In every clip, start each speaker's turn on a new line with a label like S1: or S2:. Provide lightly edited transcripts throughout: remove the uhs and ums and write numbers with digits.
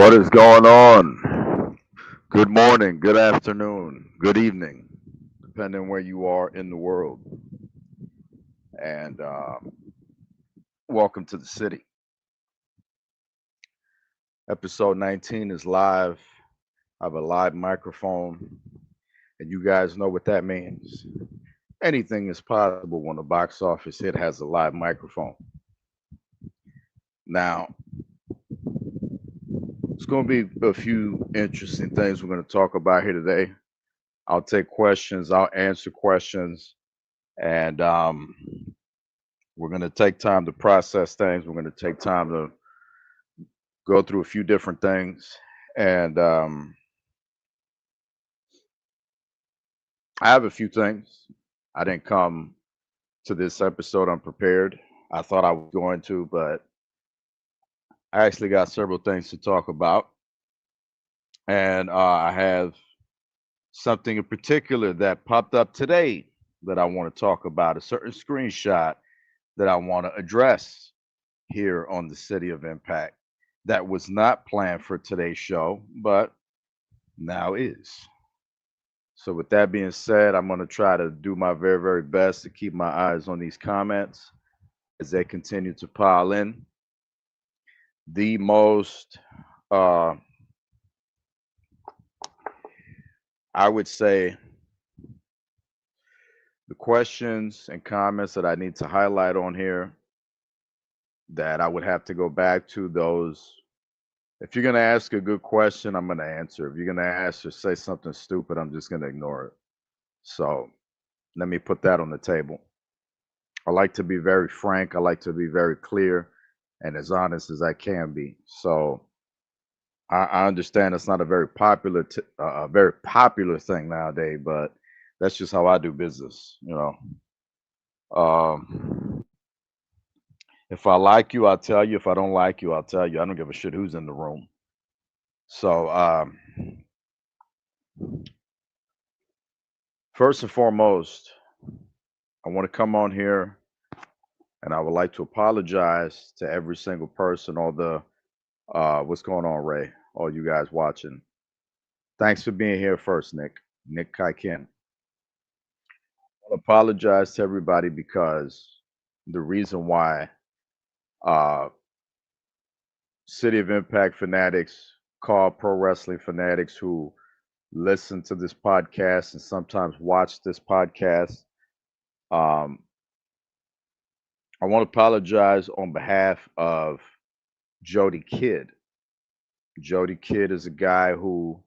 S1: What is going on? Good morning, good afternoon, good evening, depending on where you are in the world. And welcome to the city. Episode 19 is live. I have a live microphone, and you guys know what that means. Anything is possible when a box office hit has a live microphone. Now, it's going to be a few interesting things we're going to talk about here today. I'll take questions, I'll answer questions, and we're going to take time to process things. We're going to take time to go through a few different things. And I have a few things. I didn't come to this episode unprepared. I thought I was going to, but I actually got several things to talk about. And I have something in particular that popped up today that I want to talk about, a certain screenshot that I want to address here on the City of Impact that was not planned for today's show, but now is. So, with that being said, I'm going to try to do my very, very best to keep my eyes on these comments as they continue to pile in. The most, uh, I would say, the questions and comments that I need to highlight on here that I would have to go back to those. If you're going to ask a good question, I'm going to answer. If you're going to ask or say something stupid, I'm just going to ignore it. So let me put that on the table. I like to be very frank. I like to be very clear and as honest as I can be. So I understand it's not a very popular, a very popular thing nowadays, but that's just how I do business. If I like you, I'll tell you. If I don't like you, I'll tell you. I don't give a shit who's in the room. So first and foremost, I want to come on here and I would like to apologize to every single person, all the what's going on, Ray? All you guys watching. Thanks for being here first, Nick. Nick Kaiken. I want to apologize to everybody because the reason why uh City of Impact fanatics call pro wrestling fanatics who listen to this podcast and sometimes watch this podcast. Um, I want to apologize on behalf of Jody Kidd. Jody Kidd is a guy who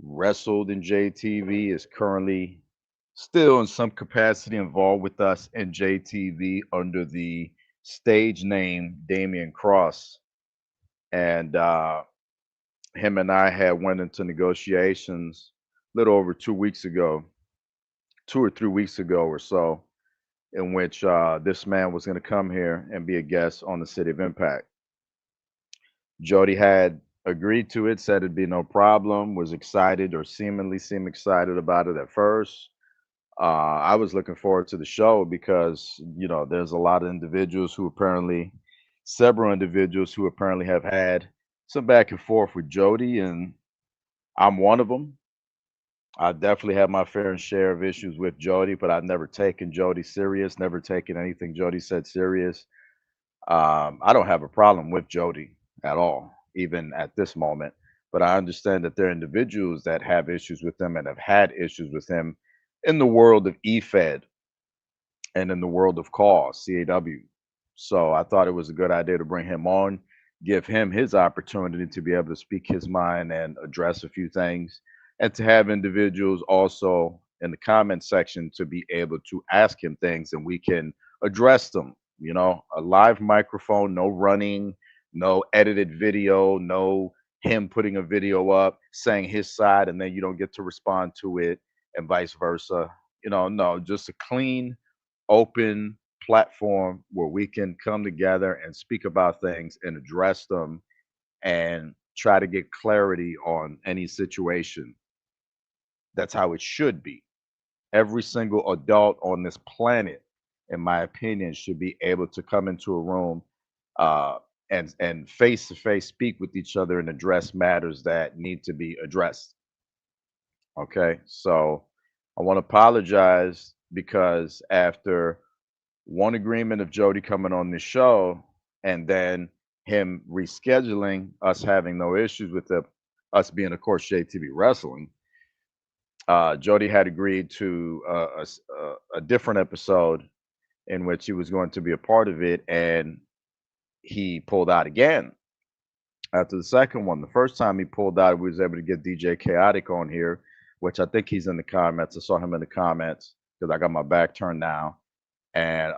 S1: wrestled in JTV, is currently still in some capacity involved with us in JTV under the stage name Damian Cross. And him and I had went into negotiations a little over 2 weeks ago, 2 or 3 weeks ago or so, in which this man was going to come here and be a guest on the City of Impact. Jody had agreed to it, said it'd be no problem, was excited or seemingly seemed excited about it at first. I was looking forward to the show because, there's a lot of individuals who apparently, several individuals who apparently have had some back and forth with Jody, and I'm one of them. I definitely have my fair share of issues with Jody, but I've never taken Jody serious, never taken anything Jody said serious. I don't have a problem with Jody at all, even at this moment. But I understand that there are individuals that have issues with him and have had issues with him in the world of EFED and in the world of CAW. So I thought it was a good idea to bring him on, give him his opportunity to be able to speak his mind and address a few things, and to have individuals also in the comment section to be able to ask him things and we can address them. A live microphone, no running, no edited video, no him putting a video up saying his side and then you don't get to respond to it and vice versa. No, just a clean, open platform where we can come together and speak about things and address them and try to get clarity on any situation. That's how it should be. Every single adult on this planet, in my opinion, should be able to come into a room, uh, and face to face speak with each other and address matters that need to be addressed. Okay, so I want to apologize because after one agreement of Jody coming on the show and then him rescheduling, us having no issues with us being, of course, JTV Wrestling, Jody had agreed to a different episode in which he was going to be a part of it, and he pulled out again after the second one. The first time he pulled out, we was able to get DJ Chaotic on here, which I think he's in the comments. I saw him in the comments because I got my back turned now. And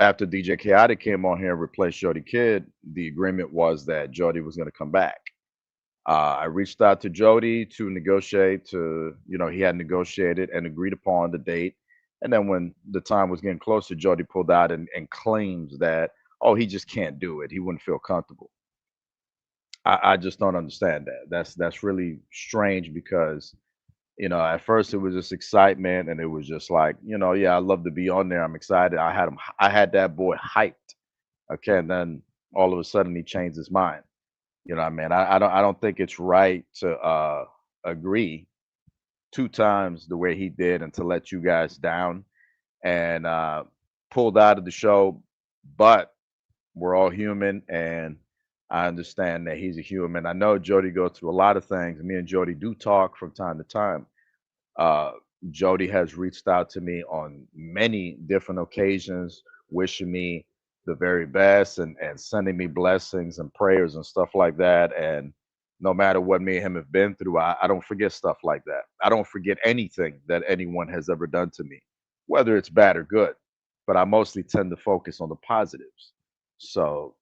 S1: after DJ Chaotic came on here and replaced Jody Kidd, the agreement was that Jody was going to come back. I reached out to Jody to negotiate. He had negotiated and agreed upon the date. And then when the time was getting closer, Jody pulled out and claims that, oh, he just can't do it. He wouldn't feel comfortable. I just don't understand that. That's really strange because at first it was just excitement and it was just like, yeah, I love to be on there. I'm excited. I had that boy hyped. Okay, and then all of a sudden he changed his mind. You know what I mean? I don't think it's right to agree two times the way he did and to let you guys down and pulled out of the show. But we're all human, and I understand that he's a human. I know Jody goes through a lot of things. Me and Jody do talk from time to time. Uh, Jody has reached out to me on many different occasions, wishing me the very best and sending me blessings and prayers and stuff like that. And no matter what me and him have been through, I don't forget stuff like that. I don't forget anything that anyone has ever done to me, whether it's bad or good. But I mostly tend to focus on the positives. So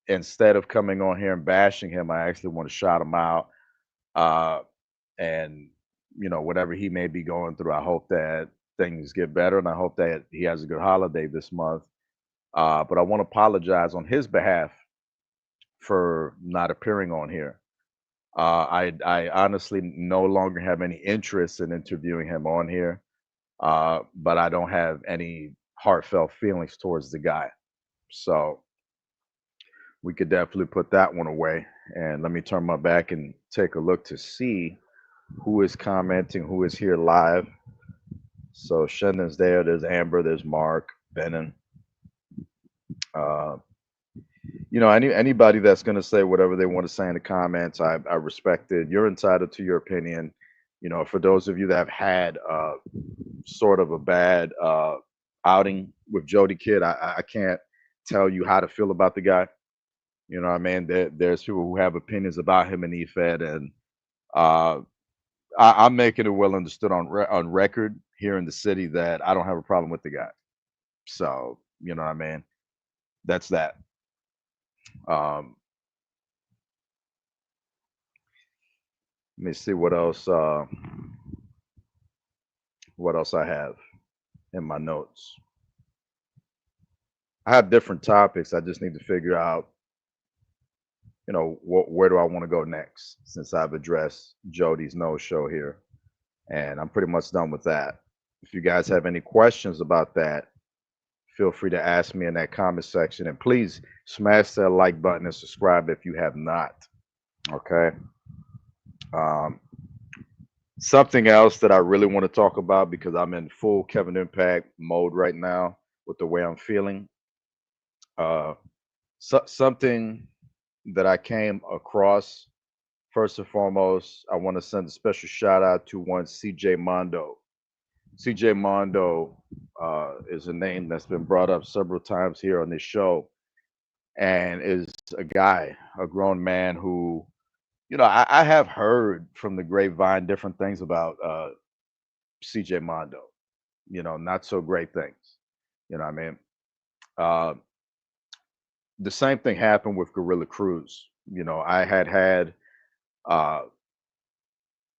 S1: instead of coming on here and bashing him, I actually want to shout him out. Uh, and whatever he may be going through, I hope that things get better, and I hope that he has a good holiday this month. But I want to apologize on his behalf for not appearing on here. I honestly no longer have any interest in interviewing him on here, but I don't have any heartfelt feelings towards the guy. So we could definitely put that one away. And let me turn my back and take a look to see who is commenting, who is here live. So Shendon's there. There's Amber. There's Mark, Benin. Uh, anybody that's going to say whatever they want to say in the comments, I respect it. You're entitled to your opinion. For those of you that have had sort of a bad outing with Jody Kidd, I can't tell you how to feel about the guy. You know what I mean? There's people who have opinions about him and EFED, and uh, I'm making it well understood on record here in the city that I don't have a problem with the guy. So you know what I mean. That's that. Um, Let me see what else. What else I have in my notes. I have different topics. I just need to figure out, where do I want to go next since I've addressed Jody's no show here, and I'm pretty much done with that. If you guys have any questions about that, feel free to ask me in that comment section, and please smash that like button and subscribe if you have not. Okay. Um, Something else that I really want to talk about because I'm in full Kevin Impact mode right now with the way I'm feeling. Something that I came across. First and foremost, I want to send a special shout out to one CJ Mondo. CJ Mondo is a name that's been brought up several times here on this show, and is a guy, a grown man who, I have heard from the grapevine different things about CJ Mondo. Not so great things. You know what I mean? Uh, the same thing happened with Gorilla Cruz. I had uh,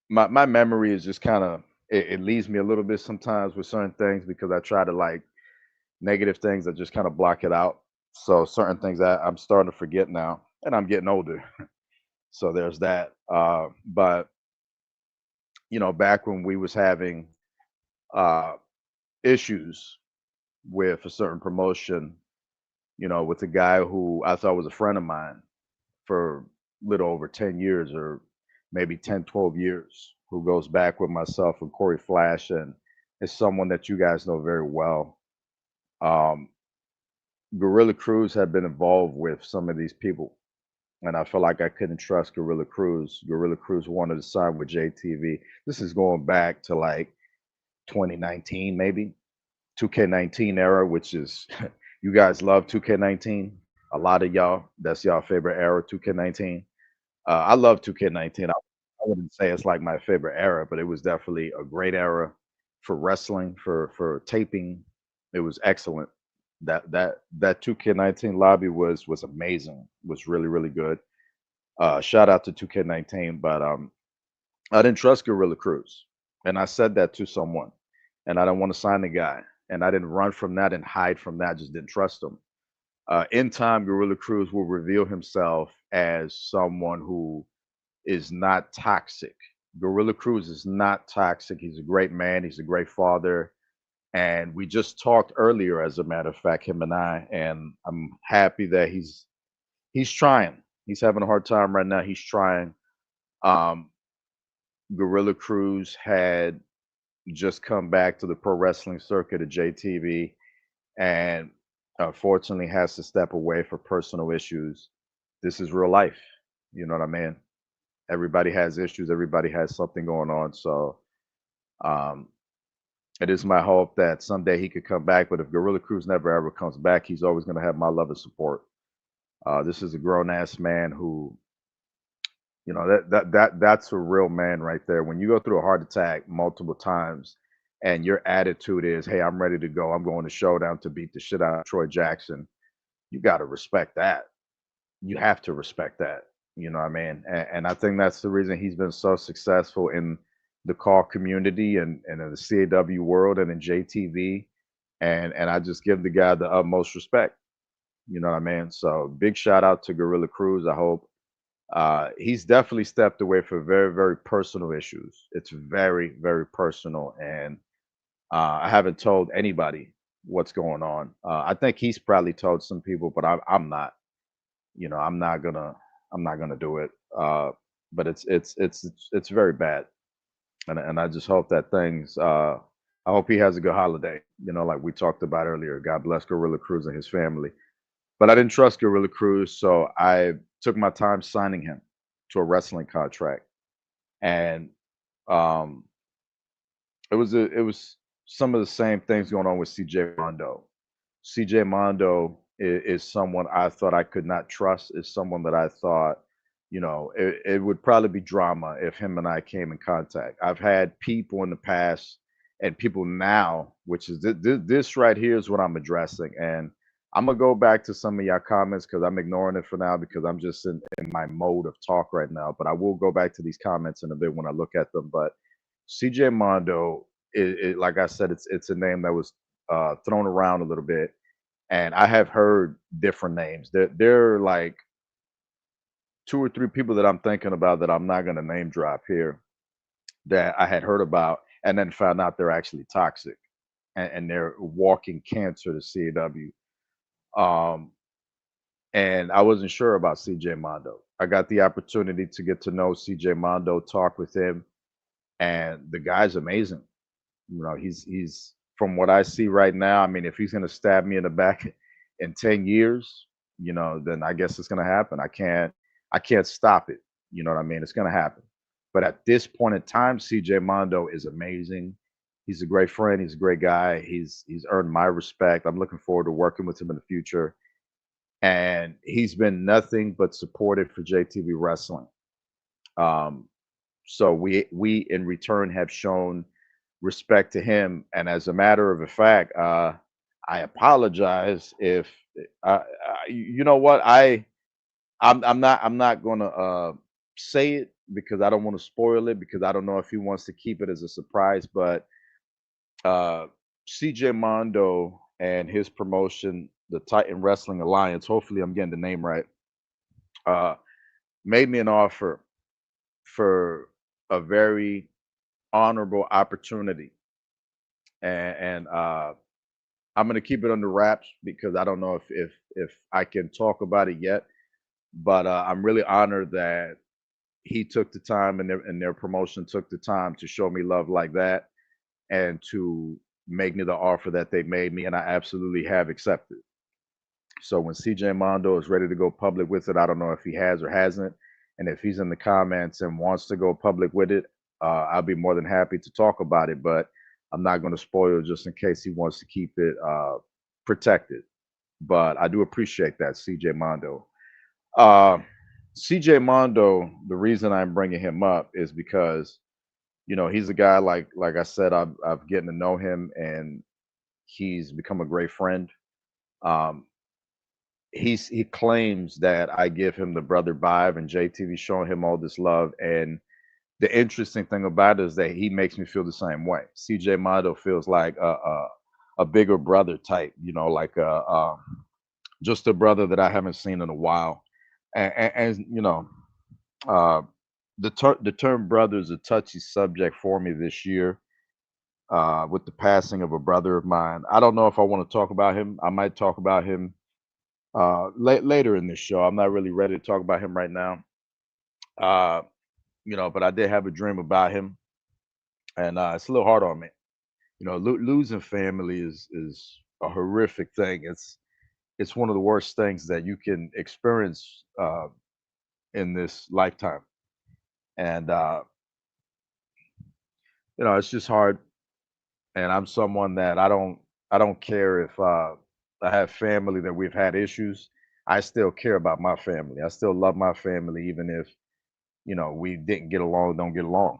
S1: my memory is just kind of it leaves me a little bit sometimes with certain things because I try to like negative things. I just kind of block it out. So certain things I'm starting to forget now, and I'm getting older. So there's that. But back when we was having uh, issues with a certain promotion, with a guy who I thought was a friend of mine for little over 10 years or maybe 10, 12 years, who goes back with myself and Corey Flash and is someone that you guys know very well. Um, Gorilla Cruz had been involved with some of these people, and I felt like I couldn't trust Gorilla Cruz. Gorilla Cruz wanted to sign with JTV. This is going back to like 2019, maybe 2K19 era, which is you guys love 2K19. A lot of y'all, that's y'all favorite era, 2K19. I love 2K19. I wouldn't say it's like my favorite era, but it was definitely a great era for wrestling, for taping. It was excellent. That 2K19 lobby was amazing. Was really really good. Shout out to 2K19, but I didn't trust Gorilla Cruz, and I said that to someone, and I didn't want to sign the guy, and I didn't run from that and hide from that. Just didn't trust him. In time, Gorilla Cruz will reveal himself as someone who is not toxic. Gorilla Cruz is not toxic. He's a great man. He's a great father. And we just talked earlier, as a matter of fact, him and I, and I'm happy that he's trying. He's having a hard time right now. He's trying. Um, Gorilla Cruz had just come back to the pro wrestling circuit at JTV, and unfortunately has to step away for personal issues. This is real life. You know what I mean? Everybody has issues. Everybody has something going on. So um, it is my hope that someday he could come back. But if Gorilla Cruz never ever comes back, he's always going to have my love and support. This is a grown ass man who, that's a real man right there. When you go through a heart attack multiple times, and your attitude is, "Hey, I'm ready to go. I'm going to Showdown to beat the shit out of Troy Jackson." You got to respect that. You have to respect that. You know what I mean? And I think that's the reason he's been so successful in the call community and in the CAW world and in JTV. And I just give the guy the utmost respect. You know what I mean? So big shout out to Gorilla Cruz. I hope he's definitely stepped away for very, very personal issues. It's very, very personal. And I haven't told anybody what's going on. I think he's probably told some people, but I'm not. I'm not gonna do it. But it's very bad, and I just hope that things. I hope he has a good holiday. Like we talked about earlier. God bless Gorilla Cruz and his family. But I didn't trust Gorilla Cruz, so I took my time signing him to a wrestling contract, and um, it was some of the same things going on with CJ Mondo. CJ Mondo is someone I thought I could not trust. Is someone that I thought, it would probably be drama if him and I came in contact. I've had people in the past and people now, which is this right here is what I'm addressing. And I'm gonna go back to some of your comments because I'm ignoring it for now because I'm just in my mode of talk right now. But I will go back to these comments in a bit when I look at them. But CJ Mondo, like I said, it's a name that was thrown around a little bit, and I have heard different names. There are like two or three people that I'm thinking about that I'm not going to name drop here that I had heard about, and then found out they're actually toxic and they're walking cancer to CAW. Um, and I wasn't sure about CJ Mondo. I got the opportunity to get to know CJ Mondo, talk with him, and the guy's amazing. He's from what I see right now. I mean, if he's gonna stab me in the back in 10 years, then I guess it's gonna happen. I can't stop it. You know what I mean? It's gonna happen. But at this point in time, CJ Mondo is amazing. He's a great friend. He's a great guy. He's earned my respect. I'm looking forward to working with him in the future. And he's been nothing but supportive for JTV Wrestling. Um, so we in return have shown respect to him. And as a matter of a fact, I apologize if you know what I'm not gonna say it because I don't want to spoil it because I don't know if he wants to keep it as a surprise. But uh, CJ Mondo and his promotion, the Titan Wrestling Alliance, hopefully I'm getting the name right, uh, made me an offer for a very honorable opportunity, and I'm gonna keep it under wraps because I don't know if I can talk about it yet. But I'm really honored that he took the time and their promotion took the time to show me love like that and to make me the offer that they made me, and I absolutely have accepted. So when CJ Mondo is ready to go public with it, I don't know if he has or hasn't, and if he's in the comments and wants to go public with it, I'll be more than happy to talk about it. But I'm not going to spoil it just in case he wants to keep it protected. But I do appreciate that, CJ Mondo. Uh, CJ Mondo, the reason I'm bringing him up is because he's a guy like I said, I've getting to know him and he's become a great friend. Um, he claims that I give him the brother vibe, and JTV showing him all this love. And the interesting thing about it is that he makes me feel the same way. CJ Mondo feels like a bigger brother type, like just a brother that I haven't seen in a while. And uh, the term brother is a touchy subject for me this year. With the passing of a brother of mine, I don't know if I want to talk about him. I might talk about him later in this show. I'm not really ready to talk about him right now. Uh, but I did have a dream about him, and it's a little hard on me. Losing family is a horrific thing. It's one of the worst things that you can experience in this lifetime, and it's just hard. And I'm someone that I don't care if I have family that we've had issues. I still care about my family. I still love my family, even if we didn't get along, don't get along.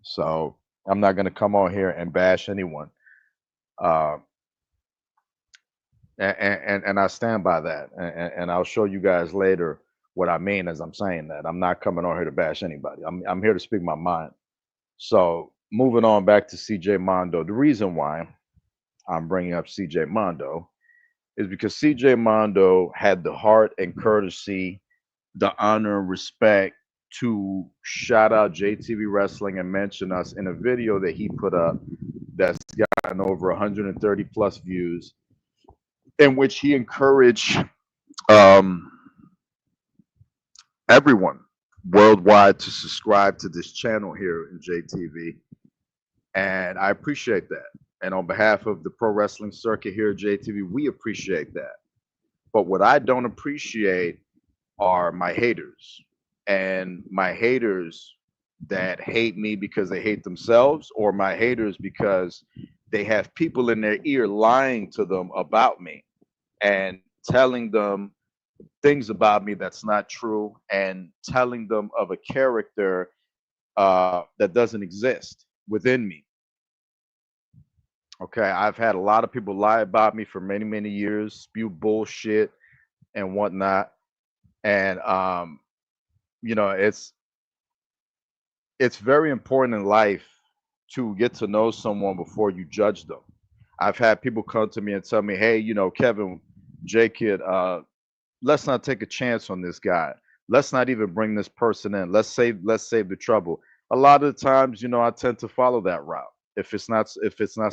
S1: So I'm not going to come on here and bash anyone. Uh, and I stand by that. And I'll show you guys later what I mean as I'm saying that. I'm not coming on here to bash anybody. I'm here to speak my mind. So moving on back to CJ Mondo. The reason why I'm bringing up CJ Mondo is because CJ Mondo had the heart and courtesy, the honor and respect to shout out JTV Wrestling and mention us in a video that he put up that's gotten over 130 plus views, in which he encouraged um, everyone worldwide to subscribe to this channel here in JTV. And I appreciate that. And on behalf of the pro wrestling circuit here at JTV, we appreciate that. But what I don't appreciate are my haters, and my haters that hate me because they hate themselves, or my haters because they have people in their ear lying to them about me and telling them things about me that's not true, and telling them of a character that doesn't exist within me. Okay, I've had a lot of people lie about me for many, many years, spew bullshit and whatnot. And you know, it's very important in life to get to know someone before you judge them. I've had people come to me and tell me, "Hey, Kevin, J Kid, let's not take a chance on this guy. Let's not even bring this person in. Let's save the trouble." A lot of the times, I tend to follow that route. If it's not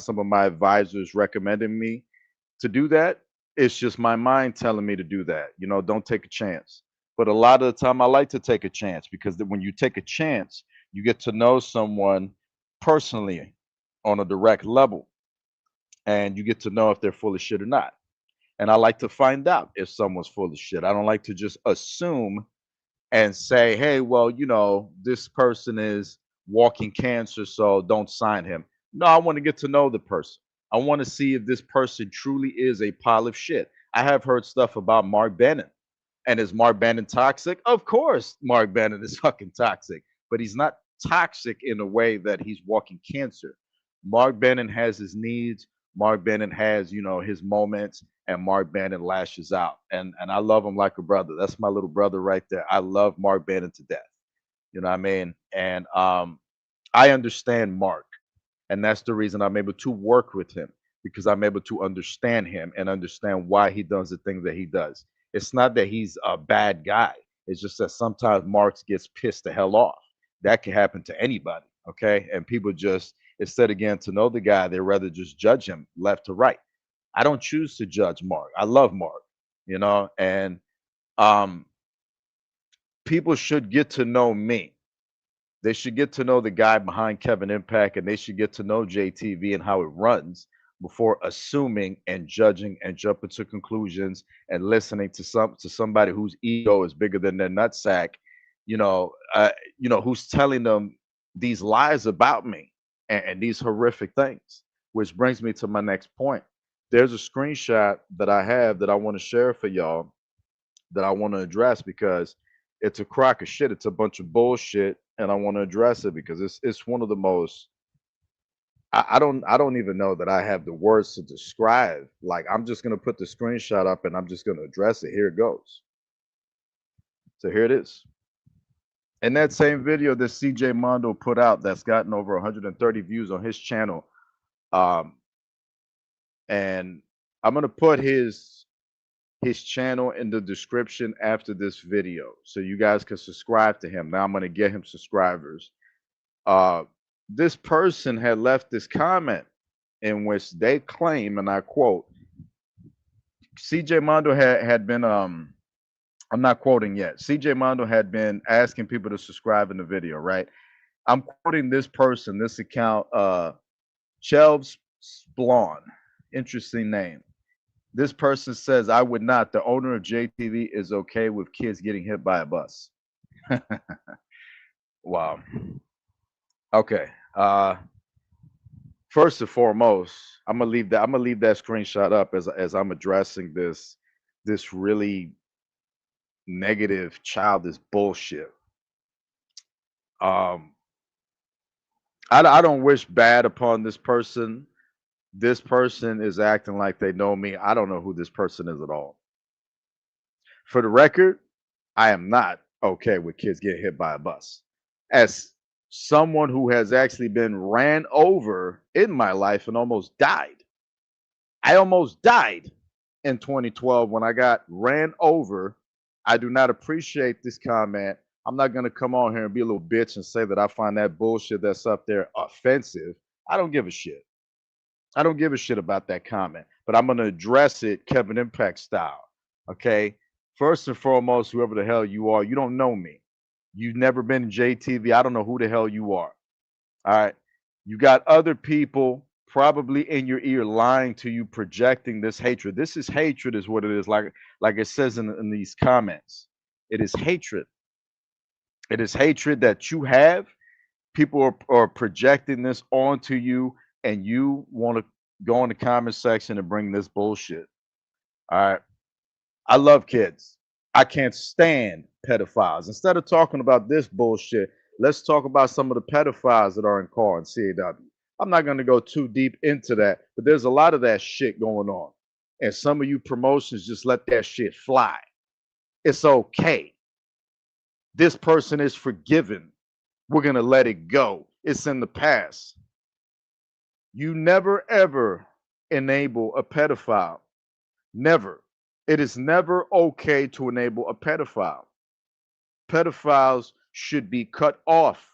S1: some of my advisors recommending me to do that, it's just my mind telling me to do that. Don't take a chance. But a lot of the time, I like to take a chance because when you take a chance, you get to know someone personally on a direct level, and you get to know if they're full of shit or not. And I like to find out if someone's full of shit. I don't like to just assume and say, hey, well, this person is walking cancer, so don't sign him. No, I want to get to know the person. I want to see if this person truly is a pile of shit. I have heard stuff about Mark Bennett. And is Mark Bennett toxic? Of course, Mark Bennett is fucking toxic, but he's not toxic in a way that he's walking cancer. Mark Bennett has his needs. Mark Bennett has, his moments, and Mark Bennett lashes out. And I love him like a brother. That's my little brother right there. I love Mark Bennett to death. You know what I mean? And I understand Mark, and that's the reason I'm able to work with him, because I'm able to understand him and understand why he does the things that he does. It's not that he's a bad guy. It's just that sometimes Marks gets pissed the hell off. That can happen to anybody. Okay. And people just, instead of getting to know the guy, they rather just judge him left to right. I don't choose to judge Mark. I love Mark, and um, people should get to know me. They should get to know the guy behind Kevin Impact, and they should get to know JTV and how it runs before assuming and judging and jumping to conclusions and listening to somebody whose ego is bigger than their nutsack, who's telling them these lies about me and these horrific things. Which brings me to my next point. There's a screenshot that I have that I want to share for y'all that I want to address because it's a crock of shit. It's a bunch of bullshit, and I want to address it because it's one of the most. I don't even know that I have the words to describe. Like I'm just gonna put the screenshot up and I'm just gonna address it. Here it goes. So here it is. In that same video that CJ Mondo put out, that's gotten over 130 views on his channel, um, and I'm gonna put his channel in the description after this video so you guys can subscribe to him. Now I'm going to get him subscribers. uh this person had left this comment in which they claim, and I quote, CJ Mondo had been I'm not quoting yet. CJ Mondo had been asking people to subscribe in the video, right? I'm quoting this person, this account, Chelves Splon, interesting name. This person says, I would not. The owner of JTV is okay with kids getting hit by a bus. Wow. Okay. First and foremost, I'm gonna leave that screenshot up as I'm addressing this really negative childish bullshit. Um, I don't wish bad upon this person. This person is acting like they know me. I don't know who this person is at all. For the record, I am not okay with kids getting hit by a bus. As someone who has actually been ran over in my life and almost died, I almost died in 2012 when I got ran over. I do not appreciate this comment. I'm not going to come on here and be a little bitch and say that I find that bullshit that's up there offensive. I don't give a shit. I don't give a shit about that comment, but I'm going to address it Kevin Impact style. Okay. First and foremost, whoever the hell you are, you don't know me. You've never been in JTV. I don't know who the hell you are. All right. You got other people probably in your ear lying to you, projecting this hatred. This is hatred, is what it is. Like it says in these comments. It is hatred. It is hatred that you have. People are projecting this onto you, and you want to go in the comment section and bring this bullshit. All right. I love kids. I can't stand pedophiles. Instead of talking about this bullshit, let's talk about some of the pedophiles that are in car and CAW. I'm not going to go too deep into that, but there's a lot of that shit going on. And some of you promotions just let that shit fly. It's okay. This person is forgiven. We're going to let it go. It's in the past. You never ever enable a pedophile. Never. It is never okay to enable a pedophile. Pedophiles should be cut off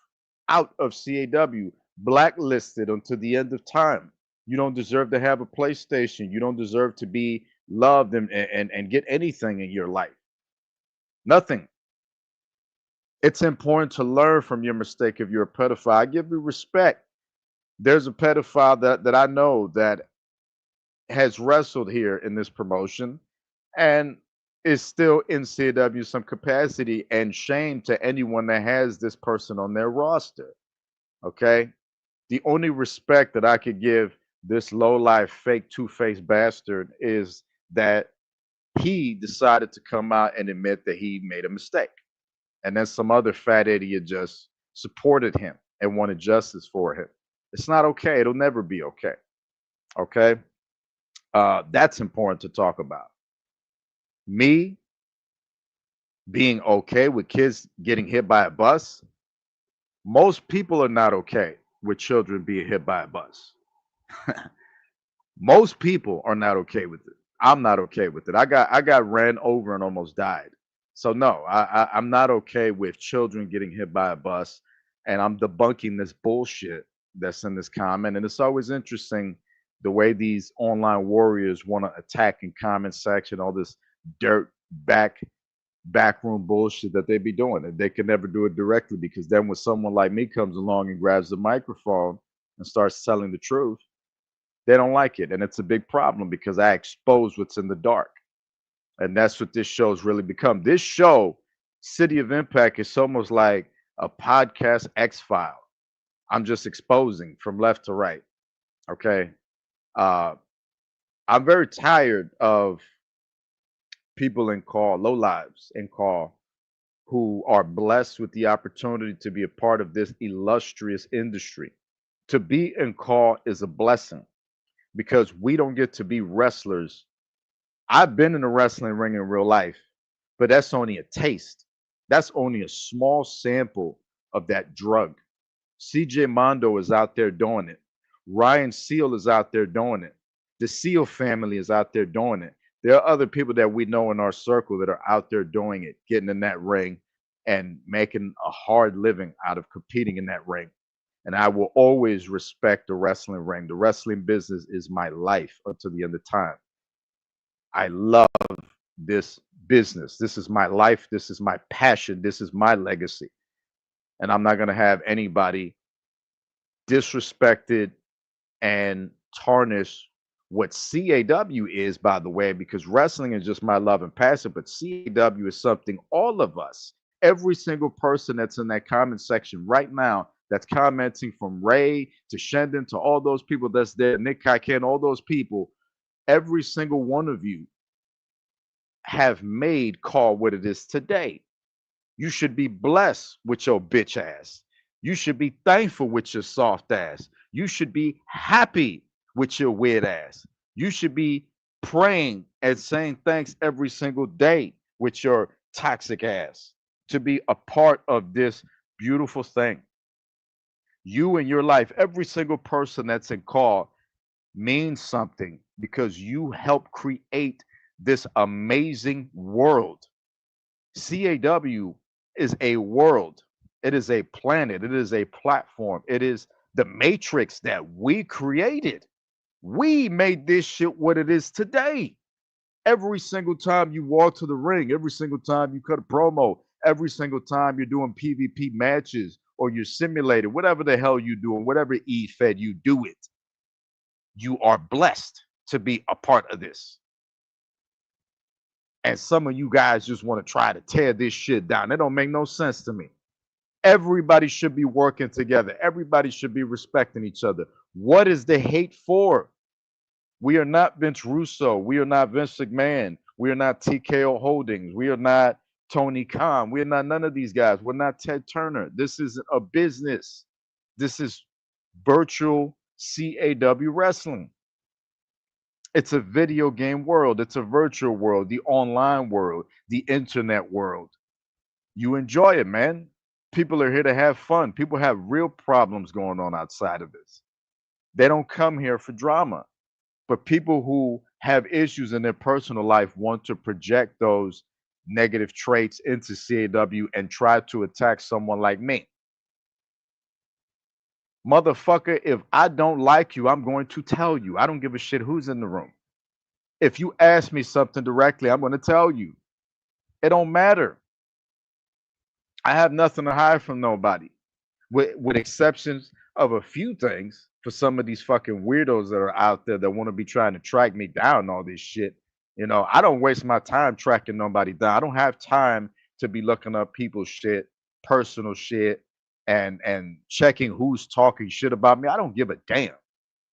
S1: out of CAW, blacklisted until the end of time. You don't deserve to have a PlayStation. You don't deserve to be loved and get anything in your life. Nothing. It's important to learn from your mistake if you're a pedophile. I give you respect. There's a pedophile that I know that has wrestled here in this promotion and is still in CW some capacity, and shame to anyone that has this person on their roster. Okay. The only respect that I could give this low life, fake, two-faced bastard is that he decided to come out and admit that he made a mistake. And then some other fat idiot just supported him and wanted justice for him. It's not okay. It'll never be okay. Okay. That's important to talk about. Me being okay with kids getting hit by a bus, most people are not okay with children being hit by a bus. Most people are not okay with it. I'm not okay with it. I got ran over and almost died. So no, I'm not okay with children getting hit by a bus, and I'm debunking this bullshit that's in this comment. And it's always interesting the way these online warriors want to attack in comment section, all this dirt backroom bullshit that they be doing, and they can never do it directly because then when someone like me comes along and grabs the microphone and starts telling the truth, they don't like it, and it's a big problem because I expose what's in the dark, and that's what this show's really become. This show, City of Impact, is almost like a podcast X file. I'm just exposing from left to right. Okay, uh, I'm very tired of people in call, low lives in call, who are blessed with the opportunity to be a part of this illustrious industry. To be in call is a blessing because we don't get to be wrestlers. I've been in a wrestling ring in real life, but that's only a taste. That's only a small sample of that drug. CJ Mondo is out there doing it. Ryan Seal is out there doing it. The Seal family is out there doing it. There are other people that we know in our circle that are out there doing it, getting in that ring and making a hard living out of competing in that ring. And I will always respect the wrestling ring. The wrestling business is my life until the end of time. I love this business. This is my life. This is my passion. This is my legacy. And I'm not going to have anybody disrespected and tarnish what CAW is, by the way, because wrestling is just my love and passion, but CAW is something all of us, every single person that's in that comment section right now, that's commenting from Ray to Shendon to all those people that's there, Nick Kaiken, all those people, every single one of you have made Call what it is today. You should be blessed with your bitch ass. You should be thankful with your soft ass. You should be happy with your weird ass. You should be praying and saying thanks every single day with your toxic ass to be a part of this beautiful thing. You in your life, every single person that's in call means something because you help create this amazing world. CAW is a world. It is a planet. It is a platform. It is the matrix that we created. We made this shit what it is today. Every single time you walk to the ring, every single time you cut a promo, every single time you're doing PvP matches or you're simulated, whatever the hell you do, and whatever E fed you do it, you are blessed to be a part of this. And some of you guys just want to try to tear this shit down. It don't make no sense to me. Everybody should be working together. Everybody should be respecting each other. What is the hate for? We are not Vince Russo. We are not Vince McMahon. We are not TKO Holdings. We are not Tony Khan. We are not none of these guys. We're not Ted Turner. This is a business. This is virtual CAW wrestling. It's a video game world. It's a virtual world, the online world, the internet world. You enjoy it, man. People are here to have fun. People have real problems going on outside of this. They don't come here for drama. But people who have issues in their personal life want to project those negative traits into CAW and try to attack someone like me. Motherfucker, if I don't like you, I'm going to tell you. I don't give a shit who's in the room. If you ask me something directly, I'm going to tell you. It don't matter. I have nothing to hide from nobody, with exceptions of a few things for some of these fucking weirdos that are out there that want to be trying to track me down and all this shit. You know, I don't waste my time tracking nobody down. I don't have time to be looking up people's shit, personal shit, and checking who's talking shit about me. I don't give a damn.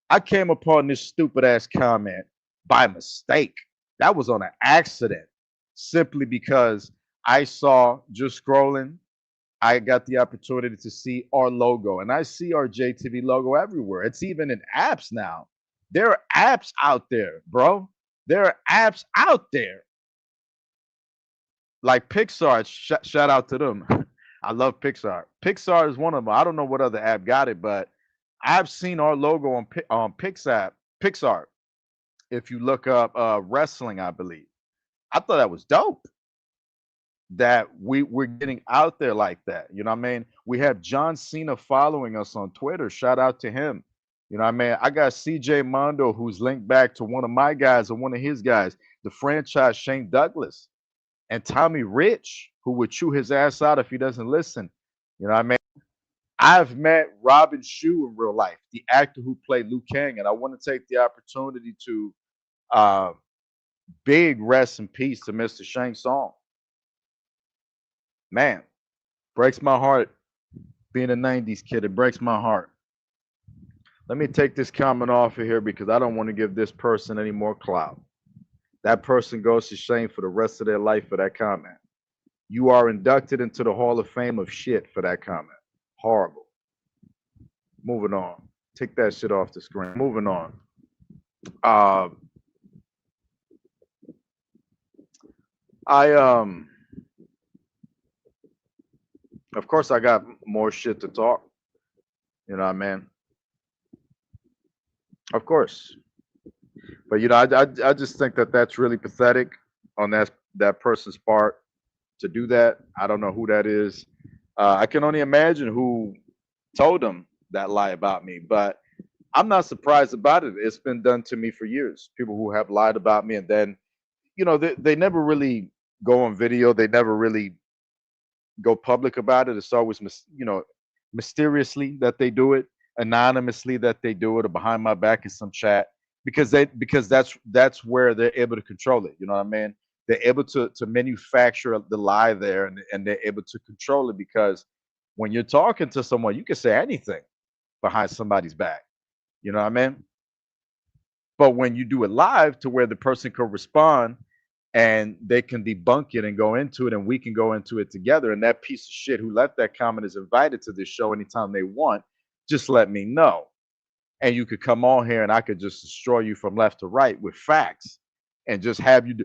S1: I came upon this stupid ass comment by mistake. That was on an accident, simply because I saw, just scrolling, I got the opportunity to see our logo, and I see our JTV logo everywhere. It's even in apps now. There are apps out there, bro. There are apps out there like Pixar. Shout out to them. I love Pixar. Pixar is one of them. I don't know what other app got it, but I've seen our logo on Pixar. If you look up wrestling, I believe. I thought that was dope that we're getting out there like that. You know what I mean? We have John Cena following us on Twitter. Shout out to him. You know what I mean? I got CJ Mondo, who's linked back to one of my guys or one of his guys, the franchise Shane Douglas, and Tommy Rich, who would chew his ass out if he doesn't listen. You know what I mean? I've met Robin Shue in real life, the actor who played Liu Kang, and I want to take the opportunity to uh, big rest in peace to Mr. Shang Tsung. Man, breaks my heart being a 90s kid. It breaks my heart. Let me take this comment off of here because I don't want to give this person any more clout. That person goes to shame for the rest of their life for that comment. You are inducted into the Hall of Fame of shit for that comment. Horrible. Moving on. Take that shit off the screen. Moving on. Uh, I of course I got more shit to talk. You know what I mean? Of course. But I just think that that's really pathetic on that person's part to do that. I don't know who that is. I can only imagine who told them that lie about me, but I'm not surprised about it. It's been done to me for years. People who have lied about me, and then they never really go on video. They never really go public about it. It's always mysteriously that they do it, anonymously that they do it, or behind my back in some chat because that's where they're able to control it. You know what I mean? They're able to manufacture the lie there, and they're able to control it because when you're talking to someone, you can say anything behind somebody's back. You know what I mean? But when you do it live to where the person can respond and they can debunk it and go into it and we can go into it together, and that piece of shit who left that comment is invited to this show anytime they want, just let me know. And you could come on here and I could just destroy you from left to right with facts and just have you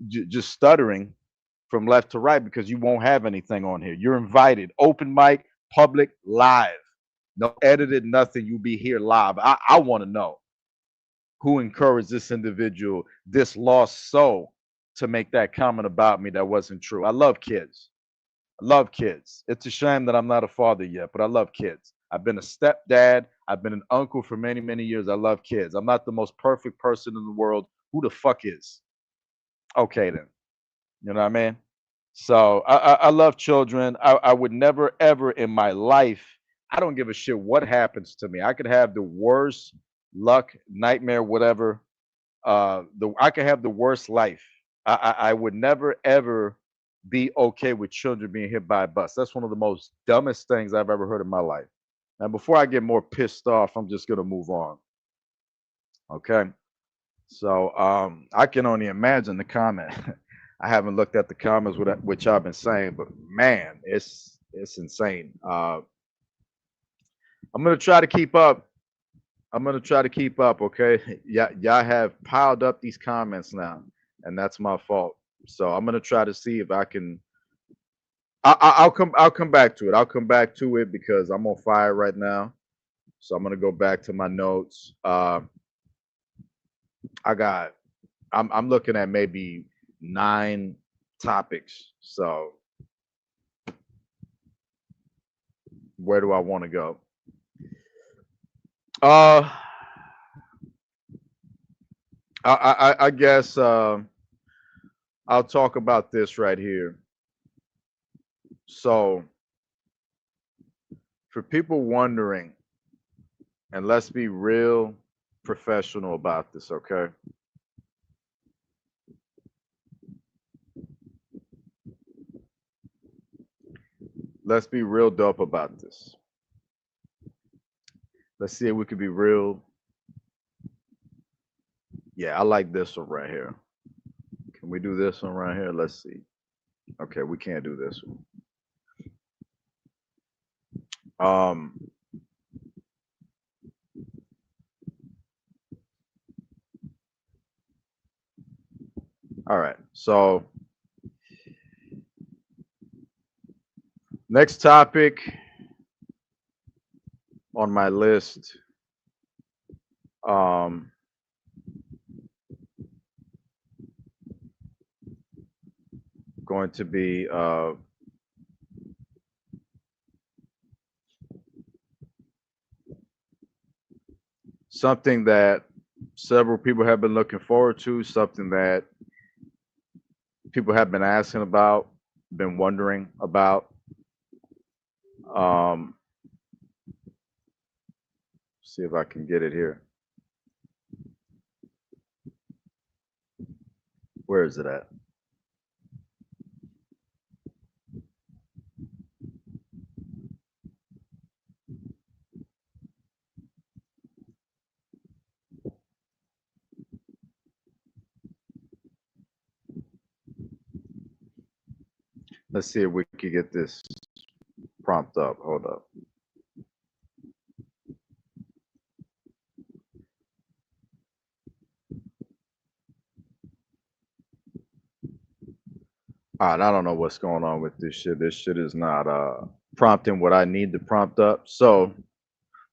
S1: just stuttering from left to right because you won't have anything on here. You're invited. Open mic, public, live. No edited, nothing. You'll be here live. I want to know who encouraged this individual, this lost soul, to make that comment about me that wasn't true. I love kids. I love kids. It's a shame that I'm not a father yet, but I love kids. I've been a stepdad. I've been an uncle for many, many years. I love kids. I'm not the most perfect person in the world. Who the fuck is? Okay, then. You know what I mean? So I love children. I would never, ever in my life, I don't give a shit what happens to me. I could have the worst luck, nightmare, whatever. I could have the worst life. I would never, ever be okay with children being hit by a bus. That's one of the most dumbest things I've ever heard in my life. Now, before I get more pissed off, I'm just gonna move on. Okay. So I can only imagine the comment. I haven't looked at the comments which I've been saying, but man, it's insane. I'm gonna try to keep up. I'm gonna try to keep up. Okay, y'all have piled up these comments now, and that's my fault. So I'm gonna try to see if I can. I'll come. I'll come back to it. I'll come back to it because I'm on fire right now. So I'm gonna go back to my notes. I got. I'm looking at maybe 9 topics. So where do I want to go? Uh, I guess I'll talk about this right here. So for people wondering, and let's be real professional about this, okay? Let's be real dope about this. Let's see if we could be real. Yeah, I like this one right here. Can we do this one right here? Let's see. Okay, we can't do this one. All right. So next topic on my list, going to be something that several people have been looking forward to, something that people have been asking about, been wondering about. Um, see if I can get it here. Where is it at? Let's see if we can get this prompt up. Hold up. All right, I don't know what's going on with this shit. This shit is not prompting what I need to prompt up. So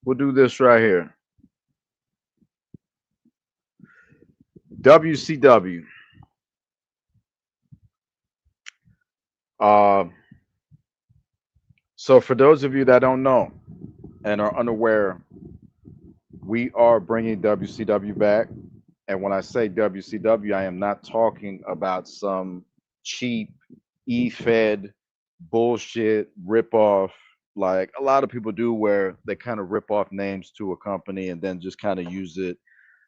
S1: we'll do this right here. WCW. Uh, so for those of you that don't know and are unaware, we are bringing WCW back. And when I say WCW, I am not talking about some cheap, e-fed bullshit ripoff like a lot of people do, where they kind of rip off names to a company and then just kind of use it.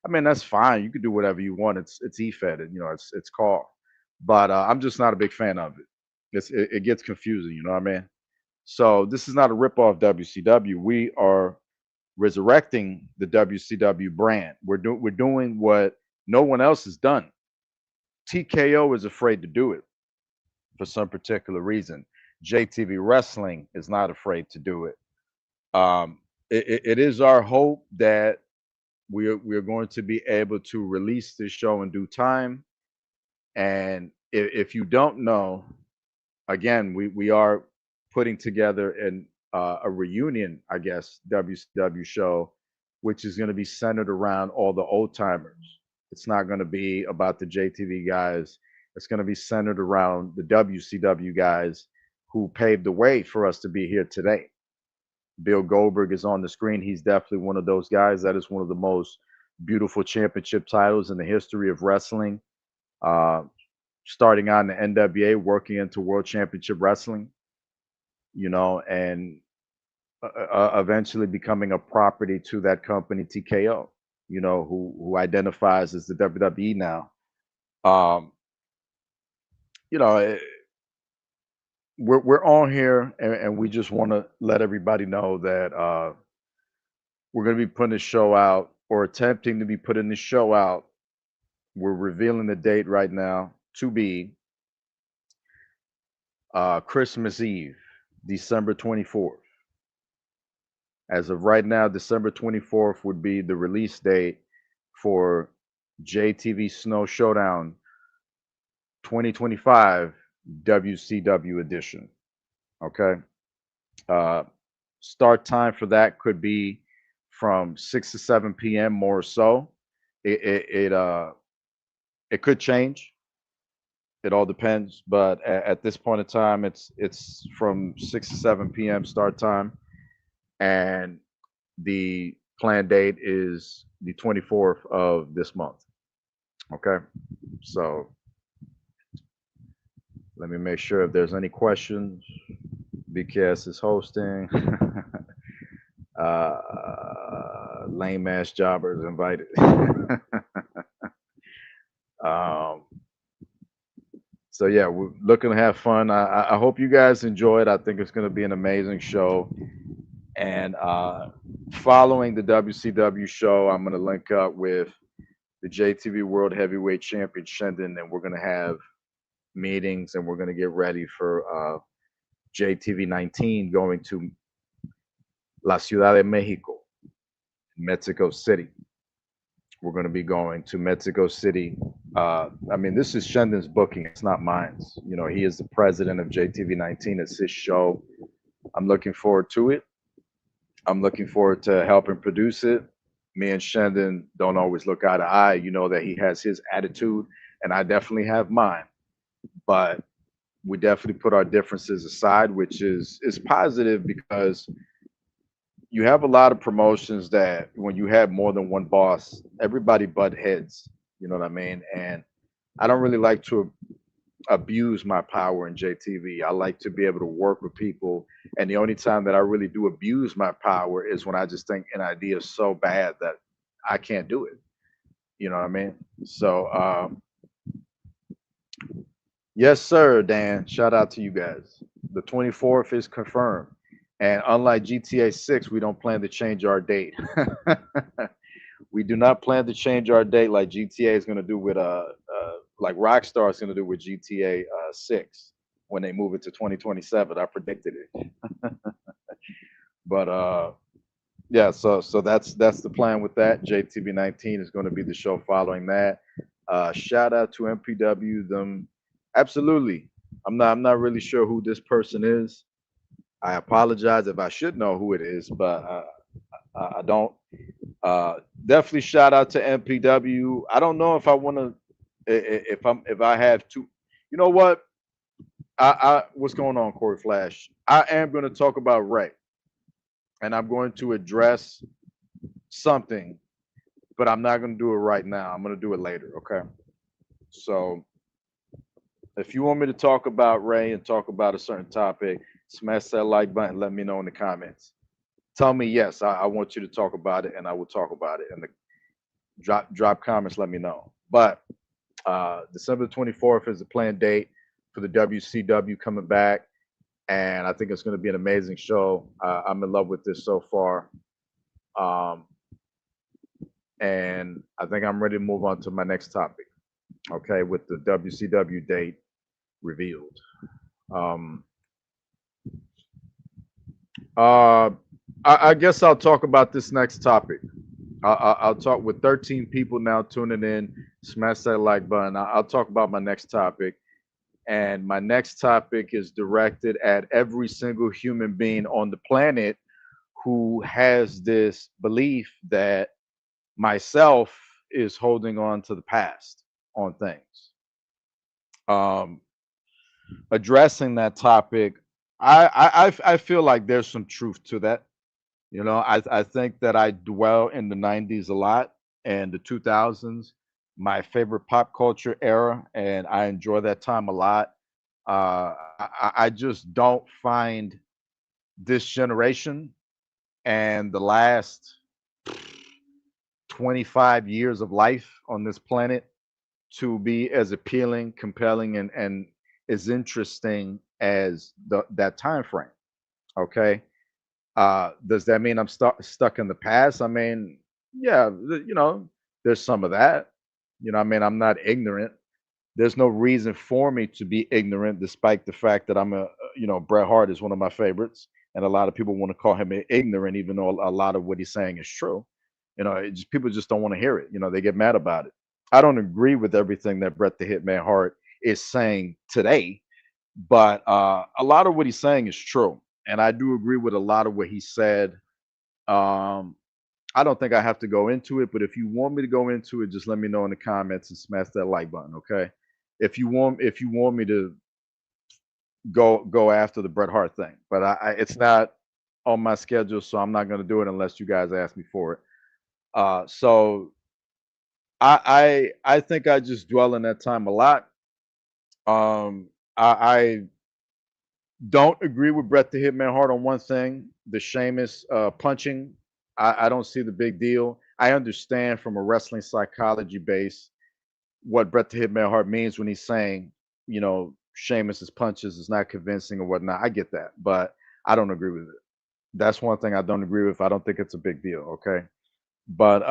S1: I mean, that's fine. You can do whatever you want. It's e-fed, and it's called. But I'm just not a big fan of it. It gets confusing. You know what I mean? So this is not a ripoff WCW. We are resurrecting the WCW brand. We're doing what no one else has done. TKO is afraid to do it for some particular reason. JTV Wrestling is not afraid to do it. It is our hope that we're going to be able to release this show in due time. And if you don't know, again, we are putting together a reunion, I guess, WCW show, which is going to be centered around all the old timers. It's not going to be about the JTV guys. It's going to be centered around the WCW guys who paved the way for us to be here today. Bill Goldberg is on the screen. He's definitely one of those guys. That is one of the most beautiful championship titles in the history of wrestling. Uh, Starting out in the NWA, working into World Championship Wrestling, and eventually becoming a property to that company, TKO, who identifies as the WWE now. Um, you know, eh, we're on here, and we just want to let everybody know that we're going to be putting this show out, or attempting to be putting this show out. We're revealing the date right now to be Christmas Eve, December 24th. As of right now, December 24th would be the release date for JTV Snow Showdown 2025 WCW edition. Okay. Uh, Start time for that could be from 6 to 7 p.m. more so. It could change. It all depends, but at this point in time, it's from 6 to 7 p.m. start time, and the planned date is the 24th of this month. Okay, so let me make sure if there's any questions. BKS is hosting. Lame ass jobbers invited. um, so yeah, we're looking to have fun. I hope you guys enjoy it. I think it's going to be an amazing show. And following the WCW show, I'm going to link up with the JTV World Heavyweight Champion Shendon, and we're going to have meetings, and we're going to get ready for JTV 19 going to La Ciudad de Mexico, Mexico City. We're going to be going to Mexico City. I mean, this is Shendon's booking. It's not mine. He is the president of JTV 19. It's his show. I'm looking forward to it. I'm looking forward to helping produce it. Me and Shendon don't always look eye to eye. You know that he has his attitude, and I definitely have mine. But we definitely put our differences aside, which is positive because you have a lot of promotions that when you have more than one boss, everybody butt heads. You know what I mean? And I don't really like to abuse my power in JTV. I like to be able to work with people, and the only time that I really do abuse my power is when I just think an idea is so bad that I can't do it. You know what I mean? So, yes, sir, Dan. Shout out to you guys. The 24th is confirmed, and unlike GTA 6, we don't plan to change our date. We do not plan to change our date like GTA is going to do with like Rockstar is going to do with GTA 6 when they move it to 2027. I predicted it, but yeah. So that's the plan with that. JTV 19 is going to be the show following that. Shout out to MPW. Them absolutely. I'm not really sure who this person is. I apologize if I should know who it is, but I don't. Uh, Definitely shout out to MPW. I don't know if I want to, if I have to. You know what? I what's going on, Corey Flash? I am going to talk about Ray, and I'm going to address something, but I'm not going to do it right now. I'm going to do it later. Okay. So if you want me to talk about Ray and talk about a certain topic, smash that like button. Let me know in the comments. Tell me yes, I want you to talk about it, and I will talk about it. And the drop comments. Let me know. But December 24th is the planned date for the WCW coming back, and I think it's going to be an amazing show. I'm in love with this so far, um, and I think I'm ready to move on to my next topic. Okay, with the WCW date revealed. Um, uh, I guess I'll talk about this next topic. I'll talk with 13 people now tuning in. Smash that like button. I'll talk about my next topic. And my next topic is directed at every single human being on the planet who has this belief that myself is holding on to the past on things. Um, Addressing that topic, I feel like there's some truth to that. You know, I think that I dwell in the 90s a lot and the 2000s, my favorite pop culture era, and I enjoy that time a lot. I just don't find this generation and the last 25 years of life on this planet to be as appealing, compelling, and as interesting as that time frame. Okay. Does that mean I'm stuck in the past? I mean, yeah, there's some of that. I mean, I'm not ignorant. There's no reason for me to be ignorant, despite the fact that Bret Hart is one of my favorites, and a lot of people want to call him ignorant, even though a lot of what he's saying is true. People just don't want to hear it. They get mad about it. I don't agree with everything that Bret the Hitman Hart is saying today, but a lot of what he's saying is true, and I do agree with a lot of what he said. Um, I don't think I have to go into it, but if you want me to go into it, just let me know in the comments and smash that like button, okay? If you want me to go after the Bret Hart thing, but it's not on my schedule, so I'm not going to do it unless you guys ask me for it. So I think I just dwell in that time a lot. I don't agree with Bret the Hitman Hart on one thing: the Sheamus punching. I don't see the big deal. I understand from a wrestling psychology base what Bret the Hitman Hart means when he's saying, Sheamus's punches is not convincing or whatnot. I get that, but I don't agree with it. That's one thing I don't agree with. I don't think it's a big deal. Okay, but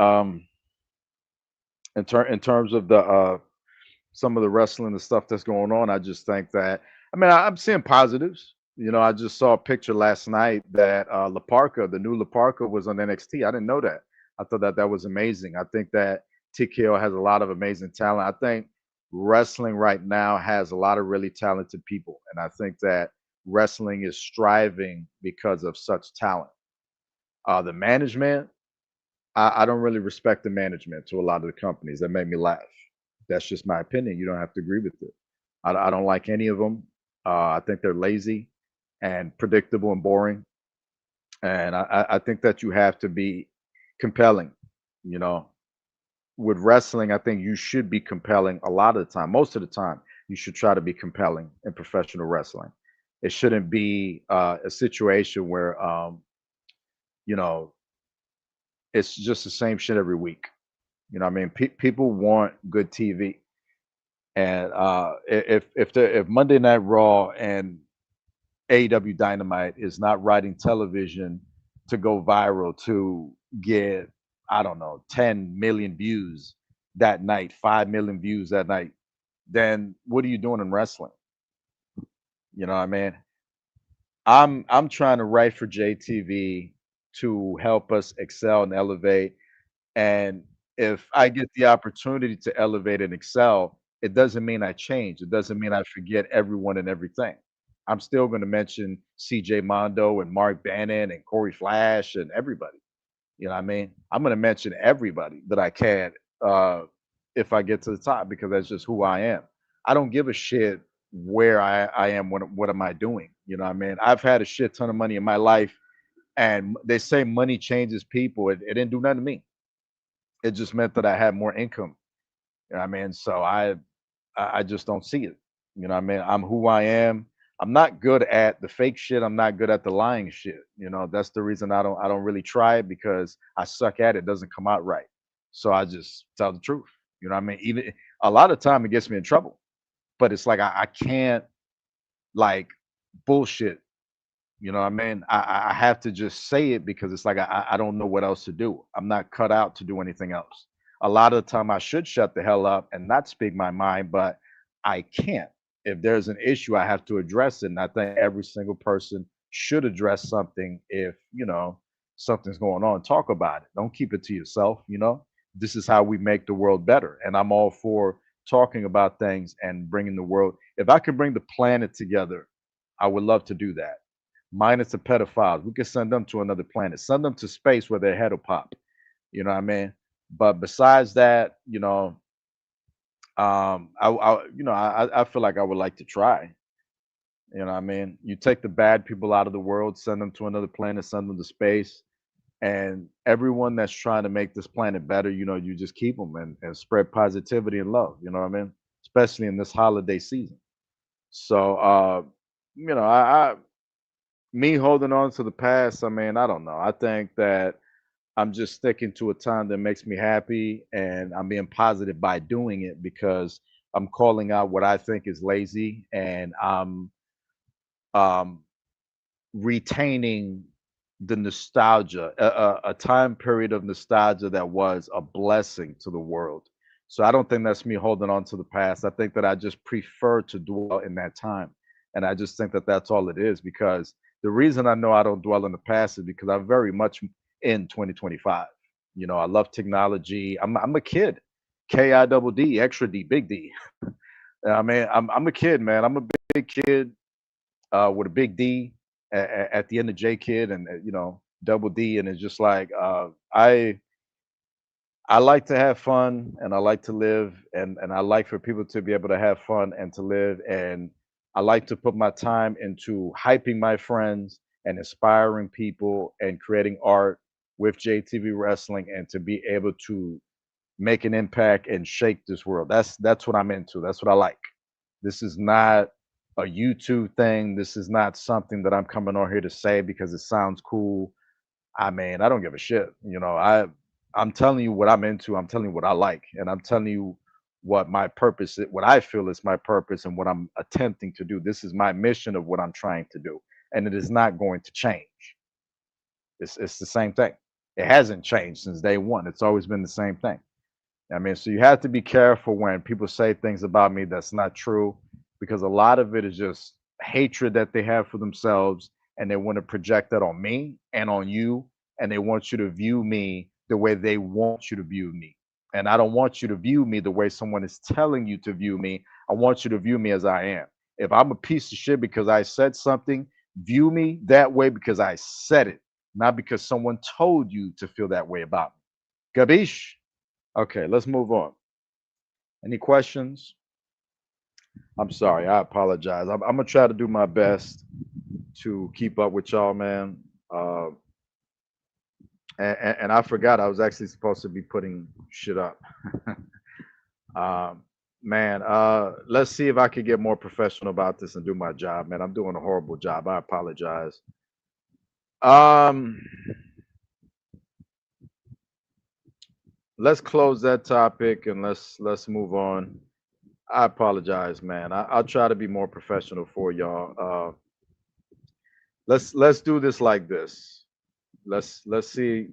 S1: in terms of the some of the wrestling, the stuff that's going on, I just think that I'm seeing positives. I just saw a picture last night that the new La Parka, was on NXT. I didn't know that. I thought that was amazing. I think that TKO has a lot of amazing talent. I think wrestling right now has a lot of really talented people, and I think that wrestling is striving because of such talent. The management, I don't really respect the management to a lot of the companies. That made me laugh. That's just my opinion. You don't have to agree with it. I don't like any of them. I think they're lazy and predictable and boring. And I think that you have to be compelling. You know, with wrestling, I think you should be compelling a lot of the time. Most of the time, you should try to be compelling in professional wrestling. It shouldn't be a situation where you know it's just the same shit every week. You know, what I mean, people want good TV, and if Monday Night Raw and AEW Dynamite is not writing television to go viral to get, I don't know, 10 million views that night, 5 million views that night, then what are you doing in wrestling? You know what I mean? I'm trying to write for JTV to help us excel and elevate. And if I get the opportunity to elevate and excel, it doesn't mean I change. It doesn't mean I forget everyone and everything. I'm still going to mention CJ Mondo and Mark Bannon and Corey Flash and everybody. You know what I mean? I'm going to mention everybody that I can uh, if I get to the top because that's just who I am. I don't give a shit where I am. What am I doing? You know what I mean? I've had a shit ton of money in my life, and they say money changes people. It didn't do nothing to me. It just meant that I had more income. You know what I mean? So I just don't see it. You know what I mean? I'm who I am. I'm not good at the fake shit. I'm not good at the lying shit. You know, that's the reason I don't really try it because I suck at it. It doesn't come out right. So I just tell the truth. You know what I mean? Even a lot of time it gets me in trouble. But it's like I can't like bullshit. You know what I mean? I have to just say it because it's like I don't know what else to do. I'm not cut out to do anything else. A lot of the time I should shut the hell up and not speak my mind, but I can't. If there's an issue, I have to address it. And I think every single person should address something if, something's going on. Talk about it. Don't keep it to yourself. This is how we make the world better. And I'm all for talking about things and bringing the world. If I could bring the planet together, I would love to do that minus the pedophiles. We could send them to another planet, send them to space where their head will pop. You know what I mean? But besides that, I feel like I would like to try. You know what I mean? You take the bad people out of the world, send them to another planet, send them to space, and everyone that's trying to make this planet better, you just keep them and spread positivity and love. You know what I mean? Especially in this holiday season. So, I me holding on to the past, I mean, I don't know. I think that I'm just sticking to a time that makes me happy and I'm being positive by doing it because I'm calling out what I think is lazy and I'm um, retaining the nostalgia, a time period of nostalgia that was a blessing to the world. So I don't think that's me holding on to the past. I think that I just prefer to dwell in that time. And I just think that that's all it is because the reason I know I don't dwell in the past is because I'm very much in 2025. I love technology. I'm a kid. KI double D, extra D, big D. I mean, I'm a kid, man. I'm a big kid with a big D at the end of J Kid and double D, and it's just like I like to have fun and I like to live and I like for people to be able to have fun and to live and I like to put my time into hyping my friends and inspiring people and creating art with JTV Wrestling and to be able to make an impact and shake this world. That's what I'm into. That's what I like. This is not a YouTube thing. This is not something that I'm coming on here to say because it sounds cool. I mean, I don't give a shit. I'm telling you what I'm into. I'm telling you what I like, and I'm telling you what my purpose is, what I feel is my purpose, and what I'm attempting to do. This is my mission of what I'm trying to do, and it is not going to change. It's the same thing. It hasn't changed since day one. It's always been the same thing. I mean, so you have to be careful when people say things about me that's not true, because a lot of it is just hatred that they have for themselves, and they want to project that on me and on you, and they want you to view me the way they want you to view me. And I don't want you to view me the way someone is telling you to view me. I want you to view me as I am. If I'm a piece of shit because I said something, view me that way because I said it, not because someone told you to feel that way about me. Gabish? Okay, let's move on. Any questions? I'm sorry. I apologize. I'm gonna try to do my best to keep up with y'all, man. And I forgot I was actually supposed to be putting shit up. um, man, let's see if I could get more professional about this and do my job, man. I'm doing a horrible job. I apologize. Um, let's close that topic and let's move on. I apologize, man. I'll try to be more professional for y'all. Let's do this like this. Let's see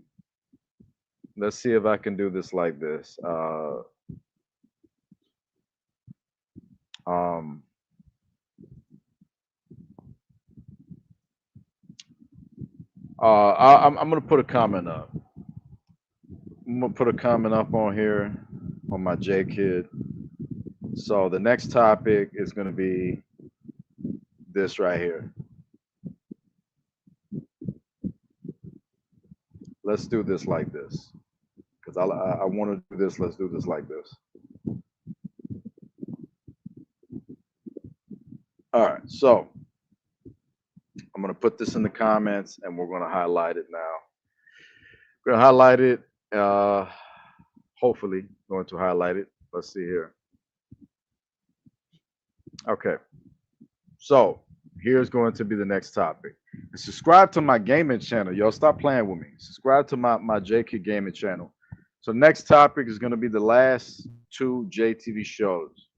S1: if I can do this like this. Um, I'm gonna put a comment up. I'm gonna put a comment up on here on my J Kid. So the next topic is gonna be this right here. Let's do this like this because I want to do this. Let's do this like this. All right. So I'm gonna put this in the comments and we're gonna highlight it now. We're gonna highlight it. Uh, hopefully, going to highlight it. Let's see here. Okay. So here's going to be the next topic. And subscribe to my gaming channel. Y'all stop playing with me. Subscribe to my JK gaming channel. So next topic is going to be the last two JTV shows.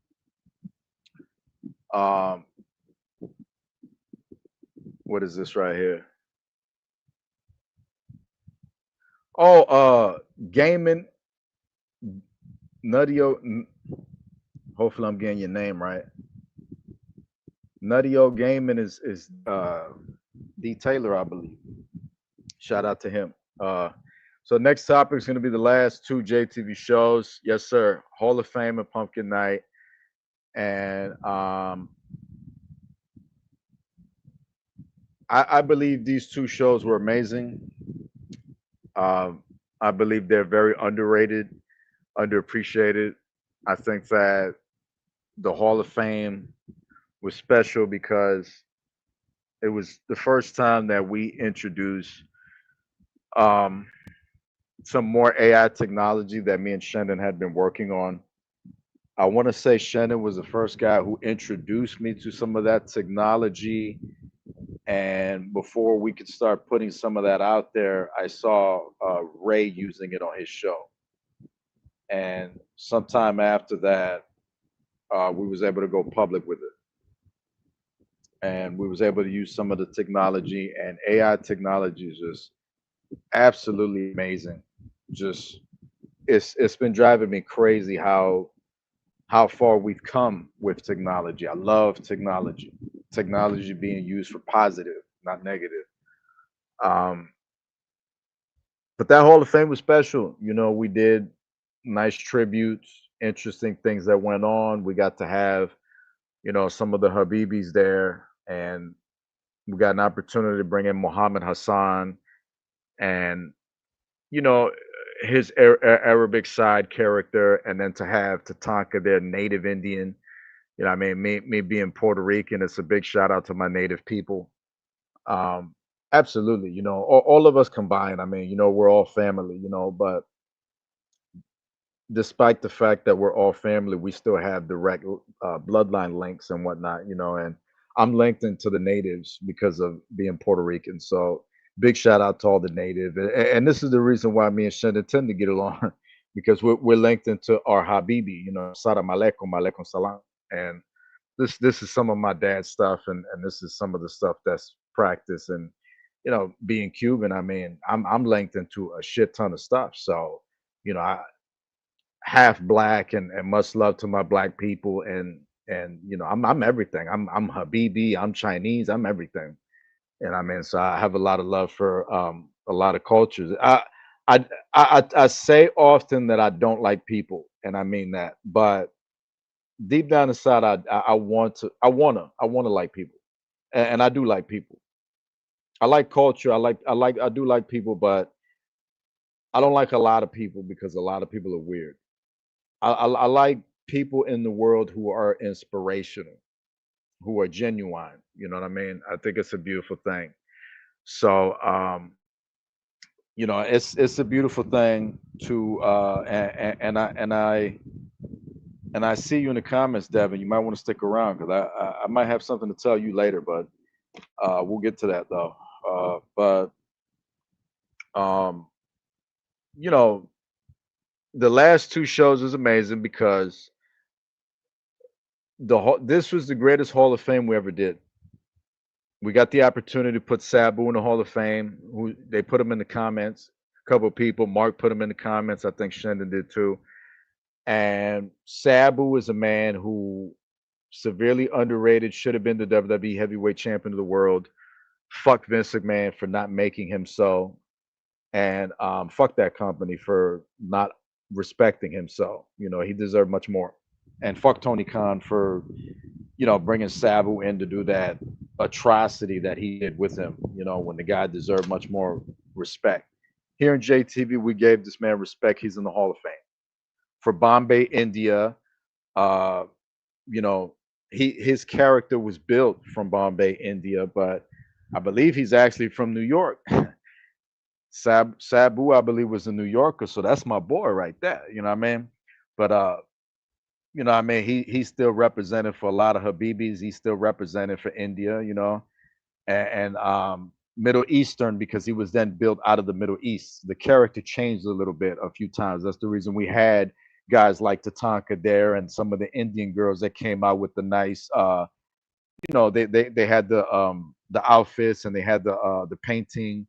S1: Um, what is this right here? Oh, gaming Nuttio. Hopefully, I'm getting your name right. Nuttio Gaming is D Taylor, I believe. Shout out to him. So next topic is going to be the last two JTV shows. Yes, sir. Hall of Fame and Pumpkin Night, and I believe these two shows were amazing. Um, I believe they're very underrated, underappreciated. I think that the Hall of Fame was special because it was the first time that we introduced um, some more AI technology that me and Shendon had been working on. I want to say Shannon was the first guy who introduced me to some of that technology. And before we could start putting some of that out there, I saw Ray using it on his show. And sometime after that, we was able to go public with it. And we was able to use some of the technology, and AI technology is just absolutely amazing. Just it's been driving me crazy how far we've come with technology. I love technology. Technology being used for positive, not negative. Um, but that Hall of Fame was special. You know, we did nice tributes, interesting things that went on. We got to have, some of the Habibis there, and we got an opportunity to bring in Muhammad Hassan and, you know, his Arabic side character, and then to have Tatanka, their native Indian. I mean, me being Puerto Rican, it's a big shout out to my native people. Um, absolutely, all of us combined. I mean, we're all family, but despite the fact that we're all family, we still have direct bloodline links and whatnot, and I'm linked into the natives because of being Puerto Rican. So big shout out to all the native. And this is the reason why me and Shendon tend to get along because we're linked into our Habibi, Salam alaikum, alaikum salam. And this is some of my dad's stuff, and this is some of the stuff that's practiced. And being Cuban, I mean, I'm linked into a shit ton of stuff. So I half black, and much love to my black people, and I'm everything. I'm Habibi, I'm Chinese, I'm everything. And I mean, so I have a lot of love for a lot of cultures. I I say often that I don't like people, and I mean that, but deep down inside, I want to like people, and I do like people. I like culture. I do like people, but I don't like a lot of people because a lot of people are weird. I like people in the world who are inspirational, who are genuine. You know what I mean? I think it's a beautiful thing. So it's a beautiful thing to and I see you in the comments, Devin. You might want to stick around because I might have something to tell you later, but we'll get to that though. But um, you know, the last two shows is amazing because this was the greatest Hall of Fame we ever did. We got the opportunity to put Sabu in the Hall of Fame. Who they put him in the comments. A couple of people, Mark put him in the comments. I think Shendon did too. And Sabu is a man who severely underrated, should have been the WWE heavyweight champion of the world. Fuck Vince McMahon for not making him so. And fuck that company for not respecting him so. He deserved much more. And fuck Tony Khan for, bringing Sabu in to do that atrocity that he did with him, when the guy deserved much more respect. Here in JTV, we gave this man respect. He's in the Hall of Fame. For Bombay, India, uh, you know, his character was built from Bombay, India, but I believe he's actually from New York. Sabu, I believe, was a New Yorker, so that's my boy right there. You know what I mean? But what I mean, he's still represented for a lot of Habibis. He's still represented for India, and Middle Eastern because he was then built out of the Middle East. The character changed a little bit a few times. That's the reason we had guys like Tatanka there and some of the Indian girls that came out with the nice they had the outfits and they had the painting,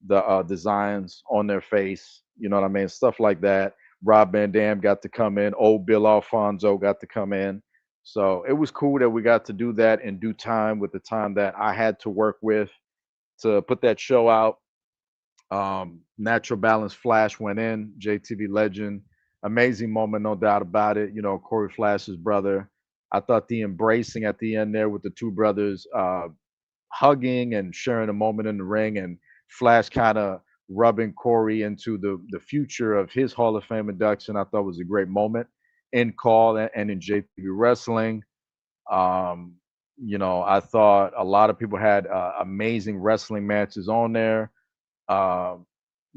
S1: the designs on their face, you know what I mean? Stuff like that. Rob Van Dam got to come in, old Bill Alfonso got to come in. So it was cool that we got to do that in due time with the time that I had to work with to put that show out. Natural Balance Flash went in, JTV legend, amazing moment, no doubt about it. Corey Flash's brother. I thought the embracing at the end there with the two brothers hugging and sharing a moment in the ring, and Flash kind of rubbing Corey into the future of his Hall of Fame induction, I thought was a great moment in Call and in JTV Wrestling. Um, I thought a lot of people had amazing wrestling matches on there. Um,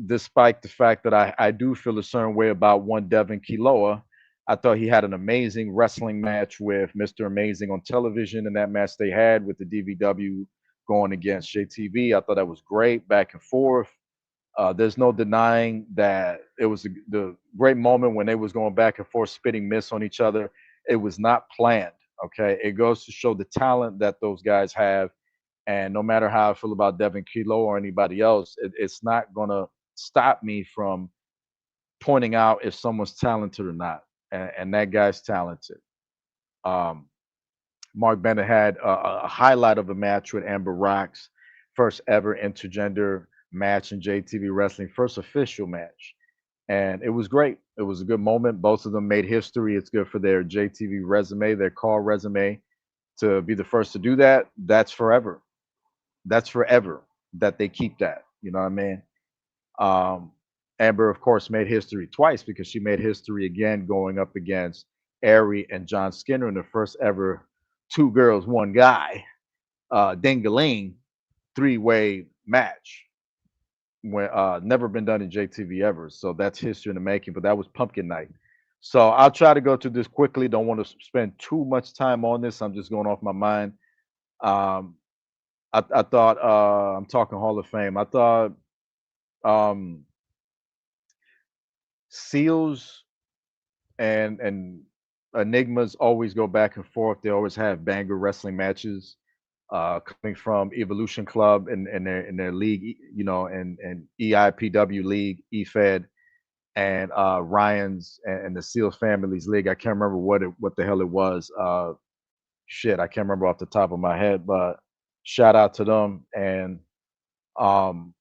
S1: Despite the fact that I do feel a certain way about one Devin Kiloa, I thought he had an amazing wrestling match with Mr. Amazing on television, and that match they had with the DVW going against JTV. I thought that was great, back and forth. There's no denying that it was the great moment when they was going back and forth, spitting miss on each other. It was not planned. Okay, it goes to show the talent that those guys have, and no matter how I feel about Devin Kilo or anybody else, it's not gonna stop me from pointing out if someone's talented or not. And that guy's talented. Um, Mark Bennett had a highlight of a match with Amber Rocks, first ever intergender match in JTV Wrestling, first official match. And it was great. It was a good moment. Both of them made history. It's good for their JTV resume, their call resume, to be the first to do that. That's forever. That's forever that they keep that. You know what I mean? Um, Amber, of course, made history twice because she made history again going up against Ari and John Skinner in the first ever two girls, one guy, Dingaling three-way match. When never been done in JTV ever. So that's history in the making. But that was Pumpkin Night. So I'll try to go through this quickly. Don't want to spend too much time on this. I'm just going off my mind. Um, I thought I'm talking Hall of Fame. I thought um, Seals and Enigmas always go back and forth. They always have banger wrestling matches. Coming from Evolution Club and their league, and EIPW league, EFED, and Ryan's and the Seal Families League. I can't remember what the hell it was. Shit, I can't remember off the top of my head, but shout out to them and um,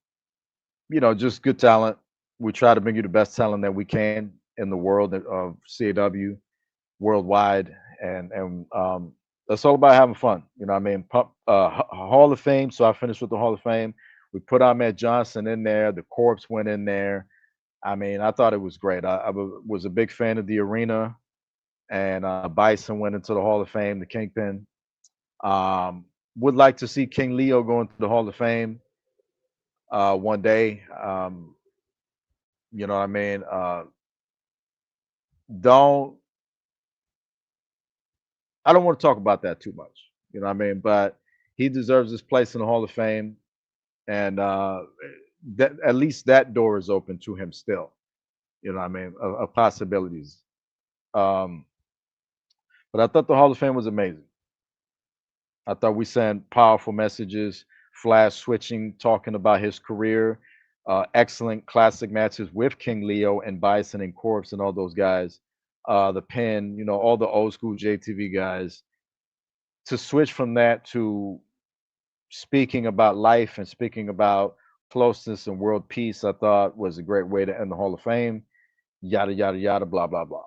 S1: just good talent. We try to bring you the best talent that we can in the world of CAW worldwide, and that's all about having fun. You know what I mean? Hall of Fame. So I finished with the Hall of Fame. We put Ahmed Johnson in there. The Corpse went in there. I mean, I thought it was great. I was a big fan of the arena, and Bison went into the Hall of Fame. The Kingpin. Would like to see King Leo go into the Hall of Fame. one day. You know what I mean? Don't I don't want to talk about that too much. You know what I mean? But he deserves his place in the Hall of Fame, and that at least that door is open to him still. You know what I mean? Of possibilities. Um, but I thought the Hall of Fame was amazing. I thought we sent powerful messages, flash switching, talking about his career, excellent classic matches with King Leo and Bison and Corpse and all those guys. The Pen, all the old school JTV guys. To switch from that to speaking about life and speaking about closeness and world peace, I thought was a great way to end the Hall of Fame. Yada yada yada, blah blah blah.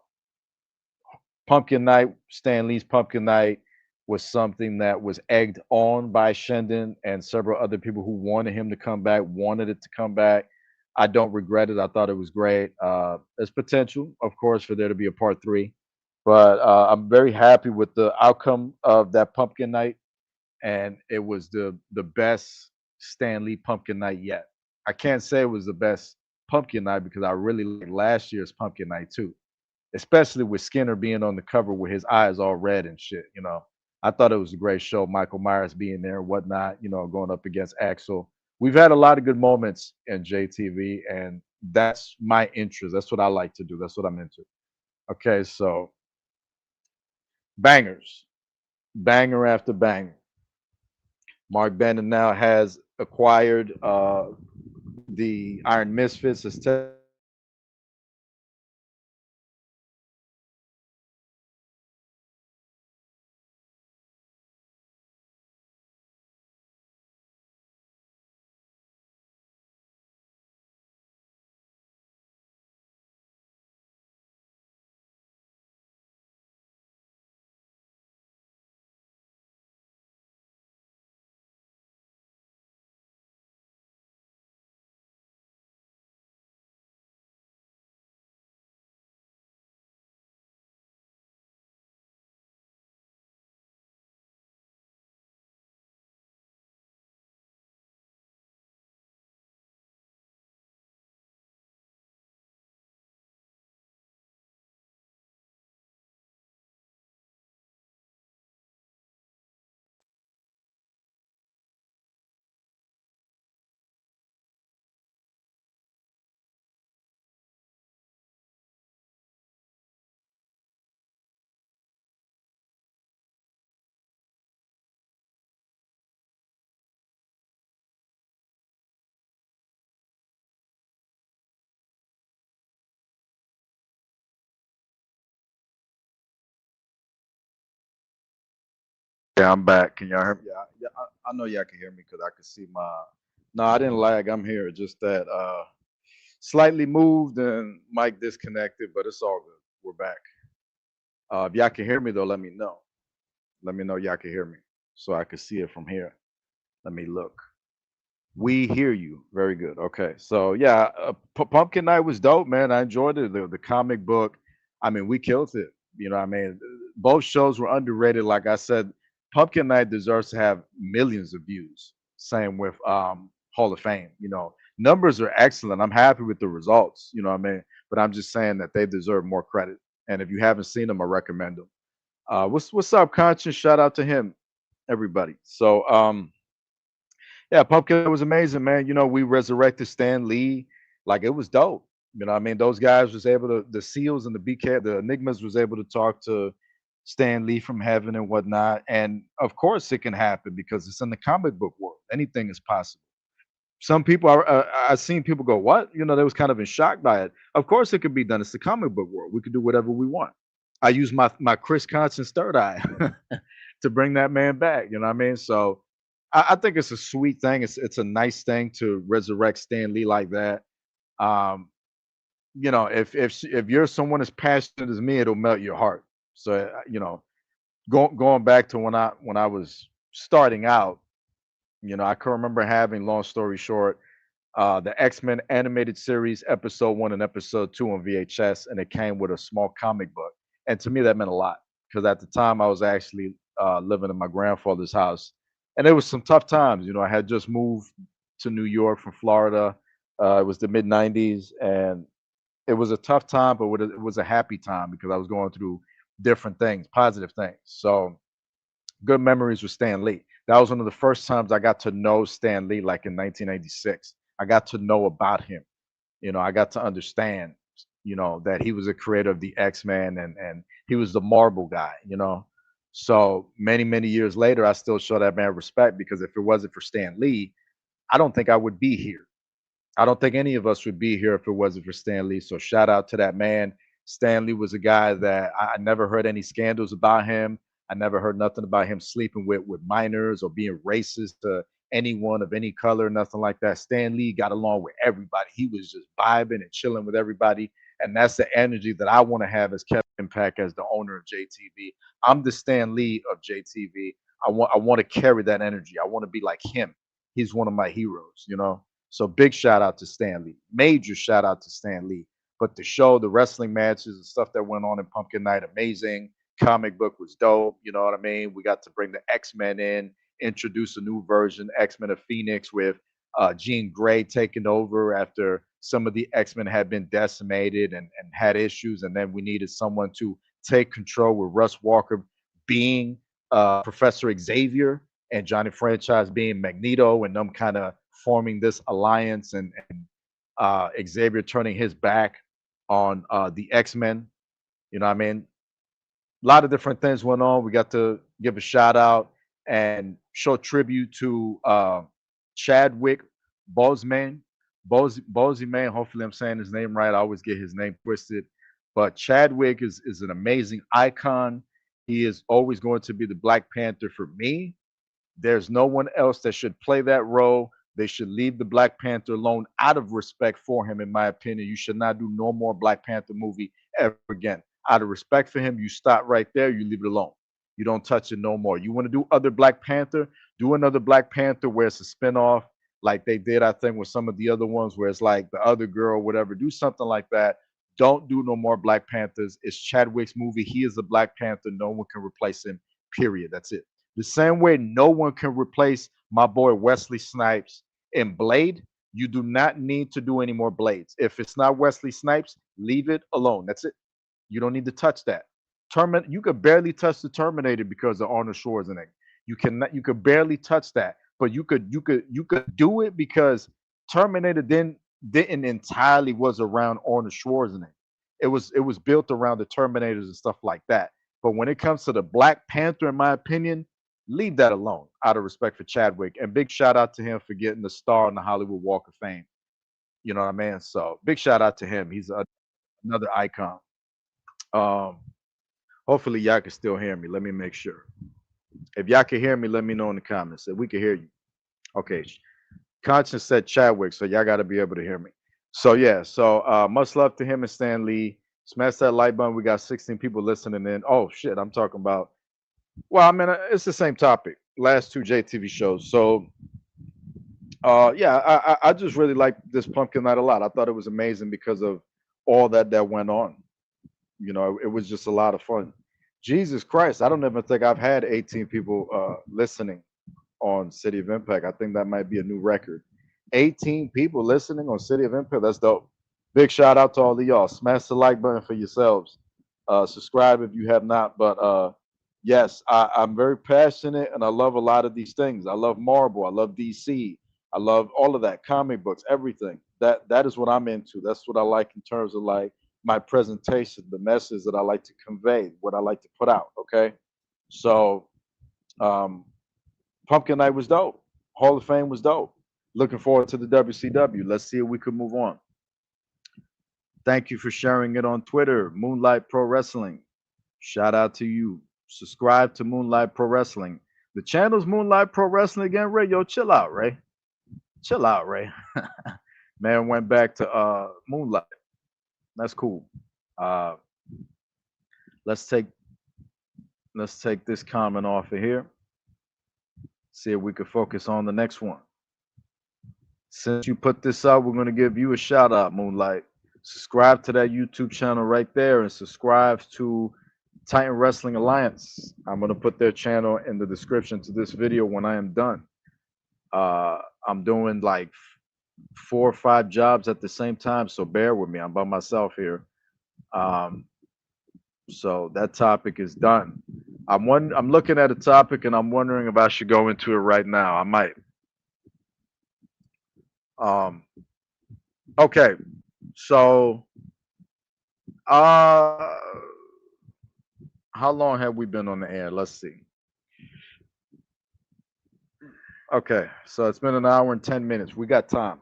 S1: Pumpkin Night, Stan Lee's Pumpkin Night was something that was egged on by Shendon and several other people who wanted him to come back, wanted it to come back. I don't regret it. I thought it was great. There's potential, of course, for there to be a part three, but I'm very happy with the outcome of that Pumpkin Night, and it was the best Stan Lee Pumpkin Night yet. I can't say it was the best Pumpkin Night because I really liked last year's Pumpkin Night too, especially with Skinner being on the cover with his eyes all red and shit. I thought it was a great show. Michael Myers being there and whatnot, going up against Axel. We've had a lot of good moments in JTV, and that's my interest. That's what I like to do. That's what I'm into. Okay, so bangers, banger after banger. Mark Bannon now has acquired the Iron Misfits as Yeah, I'm back. Can y'all hear me? Yeah, yeah. I know y'all can hear me because I can see my. No, I didn't lag. I'm here. Just that slightly moved and mic disconnected, but it's all good. We're back. If y'all can hear me though, let me know. Let me know y'all can hear me so I can see it from here. Let me look. We hear you. Very good. Okay. So yeah, Pumpkin Night was dope, man. I enjoyed it. The comic book. I mean, we killed it. You know, what I mean, both shows were underrated. Like I said, Pumpkin Night deserves to have millions of views. Same with Hall of Fame. Numbers are excellent. I'm happy with the results. You know what I mean? But I'm just saying that they deserve more credit. And if you haven't seen them, I recommend them. What's up, Conscious? Shout out to him, everybody. So yeah, Pumpkin was amazing, man. We resurrected Stan Lee. Like it was dope. I mean, those guys was able to the SEALs and the BK, the Enigmas was able to talk to Stan Lee from heaven and whatnot. And of course it can happen because it's in the comic book world. Anything is possible. Some people are I've seen people go, what? They was kind of in shock by it. Of course it could be done. It's the comic book world. We could do whatever we want. I use my Chris Conscience third eye to bring that man back. You know what I mean? So I think it's a sweet thing. It's a nice thing to resurrect Stan Lee like that. Um, if you're someone as passionate as me, it'll melt your heart. So going back to when I was starting out, I can remember having, long story short, the X-Men animated series episode 1 and episode 2 on VHS, and it came with a small comic book. And to me, that meant a lot because at the time I was actually living in my grandfather's house, and it was some tough times. I had just moved to New York from Florida. It was the mid '90s, and it was a tough time, but it was a happy time because I was going through different things, positive things. So good memories with Stan Lee. That was one of the first times I got to know Stan Lee, like in 1996. I got to know about him. I got to understand, that he was a creator of the X-Men, and he was the Marvel guy. So many years later, I still show that man respect because if it wasn't for Stan Lee, I don't think I would be here. I don't think any of us would be here if it wasn't for Stan Lee. So shout out to that man. Stan Lee was a guy that I never heard any scandals about him. I never heard nothing about him sleeping with minors or being racist to anyone of any color, nothing like that. Stan Lee got along with everybody. He was just vibing and chilling with everybody. And that's the energy that I want to have as Kevin Impact, as the owner of JTV. I'm the Stan Lee of JTV. I want to carry that energy. I want to be like him. He's one of my heroes. So big shout out to Stan Lee. Major shout out to Stan Lee. But the show, the wrestling matches, the stuff that went on in Pumpkin Night, amazing. Comic book was dope. You know what I mean? We got to bring the X-Men in, introduce a new version, X-Men of Phoenix, with Jean Grey taking over after some of the X-Men had been decimated and had issues. And then we needed someone to take control, with Russ Walker being Professor Xavier and Johnny Franchise being Magneto, and them kind of forming this alliance, and Xavier turning his back on the X-Men. You know what I mean? A lot of different things went on. We got to give a shout out and show tribute to Chadwick Boseman. Boseman, hopefully I'm saying his name right. I always get his name twisted. But Chadwick is an amazing icon. He is always going to be the Black Panther for me. There's no one else that should play that role. They should leave the Black Panther alone out of respect for him, in my opinion. You should not do no more Black Panther movie ever again. Out of respect for him, you stop right there. You leave it alone. You don't touch it no more. You want to do other Black Panther? Do another Black Panther where it's a spinoff, like they did, I think, with some of the other ones, where it's like the other girl, whatever. Do something like that. Don't do no more Black Panthers. It's Chadwick's movie. He is the Black Panther. No one can replace him. Period. That's it. The same way no one can replace my boy Wesley Snipes in Blade. You do not need to do any more Blades. If it's not Wesley Snipes, leave it alone. That's it. You don't need to touch that. You could barely touch the Terminator because of Arnold Schwarzenegger. You cannot. You could barely touch that, but you could do it because Terminator didn't entirely was around Arnold Schwarzenegger. It was built around the Terminators and stuff like that. But when it comes to the Black Panther, in my opinion, leave that alone out of respect for Chadwick. And big shout out to him for getting the star on the Hollywood Walk of Fame. You know what I mean? So big shout out to him. He's another icon. Um, Hopefully y'all can still hear me. Let me make sure. If y'all can hear me, let me know in the comments. If we can hear you. Okay. Conscience said Chadwick, so y'all got to be able to hear me. So yeah, so much love to him and Stan Lee. Smash that like button. We got 16 people listening in. Oh shit, I'm talking about. Well, I mean, it's the same topic. Last two JTV shows. So yeah, I just really like this Pumpkin Night a lot. I thought it was amazing because of all that went on. It was just a lot of fun. Jesus Christ, I don't even think I've had 18 people listening on City of Impact. I think that might be a new record. 18 people listening on City of Impact. That's dope. Big shout out to all of y'all. Smash the like button for yourselves. Subscribe if you have not. But yes, I'm very passionate and I love a lot of these things. I love Marvel. I love DC. I love all of that, comic books, everything. That is what I'm into. That's what I like in terms of like my presentation, the message that I like to convey, what I like to put out. Okay. So um Pumpkin Night was dope. Hall of Fame was dope. Looking forward to the WCW. Let's see if we can move on. Thank you for sharing it on Twitter. Moonlight Pro Wrestling. Shout out to you. Subscribe to Moonlight Pro Wrestling. The channel's Moonlight Pro Wrestling again. Ray, yo, chill out, Ray. Chill out, Ray. Man went back to Moonlight. That's cool. Let's take this comment off of here. See if we could focus on the next one. Since you put this out, we're going to give you a shout out, Moonlight. Subscribe to that YouTube channel right there and subscribe to Titan Wrestling Alliance. I'm going to put their channel in the description to this video when I am done. I'm doing like 4 or 5 jobs at the same time, so bear with me. I'm by myself here. Um, so that topic is done. I'm looking at a topic and I'm wondering if I should go into it right now. I might. Um, okay. So uh how long have we been on the air? Let's see. Okay, so it's been an hour and 10 minutes. We got time.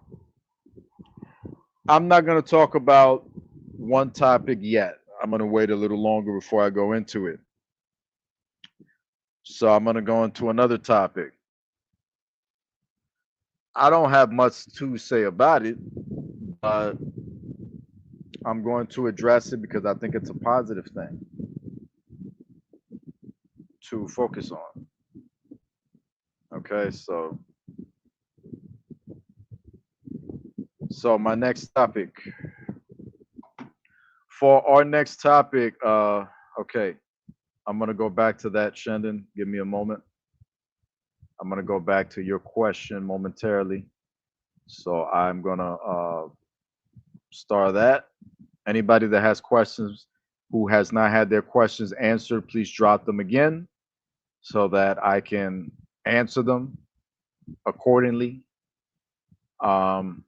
S1: I'm not gonna talk about one topic yet. I'm gonna wait a little longer before I go into it. So I'm gonna go into another topic. I don't have much to say about it, but I'm going to address it because I think it's a positive thing to focus on. Okay, so my next topic. For our next topic, okay, I'm gonna go back to that, Shendon. Give me a moment. I'm gonna go back to your question momentarily. So I'm gonna start that. Anybody that has questions who has not had their questions answered, please drop them again so that I can answer them accordingly. Um,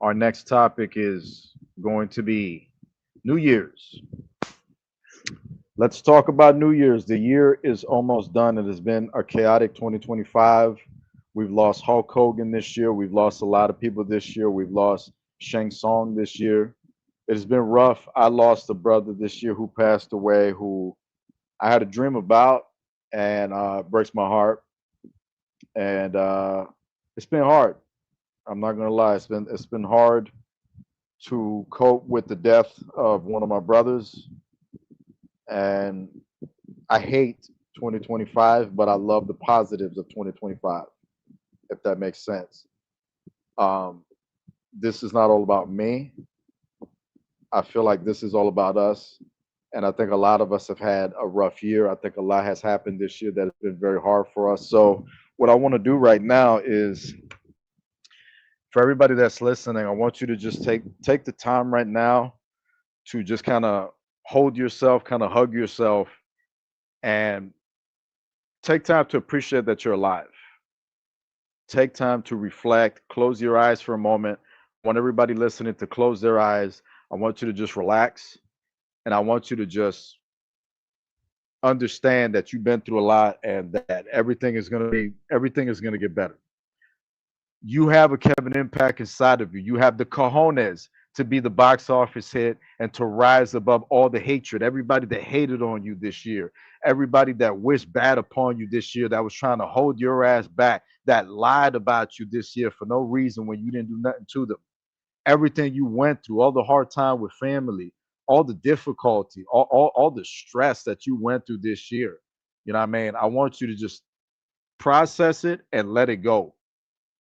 S1: our next topic is going to be New Year's. Let's talk about New Year's. The year is almost done. It has been a chaotic 2025. We've lost Hulk Hogan this year. We've lost a lot of people this year. We've lost Shang Tsung this year. It has been rough. I lost a brother this year who passed away, who I had a dream about, and it breaks my heart. And it's been hard. I'm not gonna lie. It's been hard to cope with the death of one of my brothers, and I hate 2025, but I love the positives of 2025, if that makes sense. Um, this is not all about me. I feel like this is all about us. And I think a lot of us have had a rough year. I think a lot has happened this year that has been very hard for us. So, what I want to do right now is for everybody that's listening, I want you to just take the time right now to just kind of hold yourself, kind of hug yourself, and take time to appreciate that you're alive. Take time to reflect, close your eyes for a moment. I want everybody listening to close their eyes. I want you to just relax, and I want you to just understand that you've been through a lot and that everything is going to get better. You have a Kevin Impact inside of you. You have the cojones to be the box office hit and to rise above all the hatred. Everybody that hated on you this year, everybody that wished bad upon you this year, that was trying to hold your ass back, that lied about you this year for no reason when you didn't do nothing to them. Everything you went through, all the hard time with family, all the difficulty, all the stress that you went through this year. You know what I mean? I want you to just process it and let it go.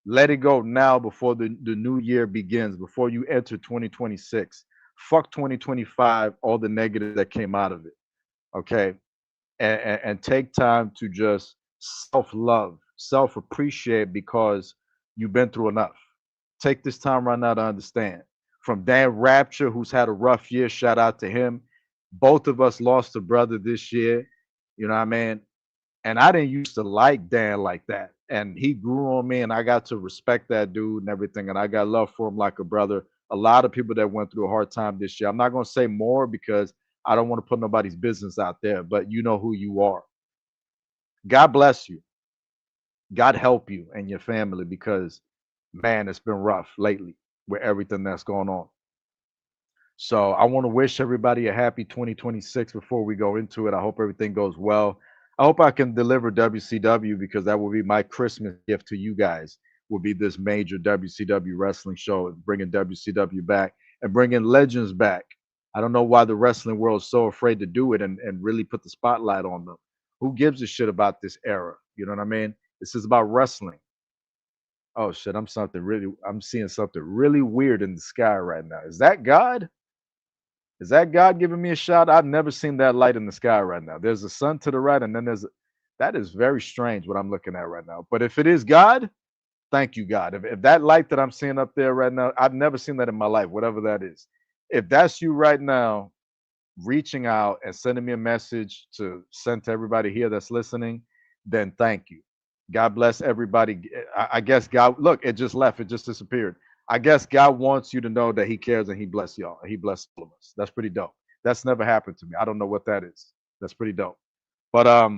S1: Let it go now before the new year begins, before you enter 2026. Fuck 2025, all the negative that came out of it. Okay. And take time to just self love, self appreciate because you've been through enough. Take this time right now to understand. From Dan Rapture, who's had a rough year, shout out to him. Both of us lost a brother this year. You know what I mean? And I didn't used to like Dan like that. And he grew on me, and I got to respect that dude and everything. And I got love for him like a brother. A lot of people that went through a hard time this year. I'm not going to say more because I don't want to put nobody's business out there, but you know who you are. God bless you. God help you and your family because, man, it's been rough lately with everything that's going on. So I want to wish everybody a happy 2026 before we go into it. I hope everything goes well. I hope I can deliver WCW because that will be my Christmas gift to you guys. Will be this major WCW wrestling show, bringing WCW back and bringing legends back. I don't know why the wrestling world is so afraid to do it and really put the spotlight on them. Who gives a shit about this era? You know what I mean? This is about wrestling. Oh shit, I'm seeing something really weird in the sky right now. Is that God? Is that God giving me a shout? I've never seen that light in the sky right now. There's a sun to the right, and then That is very strange what I'm looking at right now. But if it is God, thank you, God. If that light that I'm seeing up there right now, I've never seen that in my life, whatever that is. If that's you right now, reaching out and sending me a message to send to everybody here that's listening, then thank you. God bless everybody. I guess God, look, it just left, it just disappeared. I guess God wants you to know that He cares and He bless y'all. He bless all of us. That's pretty dope. That's never happened to me. I don't know what that is. That's pretty dope. But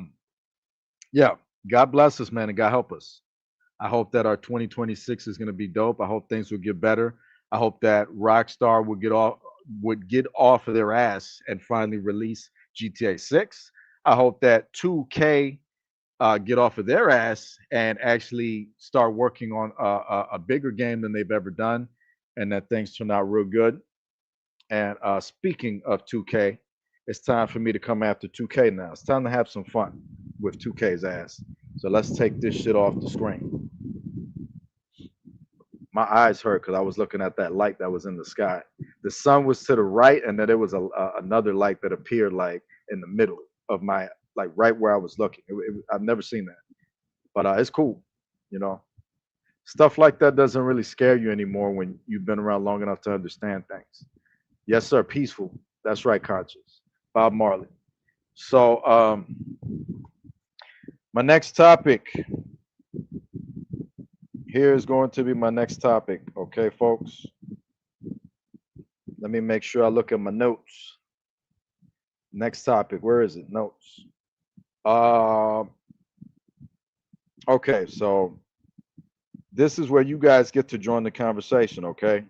S1: yeah, God bless us, man, and God help us. I hope that our 2026 is going to be dope. I hope things will get better. I hope that Rockstar would get off of their ass and finally release GTA 6. I hope that 2K get off of their ass and actually start working on a bigger game than they've ever done, and that things turn out real good. And speaking of 2K, it's time for me to come after 2K now. It's time to have some fun with 2K's ass. So let's take this shit off the screen. My eyes hurt because I was looking at that light that was in the sky. The sun was to the right, and then there was another light that appeared like in the middle of my, like right where I was looking. I've never seen that, but it's cool. You know, stuff like that doesn't really scare you anymore when you've been around long enough to understand things. Yes, sir. Peaceful. That's right. Conscious. Bob Marley. So, my next topic here is going to be my next topic. Okay, folks. Let me make sure I look at my notes. Next topic. Where is it? Notes. Okay, so this is where you guys get to join the conversation, okay?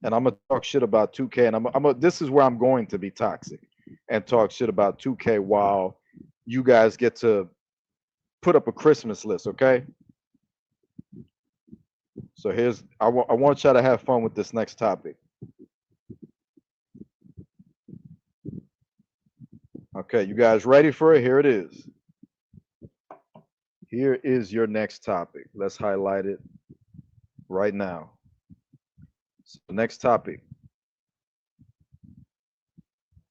S1: And I'm gonna talk shit about 2K, and this is where I'm going to be toxic and talk shit about 2K while you guys get to put up a Christmas list, okay? So I want y'all to have fun with this next topic. Okay, you guys ready for it? Here it is. Here is your next topic. Let's highlight it right now. So the next topic.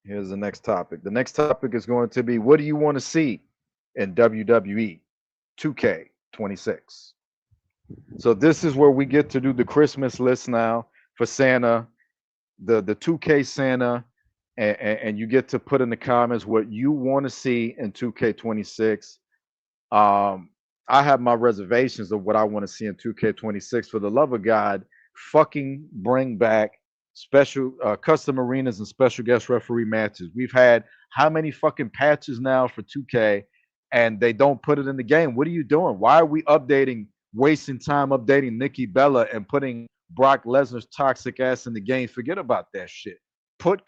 S1: Here's the next topic. The next topic is going to be, what do you want to see in WWE 2K26? So this is where we get to do the Christmas list now for Santa, the 2K Santa, and you get to put in the comments what you want to see in 2K26. I have my reservations of what I want to see in 2K26. For the love of God, fucking bring back special custom arenas and special guest referee matches. We've had how many fucking patches now for 2K, and they don't put it in the game. What are you doing? Why are we wasting time updating Nikki Bella and putting Brock Lesnar's toxic ass in the game? Forget about that shit. Put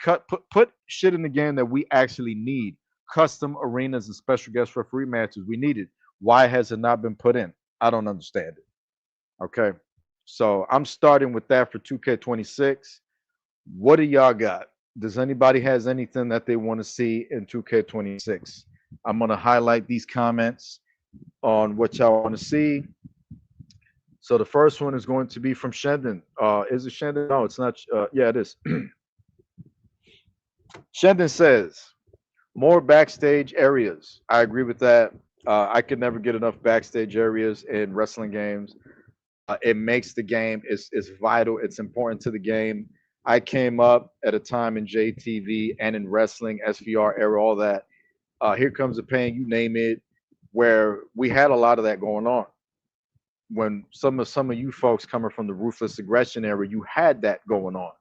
S1: shit in the game that we actually need. Custom arenas and special guest referee matches. We need it. Why has it not been put in? I don't understand it. Okay. So I'm starting with that for 2K26. What do y'all got? Does anybody has anything that they want to see in 2K26? I'm going to highlight these comments on what y'all want to see. So the first one is going to be from Shendon. Is it Shendon? No, it's not. Yeah, it is. Shendon says, more backstage areas. I agree with that. I could never get enough backstage areas in wrestling games. It makes the game, it's vital, it's important to the game. I came up at a time in JTV and in wrestling, SVR era, all that. Here Comes the Pain, you name it, where we had a lot of that going on. When some of you folks coming from the Ruthless Aggression era, you had that going on.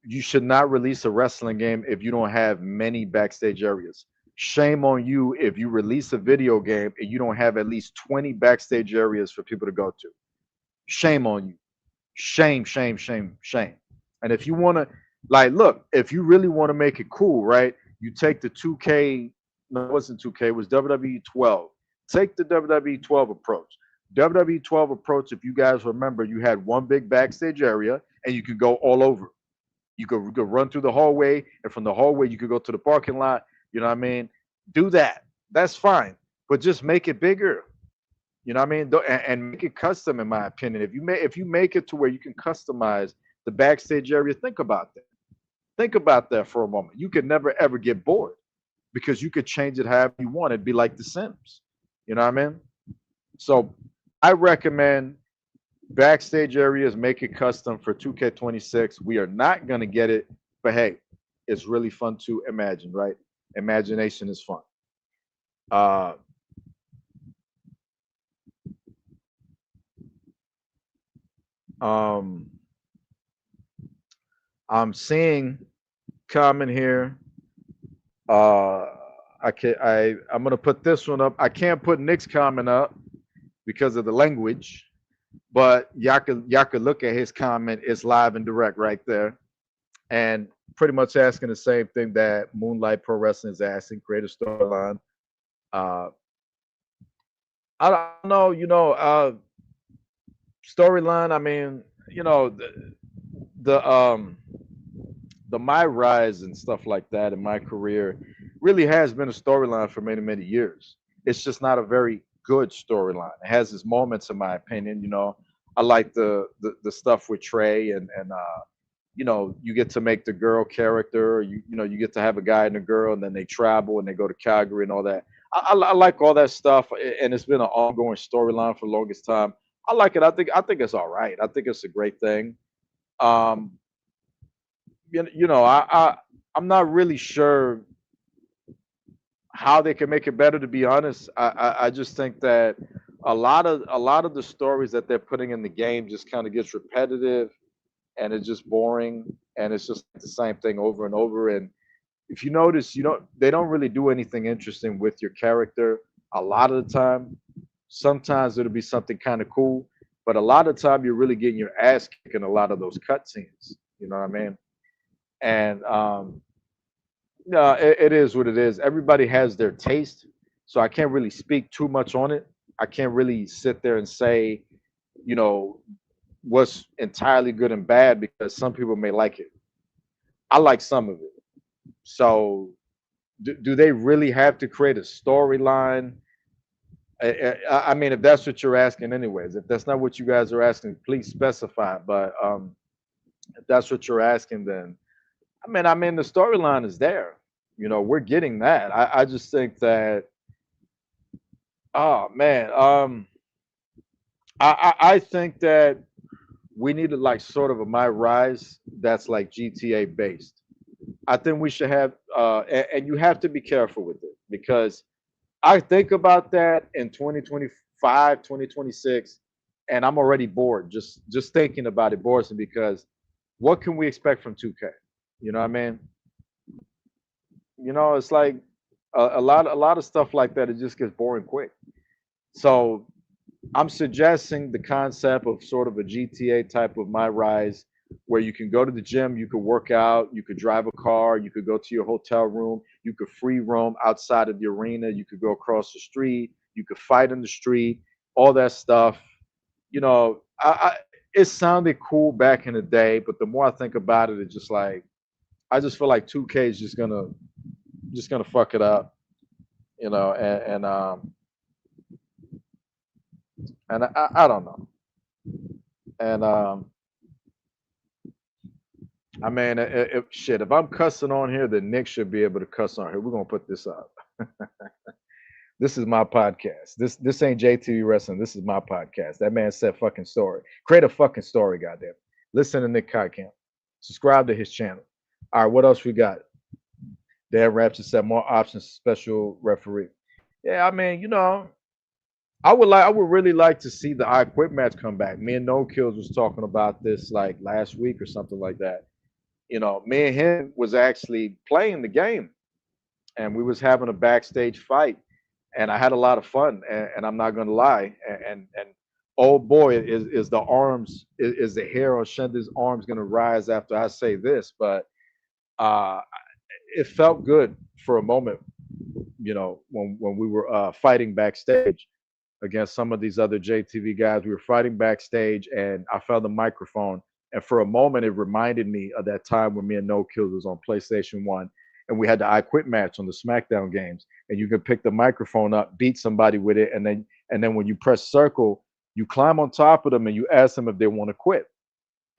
S1: You should not release a wrestling game if you don't have many backstage areas. Shame on you if you release a video game and you don't have at least 20 backstage areas for people to go to. Shame on you. Shame, shame, shame, shame. And if you want to, like, look, if you really want to make it cool, right? You take the 2K, no, it wasn't 2K, it was WWE 12. Take the WWE 12 approach. WWE 12 approach, if you guys remember, you had one big backstage area and you could go all over. You could run through the hallway, and from the hallway you could go to the parking lot. You know what I mean? Do that. That's fine, but just make it bigger. You know what I mean? And make it custom, in my opinion. If you make it to where you can customize the backstage area, think about that. Think about that for a moment. You can never ever get bored. because you could change it however you want. It'd be like The Sims. You know what I mean? So I recommend backstage areas, make it custom for 2K26. We are not going to get it, but hey, it's really fun to imagine, right? Imagination is fun. Uh, um, I'm seeing comment here. Uh, I'm gonna put this one up. I can't put Nick's comment up because of the language, but y'all could look at his comment. It's live and direct right there, and pretty much asking the same thing that Moonlight Pro Wrestling is asking: create a storyline. Uh, I don't know, storyline. I mean, the um the my rise and stuff like that in my career really has been a storyline for many many years. It's just not a very good storyline. It has its moments, in my opinion. I like the stuff with Trey and you get to make the girl character. You get to have a guy and a girl, and then they travel and they go to Calgary and all that. I like all that stuff, and it's been an ongoing storyline for the longest time. I like it. I think it's all right. I think it's a great thing. Um, I'm not really sure how they can make it better. To be honest, I just think that a lot of the stories that they're putting in the game just kind of gets repetitive, and it's just boring, and it's just the same thing over and over. And if you notice, they don't really do anything interesting with your character a lot of the time. Sometimes it'll be something kind of cool, but a lot of the time you're really getting your ass kicked in a lot of those cutscenes. You know what I mean? And no, it is what it is. Everybody has their taste, so I can't really speak too much on it. I can't really sit there and say, you know, what's entirely good and bad, because some people may like it. I like some of it. So, do they really have to create a storyline? I mean, if that's what you're asking, anyways. If that's not what you guys are asking, please specify. But if that's what you're asking, then I mean, the storyline is there. We're getting that. I just think that, oh man, I think that we needed like sort of a My Rise that's like GTA based. I think we should have, and you have to be careful with it, because I think about that in 2025, 2026, and I'm already bored. Just thinking about it bores me, because what can we expect from 2K? You know what I mean? It's like a lot of stuff like that. It just gets boring quick. So I'm suggesting the concept of sort of a GTA type of My Rise, where you can go to the gym, you could work out, you could drive a car, you could go to your hotel room, you could free roam outside of the arena, you could go across the street, you could fight in the street, all that stuff. It sounded cool back in the day, but the more I think about it, it's just like I just feel like 2K is just gonna fuck it up, and I don't know. And I mean, if I'm cussing on here, then Nick should be able to cuss on here. We're gonna put this up. This is my podcast. This ain't JTV Wrestling. This is my podcast. That man said fucking story. Create a fucking story, goddamn. Listen to Nick Kotkamp. Subscribe to his channel. All right, what else we got? Dan Rapture said more options, special referee. Yeah, I mean, I would really like to see the I Quit match come back. Me and No Kills was talking about this like last week or something like that. Me and him was actually playing the game, and we was having a backstage fight, and I had a lot of fun. And I'm not gonna lie, and oh boy, is the arms is the hair on Shenda's arms gonna rise after I say this, but uh, it felt good for a moment. When we were fighting backstage against some of these other JTV guys. We were fighting backstage, and I found the microphone. And for a moment, it reminded me of that time when me and No Kills was on PlayStation 1, and we had the I Quit match on the SmackDown games. And you could pick the microphone up, beat somebody with it, and then when you press circle, you climb on top of them and you ask them if they want to quit.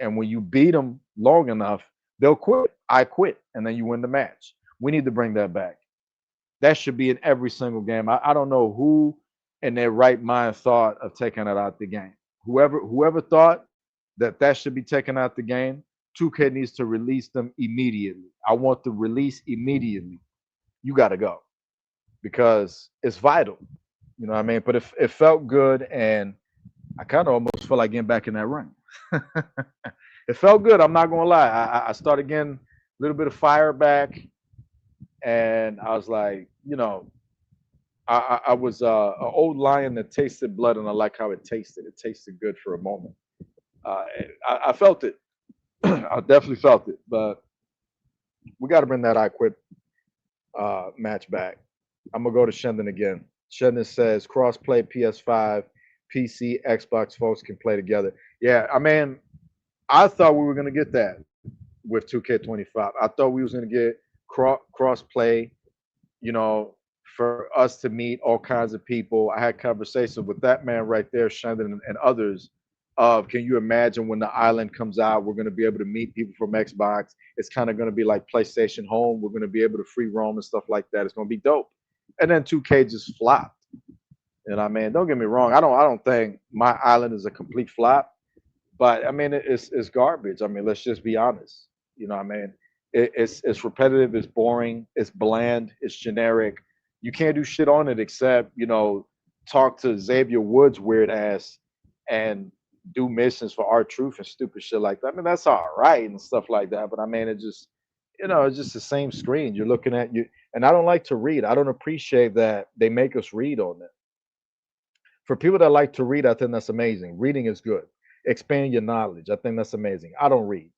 S1: And when you beat them long enough, they'll quit. I quit, and then you win the match. We need to bring that back.
S2: That should be in every single game. I don't know who in their right mind thought of taking it out the game. Whoever thought that that should be taken out the game, 2K needs to release them immediately. I want the release immediately. You got to go because it's vital. You know what I mean? But it felt good, and I kind of almost felt like getting back in that ring. It felt good. I'm not gonna lie. I started getting a little bit of fire back, and I was like, I was an old lion that tasted blood, and I like how it tasted. It tasted good for a moment. Uh, I felt it. I definitely felt it. But we got to bring that I Quit match back. I'm gonna go to Shendon again. Shendon says cross-play PS5, PC, Xbox folks can play together. Yeah, I mean, I thought we were gonna get that with 2K25. I thought we was gonna get cross-play, you know, for us to meet all kinds of people. I had conversations with that man right there, Shandon, and others. Of can you imagine when the island comes out, we're going to be able to meet people from Xbox. It's kind of going to be like PlayStation Home. We're going to be able to free roam and stuff like that. It's going to be dope. And then 2K just flopped. And I mean, don't get me wrong. I don't think my island is a complete flop, but I mean, it's garbage. I mean, let's just be honest. You know, what I mean, it's repetitive, it's boring, it's bland, it's generic. You can't do shit on it except talk to Xavier Woods weird ass and do missions for our truth and stupid shit like that. I mean, that's all right and stuff like that, but I mean, it just it's just the same screen you're looking at. You and I don't like to read. I don't appreciate that they make us read on it. For people that like to read, I think that's amazing. Reading is good. Expand your knowledge. I think that's amazing. I don't read.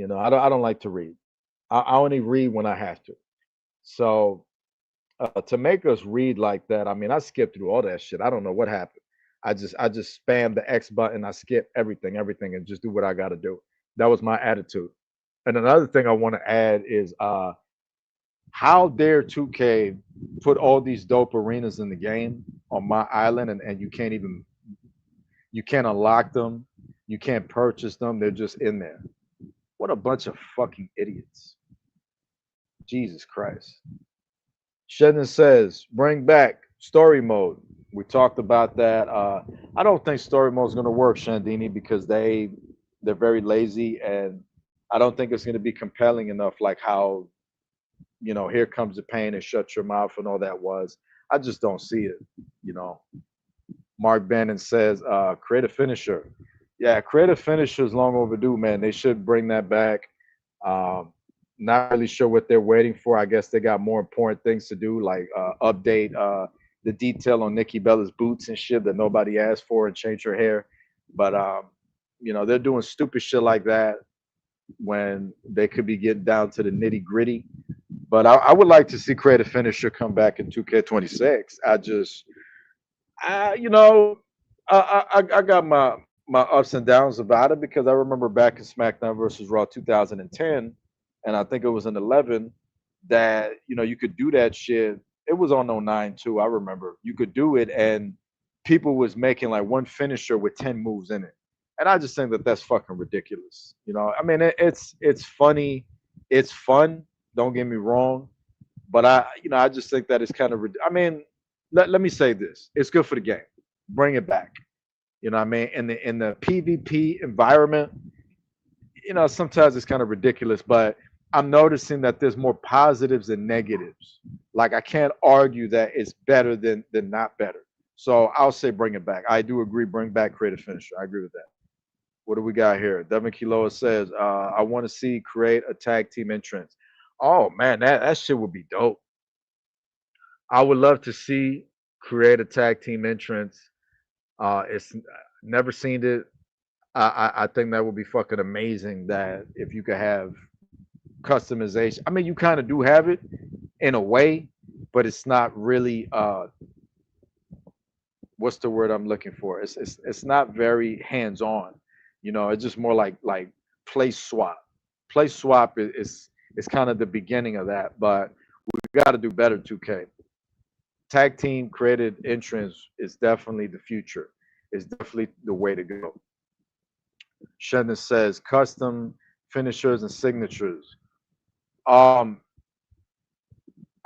S2: I don't like to read. I only read when I have to. So to make us read like that, I mean, I skipped through all that shit. I don't know what happened. I just spam the X button. I skip everything, and just do what I got to do. That was my attitude. And another thing I want to add is how dare 2K put all these dope arenas in the game on my island, and you can't unlock them, you can't purchase them. They're just in there. What a bunch of fucking idiots. Jesus Christ. Shedden says, bring back story mode. We talked about that. I don't think story mode is going to work, Shandini, because they're very lazy, and I don't think it's going to be compelling enough, like how here comes the pain and shut your mouth and all that was. I just don't see it. You know, Mark Bannon says, create a finisher. Yeah, create a finisher is long overdue, man. They should bring that back. Um, Not really sure what they're waiting for. I guess they got more important things to do, like update the detail on Nikki Bella's boots and shit that nobody asked for, and change her hair. But they're doing stupid shit like that when they could be getting down to the nitty gritty. But I would like to see Creative Finisher come back in 2K26. You know, I got my ups and downs about it because I remember back in SmackDown versus Raw 2010, and I think it was in 11 that you could do that shit. It was on '09 too. I remember you could do it, and people was making like one finisher with 10 moves in it, and I just think that that's fucking ridiculous. I mean, it's funny, it's fun. Don't get me wrong, but I just think that it's kind of. I mean, let me say this: it's good for the game. Bring it back. You know what I mean? In the PvP environment, sometimes it's kind of ridiculous, but I'm noticing that there's more positives than negatives. Like I can't argue that it's better than not better. So I'll say bring it back. I do agree, bring back creative finisher. I agree with that. What do we got here? Devin Kiloa says, I want to see create a tag team entrance. Oh man, that shit would be dope. I would love to see create a tag team entrance. It's never seen it. I think that would be fucking amazing. That if you could have customization. I mean, you kind of do have it in a way, but it's not really. What's the word I'm looking for? It's not very hands on. It's just more like place swap. Place swap is kind of the beginning of that, but we got to do better. 2K tag team created entrance is definitely the future. It's definitely the way to go. Shannon says custom finishers and signatures. Um,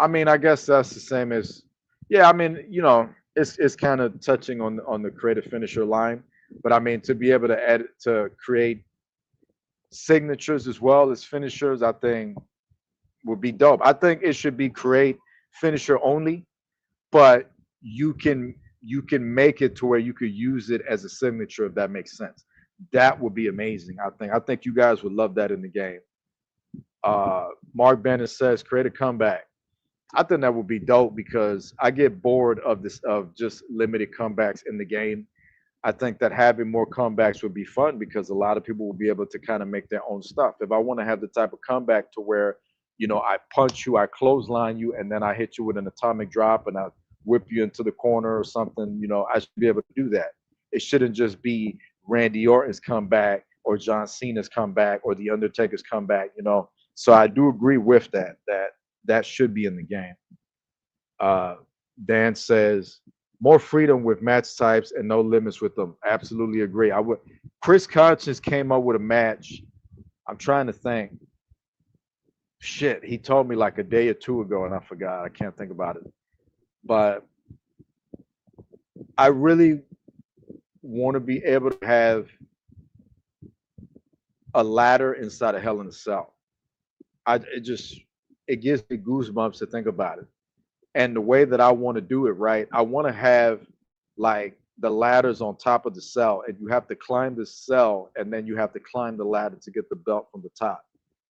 S2: I mean, I guess that's the same as, yeah. I mean, it's kind of touching on the creative finisher line, but I mean, to be able to edit to create signatures as well as finishers, I think would be dope. I think it should be create finisher only, but you can make it to where you could use it as a signature if that makes sense. That would be amazing. I think you guys would love that in the game. Mark Bennett says create a comeback. I think that would be dope because I get bored of this of just limited comebacks in the game. I think that having more comebacks would be fun because a lot of people will be able to kind of make their own stuff. If I want to have the type of comeback to where, I punch you, I clothesline you, and then I hit you with an atomic drop and I whip you into the corner or something, I should be able to do that. It shouldn't just be Randy Orton's comeback or John Cena's comeback or The Undertaker's comeback. So I do agree with that should be in the game. Uh, Dan says more freedom with match types and no limits with them. Absolutely agree. I would. Chris Conscience came up with a match. I'm trying to think. Shit, he told me like a day or two ago, and I forgot. I can't think about it. But I really want to be able to have a ladder inside of Hell in a Cell. It gives me goosebumps to think about it. And the way that I want to do it, right? I want to have like the ladders on top of the cell, and you have to climb the cell, and then you have to climb the ladder to get the belt from the top.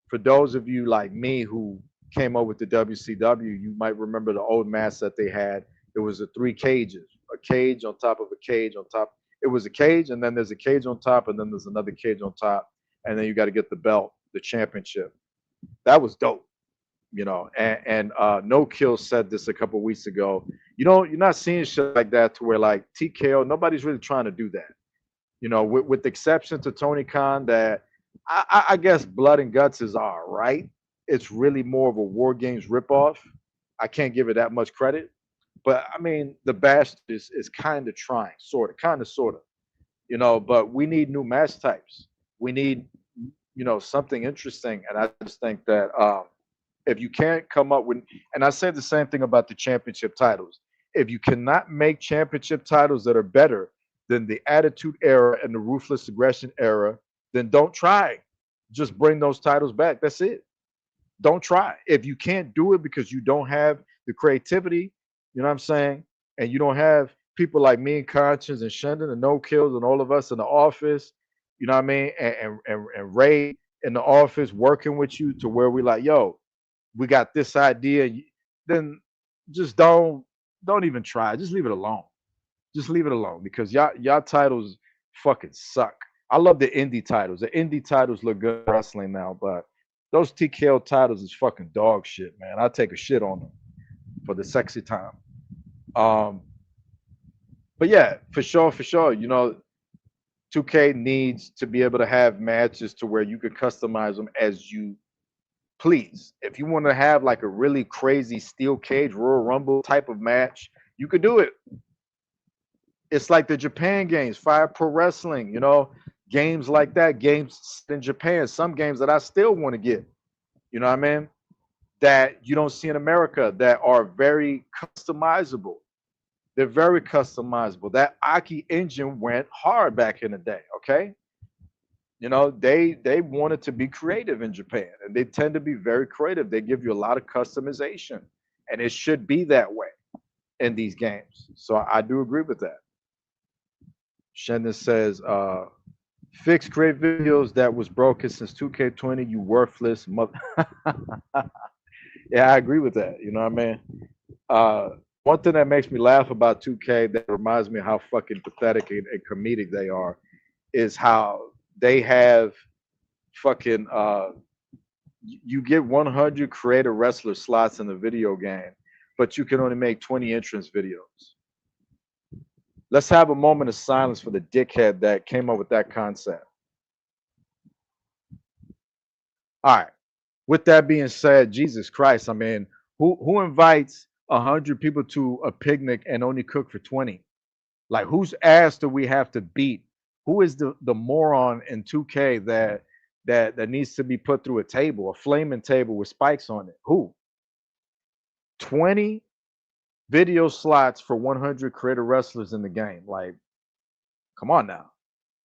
S2: For those of you like me who came up with the WCW, you might remember the old mask that they had. It was the three cages, a cage on top of a cage on top. It was a cage, and then there's a cage on top, and then there's another cage on top, and then you got to get the belt, the championship. That was dope. And No Kill said this a couple weeks ago. You're not seeing shit like that to where like TKO, nobody's really trying to do that. With the exception to Tony Khan, that I guess Blood and Guts is all right. It's really more of a War Games ripoff. I can't give it that much credit, but I mean the Bash is kind of trying, sort of. But we need new match types. We need something interesting, and I just think that if you can't come up with, and I said the same thing about the championship titles, if you cannot make championship titles that are better than the Attitude Era and the Ruthless Aggression Era, then don't try. Just bring those titles back. That's it. Don't try. If you can't do it because you don't have the creativity, you know what I'm saying, and you don't have people like me and Conscience and Shendon and No Kills and all of us in the office, you know what I mean, and Ray in the office working with you to where we like, yo, we got this idea, then just don't even try. Just leave it alone. Just leave it alone because y'all titles fucking suck. I love the indie titles. The indie titles look good in wrestling now, but those TKO titles is fucking dog shit, man. I take a shit on them for the sexy time. But yeah, for sure, 2K needs to be able to have matches to where you could customize them as you please. If you want to have like a really crazy steel cage Royal Rumble type of match, you could do it. It's like the Japan games, Fire Pro Wrestling, games like that, games in Japan, some games that I still want to get, you know what I mean? That you don't see in America that are very customizable. They're very customizable. That Aki engine went hard back in the day, okay? They wanted to be creative in Japan, and they tend to be very creative. They give you a lot of customization, and it should be that way in these games. So I do agree with that. Shendon says, fix create videos that was broken since 2K20, you worthless mother. Yeah, I agree with that. You know what I mean? One thing that makes me laugh about 2K that reminds me of how fucking pathetic and comedic they are is how they have fucking you get 100 creative wrestler slots in the video game, but you can only make 20 entrance videos. Let's have a moment of silence for the dickhead that came up with that concept. All right. With that being said, Jesus Christ, I mean, who invites 100 people to a picnic and only cook for 20? Like, whose ass do we have to beat? Who is the moron in 2K that needs to be put through a table, a flaming table with spikes on it? Who? 20 video slots for 100 creator wrestlers in the game. Like, come on now.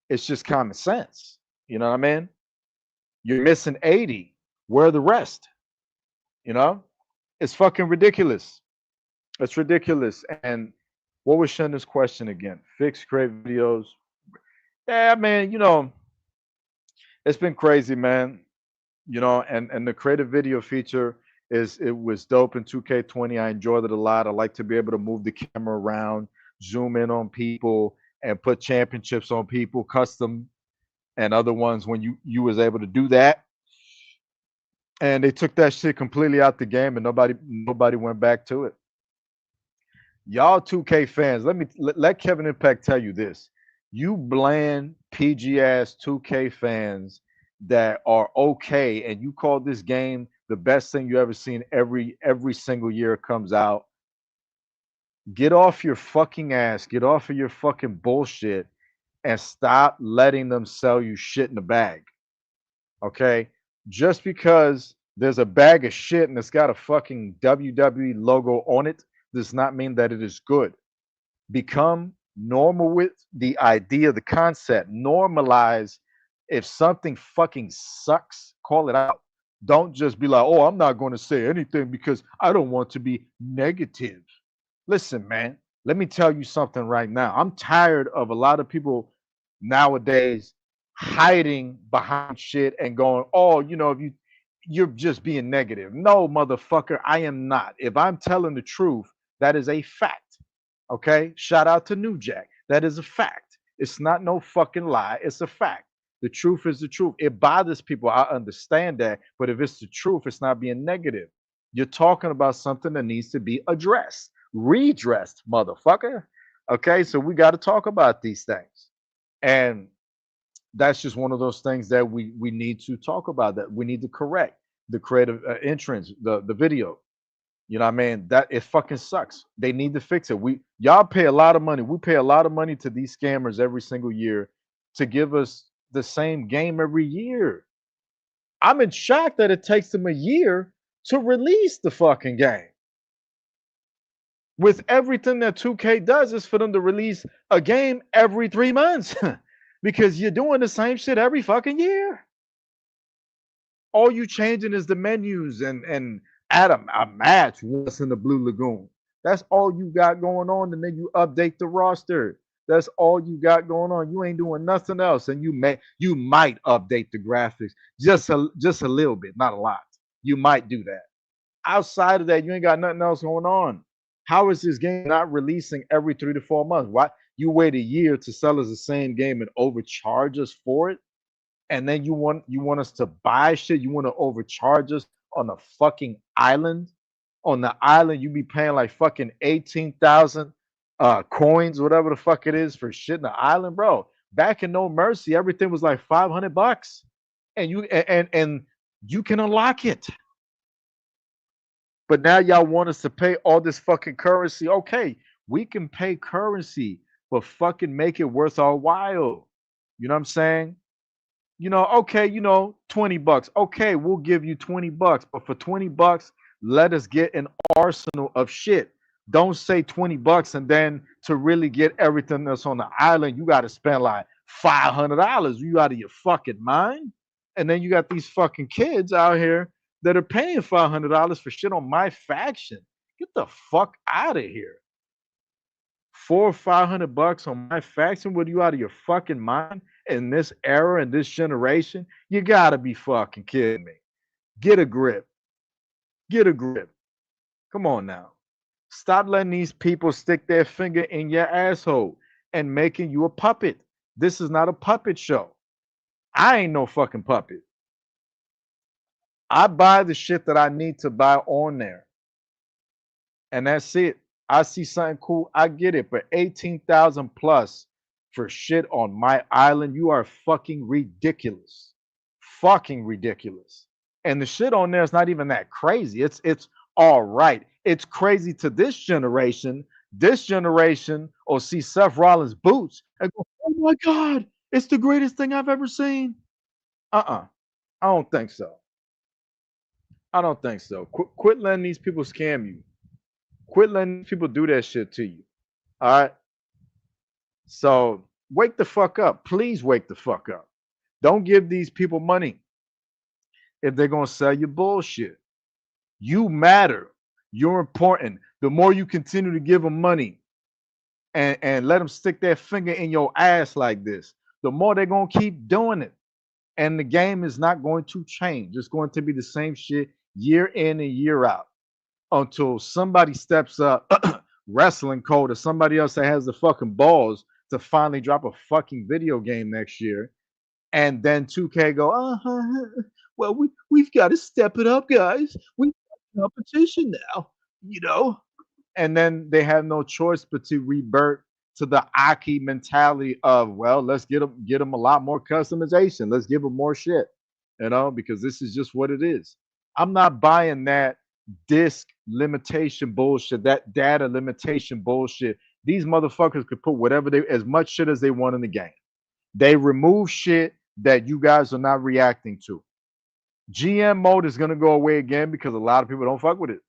S2: It's just common sense. You know what I mean? You're missing 80. Where are the rest? You know? It's fucking ridiculous. It's ridiculous. And what was Shenda's question again? Fixed create videos. Yeah, man, it's been crazy, man. And the creative video feature it was dope in 2K20. I enjoyed it a lot. I like to be able to move the camera around, zoom in on people, and put championships on people, custom and other ones when you was able to do that. And they took that shit completely out the game, and nobody went back to it. Y'all 2K fans, let Kevin Impact tell you this. You bland PG ass 2K fans that are okay, and you call this game the best thing you ever seen every single year it comes out. Get off your fucking ass, get off of your fucking bullshit, and stop letting them sell you shit in the bag. Okay? Just because there's a bag of shit and it's got a fucking WWE logo on it does not mean that it is good. Become normal with the idea, the concept. Normalize if something fucking sucks, call it out. Don't just be like, oh, I'm not going to say anything because I don't want to be negative. Listen, man, let me tell you something right now. I'm tired of a lot of people nowadays hiding behind shit and going, oh, if you're just being negative. No, motherfucker, I am not. If I'm telling the truth, that is a fact. Okay? Shout out to New Jack. That is a fact. It's not no fucking lie. It's a fact. The truth is the truth. It bothers people. I understand that. But if it's the truth, it's not being negative. You're talking about something that needs to be addressed, redressed, motherfucker. Okay? So we got to talk about these things. And that's just one of those things that we need to talk about, that we need to correct. The creative entrance, the video. You know what I mean? That it fucking sucks. They need to fix it. Y'all pay a lot of money. We pay a lot of money to these scammers every single year to give us the same game every year. I'm in shock that it takes them a year to release the fucking game. With everything that 2K does is for them to release a game every 3 months because you're doing the same shit every fucking year. All you changing is the menus and add a match once in the Blue Lagoon. That's all you got going on, and then you update the roster. That's all you got going on. You ain't doing nothing else, and you might update the graphics just a little bit, not a lot. You might do that. Outside of that, you ain't got nothing else going on. How is this game not releasing every 3 to 4 months? Why you wait a year to sell us the same game and overcharge us for it? And then you want us to buy shit? You want to overcharge us on a fucking island? On the island, you be paying like fucking 18,000 coins, whatever the fuck it is, for shit in the island, bro. Back in No Mercy, everything was like $500, and you can unlock it. But now y'all want us to pay all this fucking currency. Okay, we can pay currency, but fucking make it worth our while. You know what I'm saying? Okay, $20. Okay, we'll give you $20, but for $20, let us get an arsenal of shit. Don't say $20 and then to really get everything that's on the island, you got to spend like $500. You out of your fucking mind? And then you got these fucking kids out here that are paying $500 for shit on my faction. Get the fuck out of here. $400 or $500 on my faction? What, are you out of your fucking mind? In this era, in this generation, you gotta be fucking kidding me. Get a grip. Get a grip. Come on now. Stop letting these people stick their finger in your asshole and making you a puppet. This is not a puppet show. I ain't no fucking puppet. I buy the shit that I need to buy on there. And that's it. I see something cool, I get it. But 18,000 plus for shit on my island, you are fucking ridiculous. Fucking ridiculous. And the shit on there is not even that crazy. It's all right. It's crazy to this generation. This generation will see Seth Rollins' boots and go, oh my God, it's the greatest thing I've ever seen. I don't think so. I don't think so. Quit letting these people scam you. Quit letting people do that shit to you. All right. So wake the fuck up. Please wake the fuck up. Don't give these people money if they're gonna sell you bullshit. You matter. You're important. The more you continue to give them money and let them stick their finger in your ass like this, the more they're gonna keep doing it. And the game is not going to change. It's going to be the same shit year in and year out until somebody steps up, wrestling code, or somebody else that has the fucking balls to finally drop a fucking video game next year. And then 2K go, well, we've got to step it up, guys. We've got competition now, you know? And then they have no choice but to revert to the Aki mentality of, well, let's get them a lot more customization. Let's give them more shit, because this is just what it is. I'm not buying that disk limitation bullshit, that data limitation bullshit. These motherfuckers could put whatever they as much shit as they want in the game. They remove shit that you guys are not reacting to. GM mode is gonna go away again because a lot of people don't fuck with it.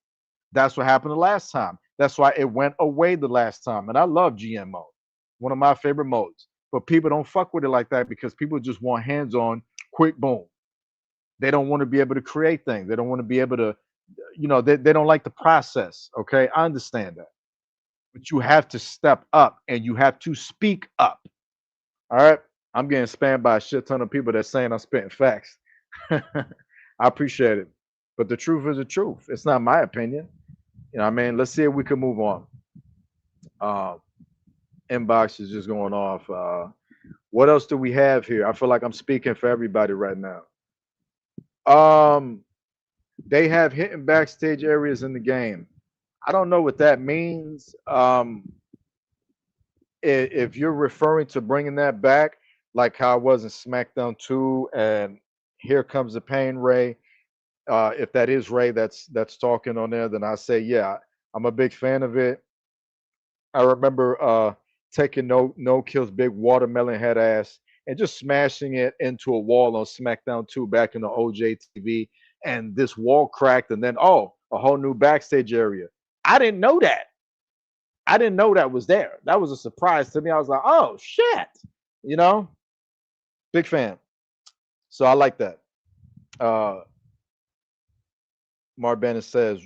S2: That's what happened the last time. That's why it went away the last time. And I love GM mode, one of my favorite modes. But people don't fuck with it like that because people just want hands-on, quick boom. They don't want to be able to create things. They don't want to be able to, they don't like the process. Okay, I understand that. But you have to step up and you have to speak up. All right. I'm getting spammed by a shit ton of people that's saying I'm spitting facts. I appreciate it. But the truth is the truth. It's not my opinion. You know what I mean? Let's see if we can move on. Inbox is just going off. What else do we have here? I feel like I'm speaking for everybody right now. They have hidden backstage areas in the game. I don't know what that means. If you're referring to bringing that back, like how it was in SmackDown 2, and Here Comes the Pain, Ray. If that is Ray that's talking on there, then I say, yeah, I'm a big fan of it. I remember taking no kills big watermelon head ass and just smashing it into a wall on SmackDown 2 back in the OJ TV, and this wall cracked, and then a whole new backstage area. I didn't know that. I didn't know that was there. That was a surprise to me. I was like, oh shit, big fan. So I like that. Mark Bennett says,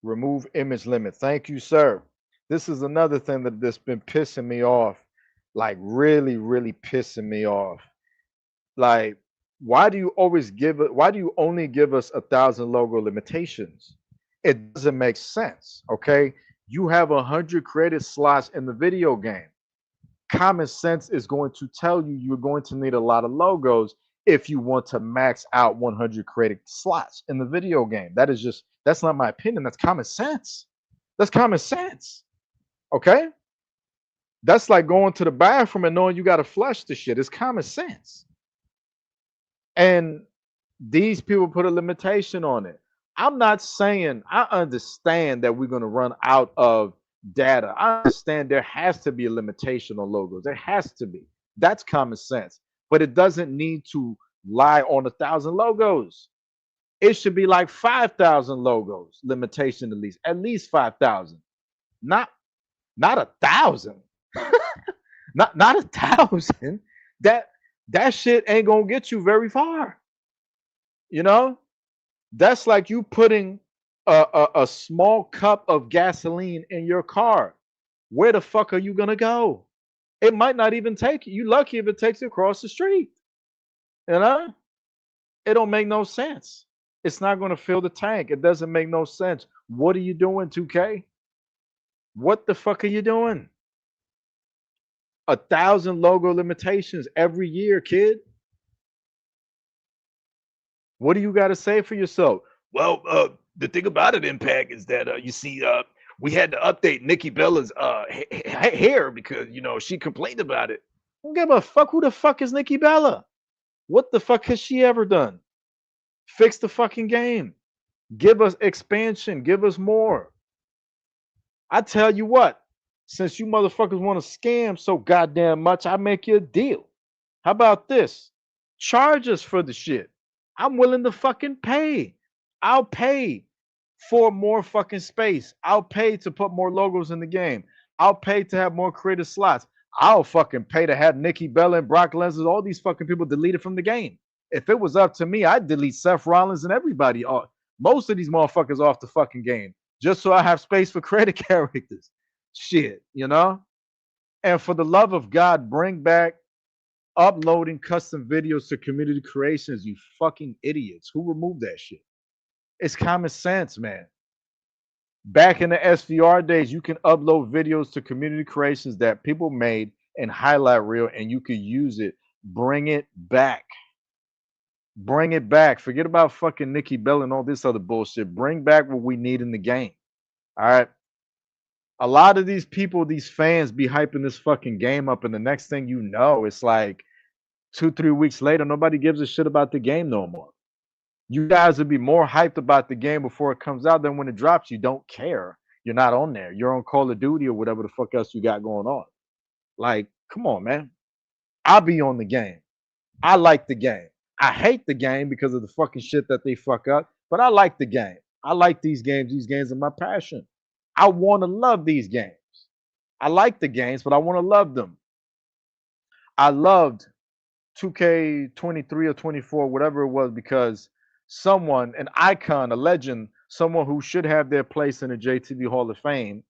S2: remove image limit. Thank you, sir. This is another thing that's been pissing me off, like really, really pissing me off. Like, why do you only give us 1,000 logo limitations? It doesn't make sense. Okay. You have 100 creative slots in the video game. Common sense is going to tell you you're going to need a lot of logos if you want to max out 100 creative slots in the video game. That's not my opinion. That's common sense. That's common sense. Okay. That's like going to the bathroom and knowing you got to flush the shit. It's common sense. And these people put a limitation on it. I'm not saying, I understand that we're going to run out of data. I understand there has to be a limitation on logos. There has to be. That's common sense. But it doesn't need to lie on 1,000 logos. It should be like 5,000 logos limitation, at least 5,000. Not 1,000. not 1,000. That shit ain't gonna get you very far. That's like you putting a small cup of gasoline in your car. Where the fuck are you gonna go? It might not even take you. You're lucky if it takes you across the street. It don't make no sense. It's not going to fill the tank. It doesn't make no sense. What are you doing, 2K? What the fuck are you doing? 1,000 logo limitations every year, kid. What do you got to say for yourself? Well, the thing about it, Impact, is that you see, we had to update Nikki Bella's hair because she complained about it. I don't give a fuck. Who the fuck is Nikki Bella? What the fuck has she ever done? Fix the fucking game. Give us expansion. Give us more. I tell you what, since you motherfuckers want to scam so goddamn much, I make you a deal. How about this? Charge us for the shit. I'm willing to fucking pay. I'll pay for more fucking space. I'll pay to put more logos in the game. I'll pay to have more creative slots. I'll fucking pay to have Nikki Bella and Brock Lesnar, all these fucking people deleted from the game. If it was up to me, I'd delete Seth Rollins and everybody, most of these motherfuckers off the fucking game, just so I have space for creative characters. Shit, you know? And for the love of God, bring back uploading custom videos to community creations, you fucking idiots. Who removed that shit? It's common sense, man. Back in the SVR days, you can upload videos to community creations that people made and highlight reel, and you could use it. Bring it back. Bring it back. Forget about fucking Nikki Bella and all this other bullshit. Bring back what we need in the game. All right. A lot of these people, these fans, be hyping this fucking game up, and the next thing you know, it's like 2-3 weeks later, nobody gives a shit about the game no more. You guys would be more hyped about the game before it comes out than when it drops. You don't care. You're not on there. You're on Call of Duty or whatever the fuck else you got going on. Like, come on, man. I'll be on the game. I like the game. I hate the game because of the fucking shit that they fuck up, but I like the game. I like these games. These games are my passion. I want to love these games. I like the games, but I want to love them. I loved 2K23 or 24, whatever it was, because someone, an icon, a legend, someone who should have their place in the JTV Hall of Fame.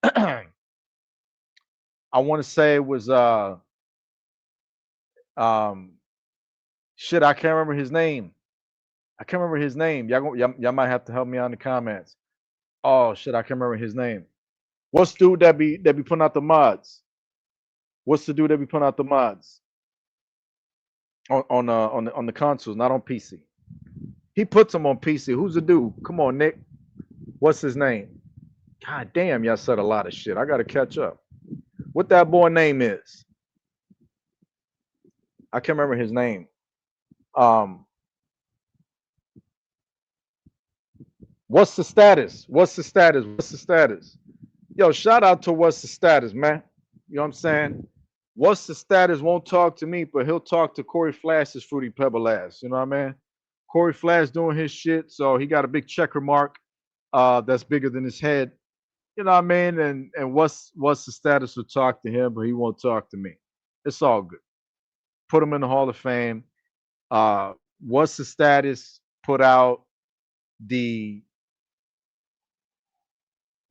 S2: I want to say it was shit, I can't remember his name. I can't remember his name. Y'all might have to help me out in the comments. Oh shit, I can't remember his name. What's the dude that be putting out the mods? What's the dude that be putting out the mods on the consoles, not on PC? He puts them on PC. Who's the dude? Come on, Nick. What's his name? God damn, y'all said a lot of shit. I gotta catch up. What that boy name is? I can't remember his name. What's the status? What's the status? What's the status? Yo, shout out to What's the Status, man. You know what I'm saying? What's the Status won't talk to me, but he'll talk to Corey Flash's Fruity Pebble ass. You know what I mean? Corey Flash doing his shit, so he got a big checker mark that's bigger than his head. You know what I mean? And what's the Status will talk to him, but he won't talk to me. It's all good. Put him in the Hall of Fame. What's the Status put out the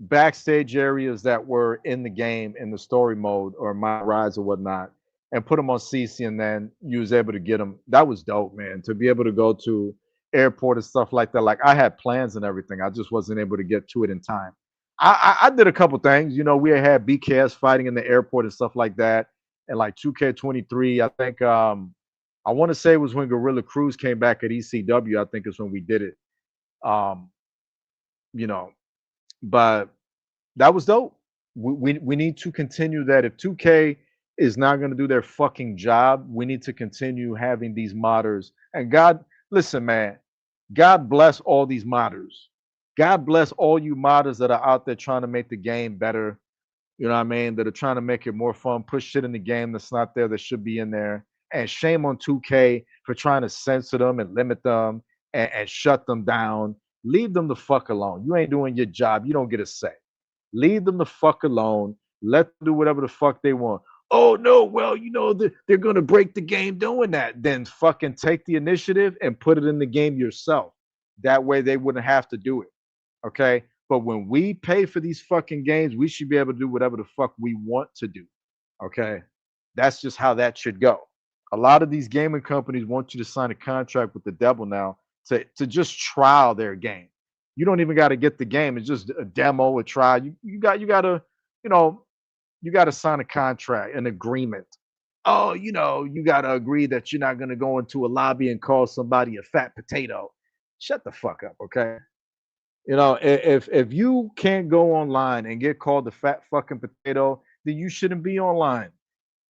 S2: backstage areas that were in the game in the story mode or my rides or whatnot, and put them on CC, and then you was able to get them. That was dope, man. To be able to go to airport and stuff like that. Like, I had plans and everything. I just wasn't able to get to it in time. I did a couple things. You know, we had BKS fighting in the airport and stuff like that. And like 2K23, I think I want to say it was when Gorilla Cruz came back at ECW. I think it's when we did it. You know, but that was dope. We need to continue that. If 2K is not going to do their fucking job, we need to continue having these modders. And God, listen, man, God bless all these modders. God bless all you modders that are out there trying to make the game better. You know what I mean? That are trying to make it more fun, push shit in the game that's not there that should be in there. And shame on 2K for trying to censor them and limit them and shut them down. Leave them the fuck alone. You ain't doing your job. You don't get a say. Leave them the fuck alone. Let them do whatever the fuck they want. Oh, no, well, you know, they're going to break the game doing that. Then fucking take the initiative and put it in the game yourself. That way they wouldn't have to do it. Okay? But when we pay for these fucking games, we should be able to do whatever the fuck we want to do. Okay? That's just how that should go. A lot of these gaming companies want you to sign a contract with the devil now to just trial their game. You don't even got to get the game. It's just a demo, a trial. You got to, you know, you got to sign a contract, an agreement. Oh, you know, you got to agree that you're not going to go into a lobby and call somebody a fat potato. Shut the fuck up, okay? You know, if you can't go online and get called a fat fucking potato, then you shouldn't be online.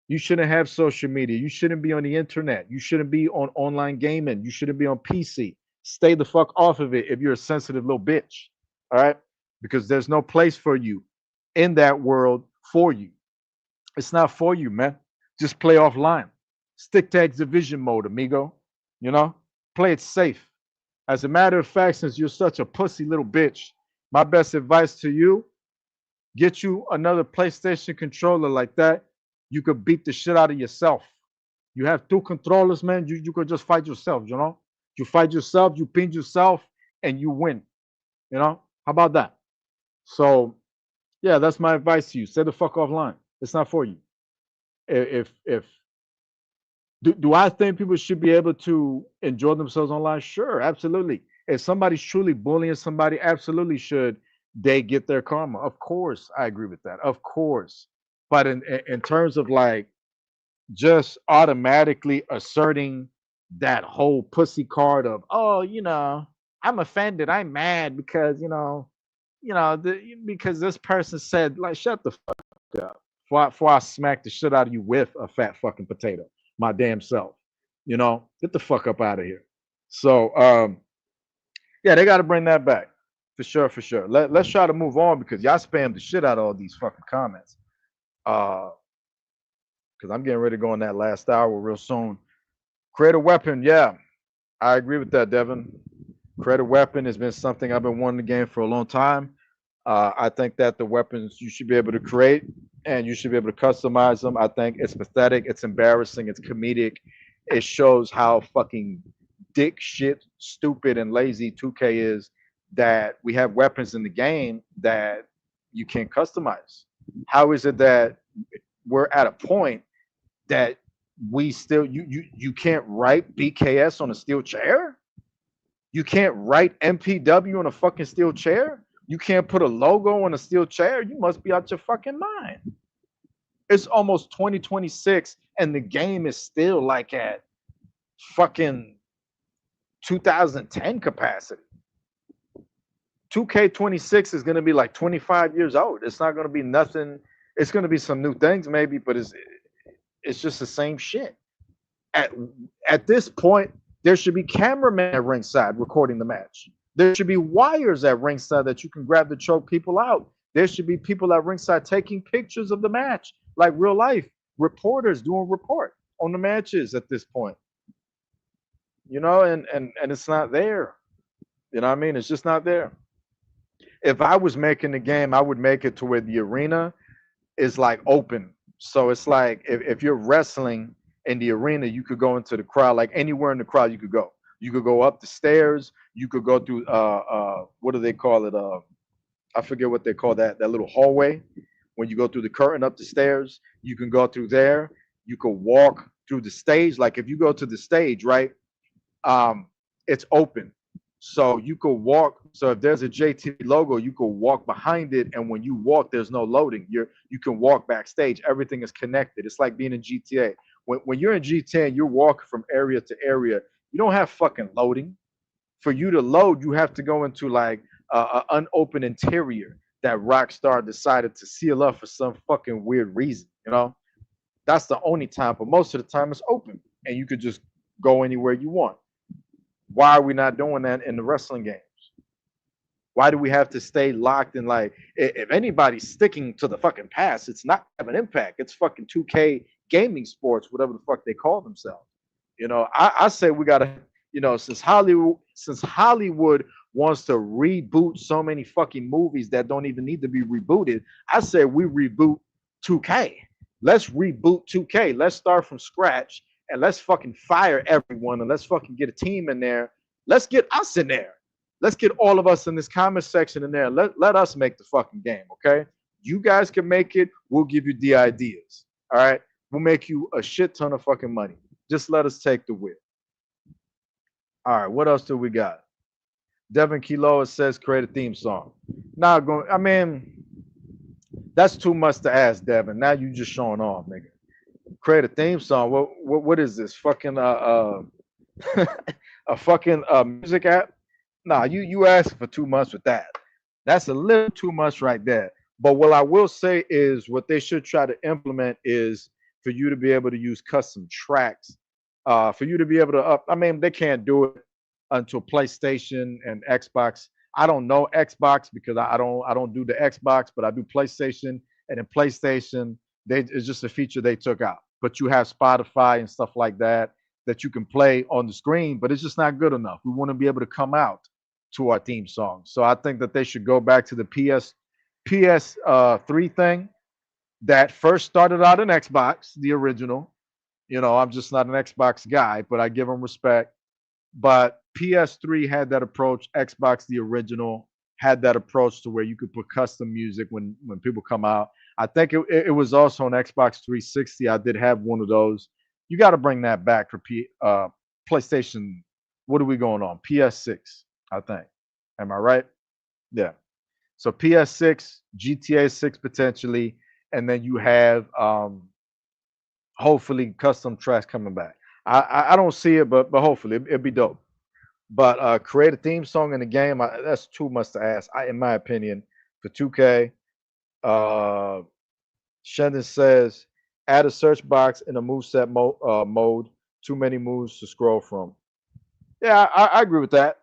S2: You shouldn't have social media. You shouldn't be on the internet. You shouldn't be on online gaming. You shouldn't be on PC. Stay the fuck off of it if you're a sensitive little bitch. All right? Because there's no place for you in that world for you. It's not for you, man. Just play offline. Stick to exhibition mode, amigo. You know? Play it safe. As a matter of fact, since you're such a pussy little bitch My best advice to you: get you another PlayStation controller like that. You could beat the shit out of yourself. You have two controllers, man. You could just fight yourself. You know, you fight yourself, you pin yourself, and you win. You know, how about that? So yeah, that's my advice to you. Stay the fuck offline. It's not for you. If do I think people should be able to enjoy themselves online? Sure, absolutely. If somebody's truly bullying somebody, absolutely should they get their karma. Of course, I agree with that. Of course. But in terms of like just automatically asserting that whole pussy card of, oh, I'm offended, I'm mad because because this person said, like, shut the fuck up before I smack the shit out of you with a fat fucking potato, my damn self. Get the fuck up out of here. So yeah, they got to bring that back for sure, for sure. Let's try to move on because y'all spam the shit out of all these fucking comments. Because I'm getting ready to go in that last hour real soon. Create a weapon, yeah, I agree with that, Devin. Create a weapon has been something I've been wanting to game for a long time. I think that the weapons you should be able to create and you should be able to customize them. I think it's pathetic, it's embarrassing, it's comedic. It shows how fucking dick shit, stupid, and lazy 2K is that we have weapons in the game that you can't customize. How is it that we're at a point that we still you can't write BKS on a steel chair? You can't write MPW on a fucking steel chair? You can't put a logo on a steel chair? You must be out your fucking mind. It's almost 2026 and the game is still like at fucking 2010 capacity. 2K26 is going to be like 25 years old. It's not going to be nothing. It's going to be some new things maybe, but it's just the same shit. At this point, there should be cameramen at ringside recording the match. There should be wires at ringside that you can grab to choke people out. There should be people at ringside taking pictures of the match, like real life reporters doing report on the matches at this point. And it's not there. You know what I mean? It's just not there. If I was making the game, I would make it to where the arena is like open. So it's like if you're wrestling in the arena, you could go into the crowd, like anywhere in the crowd you could go. You could go up the stairs, you could go through what do they call it? I forget what they call that little hallway. When you go through the curtain up the stairs, you can go through there. You could walk through the stage. Like if you go to the stage, right? It's open. So you could walk. So if there's a JT logo, you could walk behind it, and when you walk, there's no loading. You can walk backstage. Everything is connected. It's like being in GTA. When you're in GTA and you're walking from area to area, you don't have fucking loading. For you to load, you have to go into like an unopened interior that Rockstar decided to seal up for some fucking weird reason. That's the only time. But most of the time, it's open, and you could just go anywhere you want. Why are we not doing that in the wrestling games? Why do we have to stay locked in? Like, if anybody's sticking to the fucking past, it's not having an impact. It's fucking 2K gaming sports, whatever the fuck they call themselves. I say we gotta, since Hollywood wants to reboot so many fucking movies that don't even need to be rebooted, I say we reboot 2K. Let's reboot 2K. Let's start from scratch and let's fucking fire everyone and let's fucking get a team in there. Let's get us in there. Let's get all of us in this comment section in there. Let us make the fucking game, okay? You guys can make it. We'll give you the ideas, all right? We'll make you a shit ton of fucking money. Just let us take the wheel. All right, what else do we got? Devin Kiloa says create a theme song. I mean, that's too much to ask, Devin. Now you just showing off, nigga. Create a theme song. What is this? Fucking a fucking music app? Nah, you asking for too much with that. That's a little too much right there. But what I will say is what they should try to implement is for you to be able to use custom tracks. For you to be able to they can't do it until PlayStation and Xbox. I don't know Xbox because I don't do the Xbox, but I do PlayStation. And in PlayStation, it's just a feature they took out. But you have Spotify and stuff like that you can play on the screen, but it's just not good enough. We want to be able to come out to our theme song. So I think that they should go back to the PS3 thing that first started out in Xbox, the original. I'm just not an Xbox guy, but I give them respect. But PS3 had that approach. Xbox, the original, had that approach to where you could put custom music when people come out. I think it was also on Xbox 360. I did have one of those. You got to bring that back for PlayStation. What are we going on? PS6, I think. Am I right? Yeah. So PS6, GTA 6 potentially, and then you have hopefully custom tracks coming back. I don't see it, but hopefully it'd be dope. But create a theme song in the game, that's too much to ask. In my opinion, for 2K, uh, Shendon says add a search box in a moveset mode. Too many moves to scroll from. Yeah, I agree with that.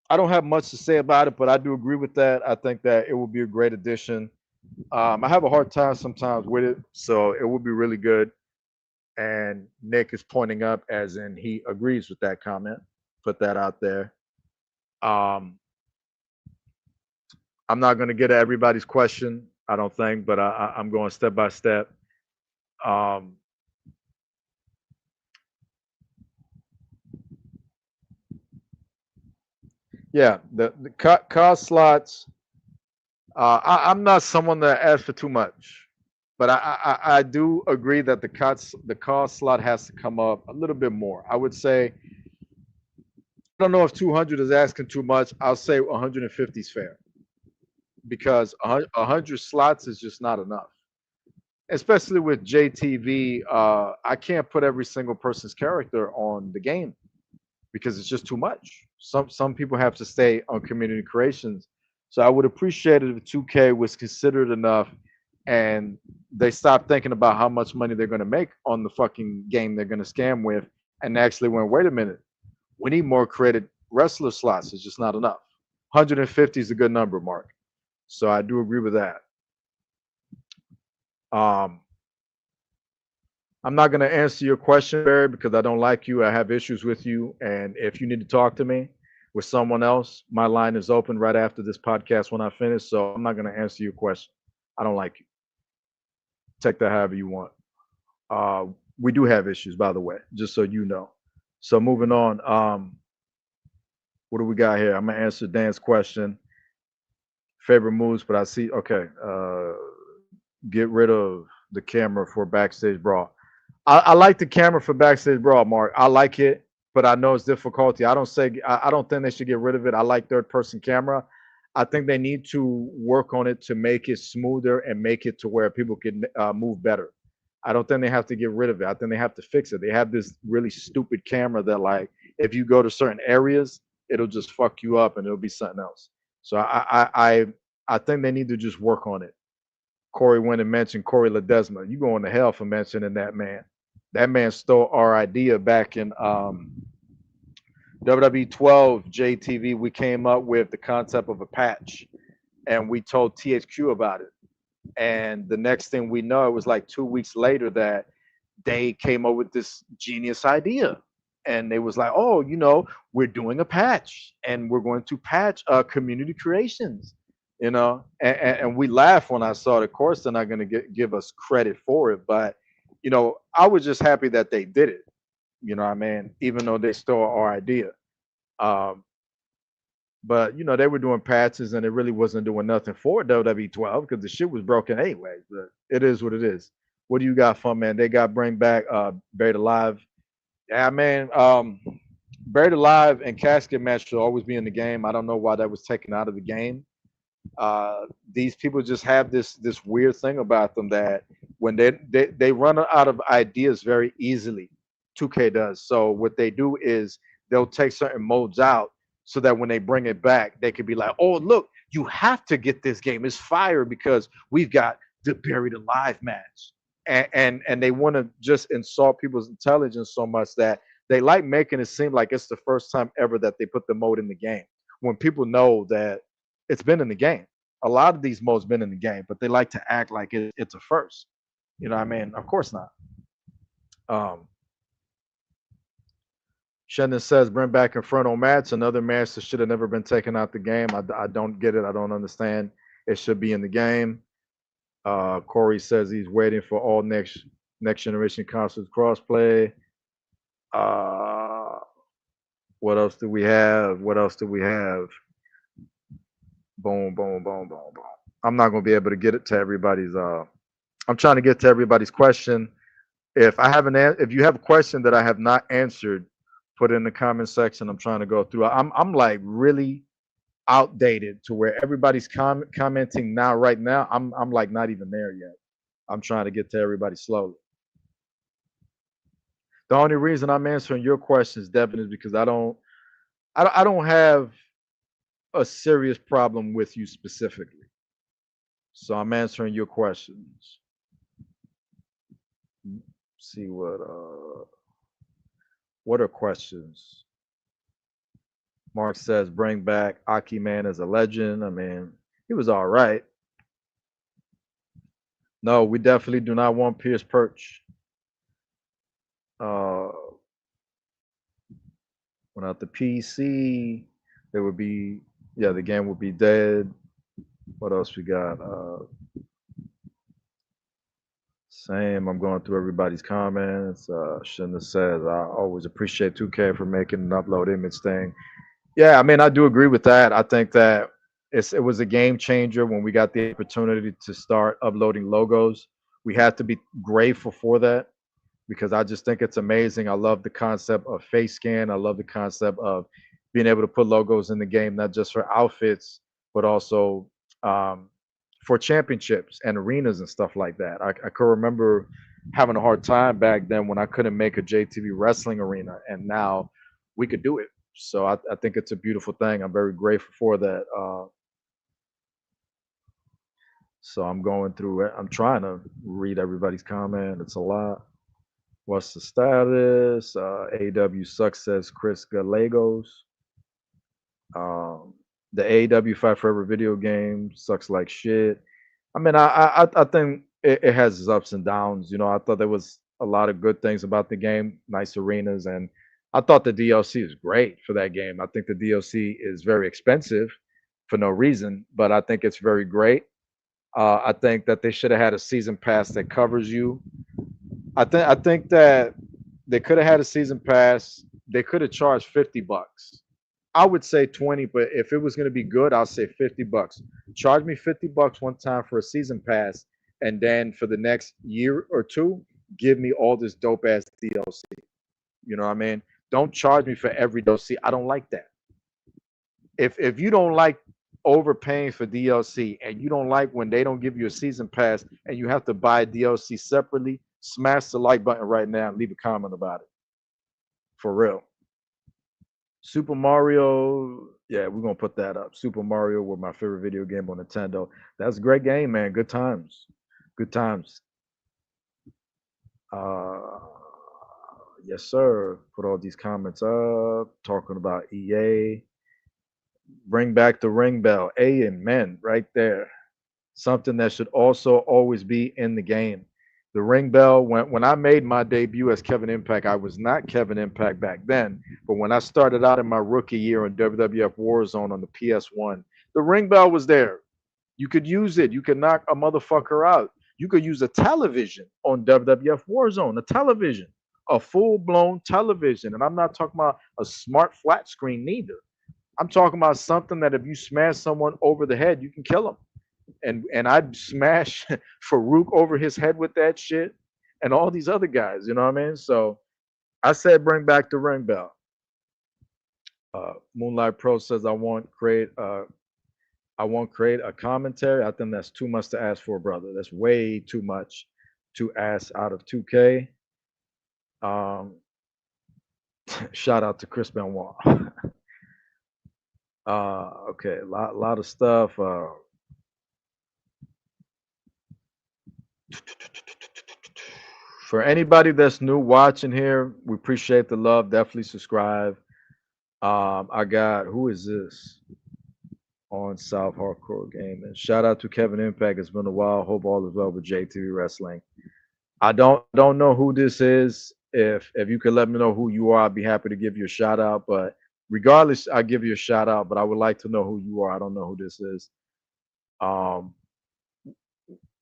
S2: I don't have much to say about it, but I do agree with that. I think that it would be a great addition. I have a hard time sometimes with it, so it would be really good. And Nick is pointing up as in he agrees with that comment. Put that out there. Um, I'm not going to get at everybody's question, I don't think, but I'm going step by step. Um, yeah, the card slots. I'm not someone that asks for too much, but I do agree that the card slot has to come up a little bit more. I would say I don't know if 200 is asking too much. I'll say 150 is fair because 100 slots is just not enough. Especially with JTV, I can't put every single person's character on the game because it's just too much. Some people have to stay on community creations. So I would appreciate it if 2K was considerate enough and they stopped thinking about how much money they're going to make on the fucking game they're going to scam with and actually went, wait a minute, we need more created wrestler slots. It's just not enough. 150 is a good number, Mark. So I do agree with that. Um, I'm not going to answer your question, Barry, because I don't like you. I have issues with you. And if you need to talk to me with someone else, my line is open right after this podcast when I finish. So I'm not going to answer your question. I don't like you. Take that however you want. Uh, we do have issues, by the way, just so you know. So moving on. What do we got here? I'm going to answer Dan's question. Favorite moves, but I see, okay. Get rid of the camera for backstage brawl. I like the camera for backstage brawl, Mark. I like it, but I know it's difficulty. I don't think they should get rid of it. I like third person camera. I think they need to work on it to make it smoother and make it to where people can move better. I don't think they have to get rid of it. I think they have to fix it. They have this really stupid camera that, like, if you go to certain areas, it'll just fuck you up and it'll be something else. So I think they need to just work on it. Corey went and mentioned Corey Ledesma. You going to hell for mentioning that man. That man stole our idea back in WWE 12 JTV. We came up with the concept of a patch and we told THQ about it. And the next thing we know, it was like 2 weeks later that they came up with this genius idea. And they was like, oh, we're doing a patch and we're going to patch community creations, and we laughed when I saw it. Of course, they're not going to give us credit for it, but I was just happy that they did it. What I mean, even though they stole our idea. Um, but they were doing patches and it really wasn't doing nothing for WWE 12 because the shit was broken anyway. But it is what it is. What do you got, fun man? They got bring back Buried Alive. Yeah, man. Buried Alive and casket match should always be in the game. I don't know why that was taken out of the game. These people just have this weird thing about them that when they run out of ideas very easily. 2K does. So what they do is they'll take certain modes out so that when they bring it back, they could be like, "Oh, look, you have to get this game. It's fire because we've got the Buried Alive match." And they want to just insult people's intelligence so much that they like making it seem like it's the first time ever that they put the mode in the game when people know that it's been in the game. A lot of these modes been in the game, but they like to act like it's a first. You know what I mean? Of course not. Um, Shendon says, bring back Inferno Match, another match that should have never been taken out the game. I don't get it. I don't understand. It should be in the game. Corey says he's waiting for all next generation consoles crossplay. What else do we have? What else do we have? Boom, boom, boom, boom, boom. I'm not gonna be able to get it to everybody's. I'm trying to get to everybody's question. If I haven't, if you have a question that I have not answered, put it in the comment section. I'm trying to go through. I'm like really outdated to where everybody's commenting now. Right now, I'm like not even there yet. I'm trying to get to everybody slowly. The only reason I'm answering your questions, Devin, is because I don't have a serious problem with you specifically. So I'm answering your questions. See what are questions? Mark says bring back Aki Man as a legend. I mean, he was all right. No, we definitely do not want Pierce Perch. Without the PC, there would be the game would be dead. What else we got? Same. I'm going through everybody's comments. Shinda says I always appreciate 2K for making an upload image thing. Yeah, I mean I do agree with that. I think that it was a game changer when we got the opportunity to start uploading logos. We had to be grateful for that because I just think it's amazing. I love the concept of face scan. I love the concept of being able to put logos in the game, not just for outfits, but also for championships and arenas and stuff like that. I could remember having a hard time back then when I couldn't make a JTV wrestling arena, and now we could do it. So I think it's a beautiful thing. I'm very grateful for that. So I'm going through it. I'm trying to read everybody's comment. It's a lot. What's the status? AEW sucks, says Chris Gallegos. The AEW Fight Forever video game sucks like shit. I mean, I think it has its ups and downs. You know, I thought there was a lot of good things about the game, nice arenas, and I thought the DLC is great for that game. I think the DLC is very expensive for no reason, but I think it's very great. I think that they should have had a season pass that covers you. I think that they could have had a season pass. They could have charged $50. I would say 20, but if it was going to be good, I'll say $50. Charge me $50 one time for a season pass, and then for the next year or two, give me all this dope ass DLC. You know what I mean? Don't charge me for every DLC. I don't like that. If you don't like overpaying for DLC and you don't like when they don't give you a season pass and you have to buy DLC separately, smash the like button right now and leave a comment about it. For real. Super Mario, yeah, we're gonna put that up. Super Mario was my favorite video game on Nintendo. That's a great game, man. Good times. Good times. Yes, sir. Put all these comments up. Talking about EA. Bring back the ring bell. Amen. Right there. Something that should also always be in the game. The ring bell, when I made my debut as Kevin Impact, I was not Kevin Impact back then. But when I started out in my rookie year in WWF Warzone on the PS1, the ring bell was there. You could use it. You could knock a motherfucker out. You could use a television on WWF Warzone, a television, a full blown television. And I'm not talking about a smart flat screen neither. I'm talking about something that if you smash someone over the head, you can kill them. And I'd smash Farouk over his head with that shit, and all these other guys. You know what I mean? So I said, bring back the ring bell. Moonlight Pro says I won't create a commentary. I think that's too much to ask for, brother. That's way too much to ask out of 2K. Shout out to Chris Benoit. Okay, a lot of stuff. For anybody that's new watching here, we appreciate the love. Definitely subscribe. I got who is this on South Hardcore Gaming? Shout out to Kevin Impact. It's been a while. Hope all is well with JTV Wrestling. I don't know who this is. If you could let me know who you are, I'd be happy to give you a shout out. But regardless, I give you a shout out. But I would like to know who you are. I don't know who this is. Um,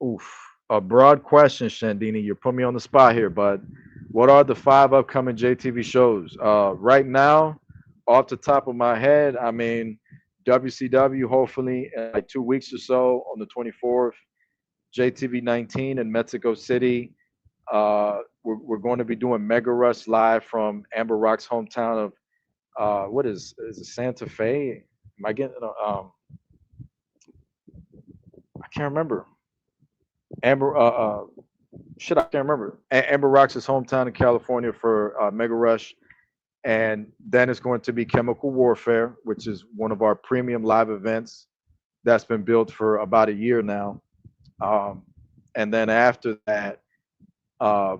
S2: Oof. A broad question, Shandini. You put me on the spot here, but what are the 5 upcoming JTV shows? Right now, off the top of my head, I mean, WCW, hopefully in like 2 weeks or so on the 24th, JTV 19 in Mexico City. We're going to be doing Mega Rush live from Amber Rock's hometown of, what is it, Santa Fe? Am I getting, I can't remember. Amber, shit, I can't remember. Amber Rock's his hometown in California for Mega Rush, and then it's going to be Chemical Warfare, which is one of our premium live events that's been built for about a year now. Um, and then after that, uh,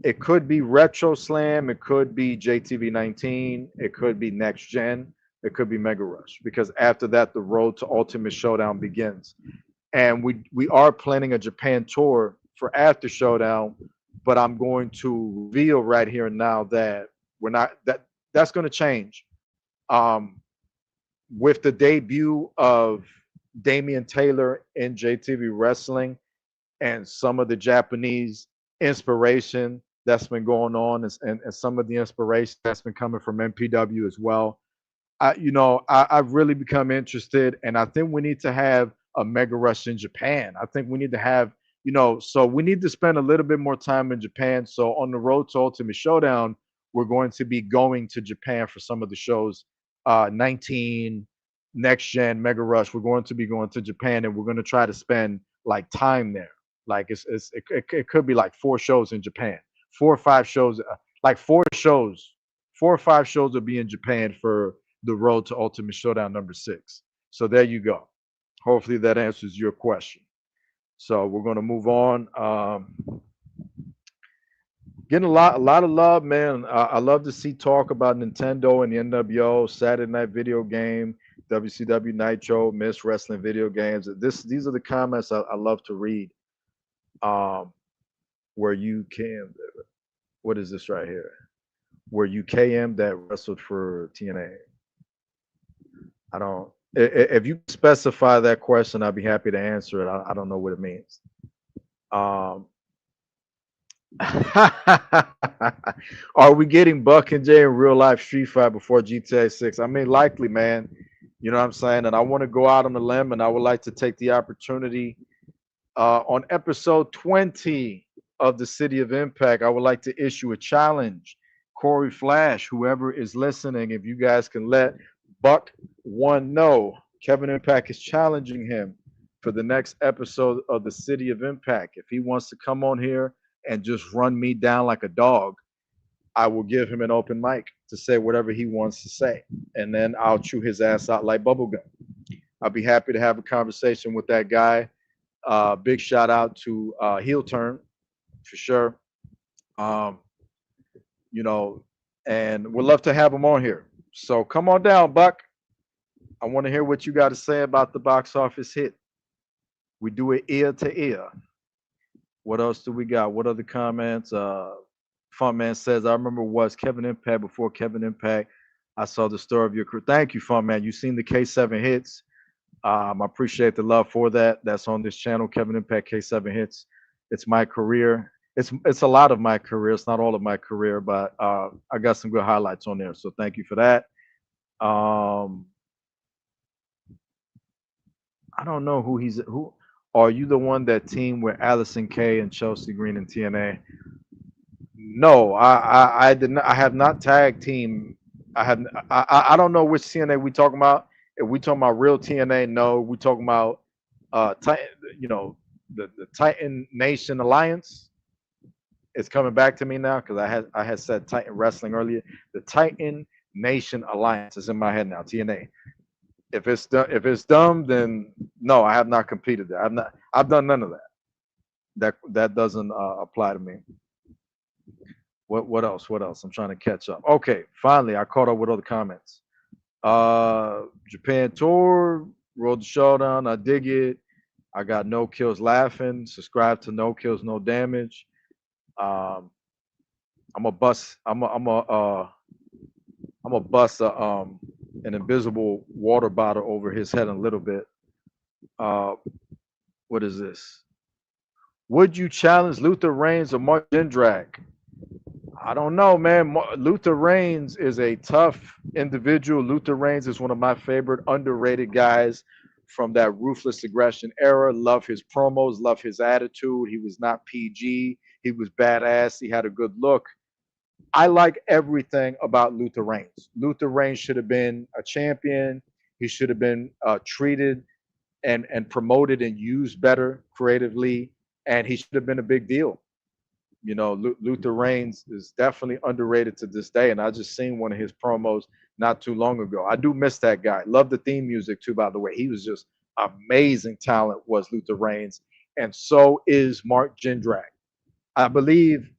S2: it could be Retro Slam, it could be JTV 19, it could be Next Gen, it could be Mega Rush, because after that, the road to Ultimate Showdown begins. And we are planning a Japan tour for after Showdown, but I'm going to reveal right here and now that we're not that's going to change. Um, with the debut of Damian Taylor in JTV Wrestling and some of the Japanese inspiration that's been going on, and some of the inspiration that's been coming from MPW as well. I've really become interested, and I think we need to have a Mega Rush in Japan. I think we need to have, so we need to spend a little bit more time in Japan. So on the road to Ultimate Showdown, we're going to be going to Japan for some of the shows. 19, Next Gen, Mega Rush. We're going to be going to Japan, and we're going to try to spend like time there. Like it could be like 4 shows in Japan, 4 or 5 shows, like 4 shows, 4 or 5 shows will be in Japan for the road to Ultimate Showdown number 6. So there you go. Hopefully that answers your question. So we're gonna move on. Getting a lot of love, man. I love to see talk about Nintendo and the NWO, Saturday Night Video Game, WCW Nitro, Miss Wrestling Video Games. These are the comments I love to read. Um, where you can, what is this right here? Where you KM that wrestled for TNA. I don't. If you specify that question, I'd be happy to answer it. I don't know what it means. Um, are we getting Buck and Jay in real life Street Fight before GTA 6? I mean, likely, man. You know what I'm saying? And I want to go out on the limb, and I would like to take the opportunity on episode 20 of the City of Impact. I would like to issue a challenge. Corey Flash, whoever is listening, if you guys can let Buck one know, Kevin Impact is challenging him for the next episode of the City of Impact. If he wants to come on here and just run me down like a dog, I will give him an open mic to say whatever he wants to say, and then I'll chew his ass out like bubblegum. I'll be happy to have a conversation with that guy. Big shout out to Heel Turn for sure. Um, you know, and we'd love to have him on here. So come on down, Buck. I want to hear what you got to say about the box office hit. We do it ear to ear. What else do we got? What other comments? Fun Man says, I remember was Kevin Impact before Kevin Impact. I saw the story of your career. Thank you, Fun Man. You've seen the K7 hits. I appreciate the love for that. That's on this channel, Kevin Impact K7 hits. It's my career. It's a lot of my career. It's not all of my career, but I got some good highlights on there. So thank you for that. I don't know who. Are you the one that team with Allison Kay and Chelsea Green and TNA? No, I did not. I have not tag team. I don't know which TNA we talking about. If we talking about real TNA, no. We talking about Titan, the Titan Nation Alliance. It's coming back to me now because I had said Titan Wrestling earlier. The Titan Nation Alliance is in my head now. TNA. If it's dumb, then no, I have not competed there. I've done none of that. That doesn't apply to me. What else? What else? I'm trying to catch up. Okay, finally I caught up with other comments. Japan tour, Road to Showdown. I dig it. I got No Kills Laughing. Subscribe to No Kills No Damage. I'm a bust. I'm a bust an invisible water bottle over his head in a little bit. Uh, what is this? Would you challenge Luther Reigns or Mark Jindrak? I don't know, man. Luther Reigns is a tough individual. Luther Reigns is one of my favorite underrated guys from that ruthless aggression era. Love his promos, love his attitude. He was not PG. He was badass. He had a good look. I like everything about Luther Reigns. Luther Reigns should have been a champion. He should have been treated and promoted and used better creatively, and he should have been a big deal. You know, Luther Reigns is definitely underrated to this day, and I just seen one of his promos not too long ago. I do miss that guy. Love the theme music too, by the way. He was just amazing talent was Luther Reigns, and so is Mark Jindrak. I believe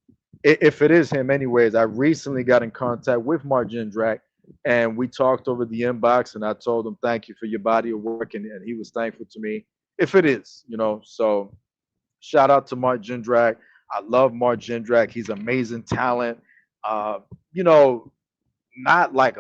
S2: if it is him, anyways. I recently got in contact with Mark Jindrak, and we talked over the inbox, and I told him thank you for your body of work, and he was thankful to me. If it is, you know, so shout out to Mark Jindrak. I love Mark Jindrak. He's amazing talent. Uh, you know, not like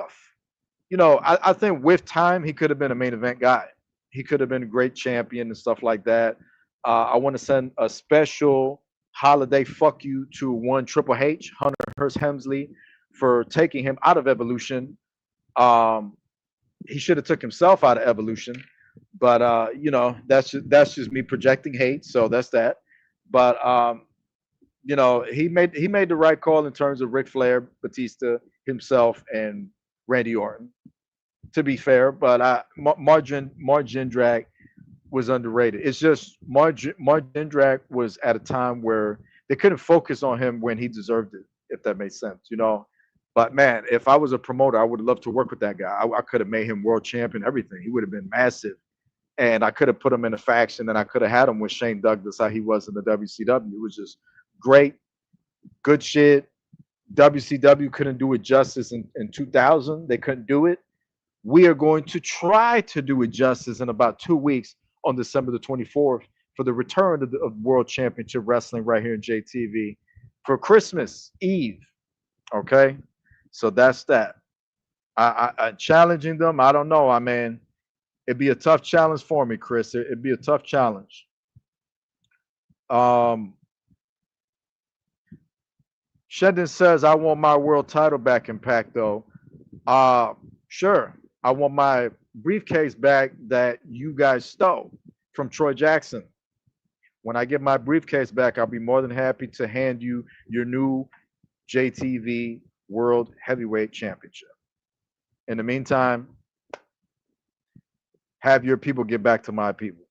S2: I think with time he could have been a main event guy. He could have been a great champion and stuff like that. I want to send a special holiday fuck you to one Triple H, Hunter Hearst Helmsley, for taking him out of Evolution. Um, he should have took himself out of Evolution, but that's just me projecting hate. So that's that. But he made the right call in terms of Ric Flair, Batista himself, and Randy Orton. To be fair, but Mark Jindrak was underrated. It's just Mark Jindrak was at a time where they couldn't focus on him when he deserved it, if that makes sense, you know. But man, if I was a promoter, I would have loved to work with that guy. I could have made him world champion, everything. He would have been massive, and I could have put him in a faction, and I could have had him with Shane Douglas, how he was in the WCW. It was just great, good shit. WCW couldn't do it justice in 2000. They couldn't do it. We are going to try to do it justice in about 2 weeks on December the 24th for the return of World Championship Wrestling right here in JTV for Christmas Eve. Okay, so that's that. I challenging them. I don't know. I mean, it'd be a tough challenge for me, Chris. It'd be a tough challenge. Um, Shendon says, "I want my world title back, Impact, though." Sure. I want my briefcase back that you guys stole from Troy Jackson. When I get my briefcase back, I'll be more than happy to hand you your new JTV World Heavyweight Championship. In the meantime, have your people get back to my people.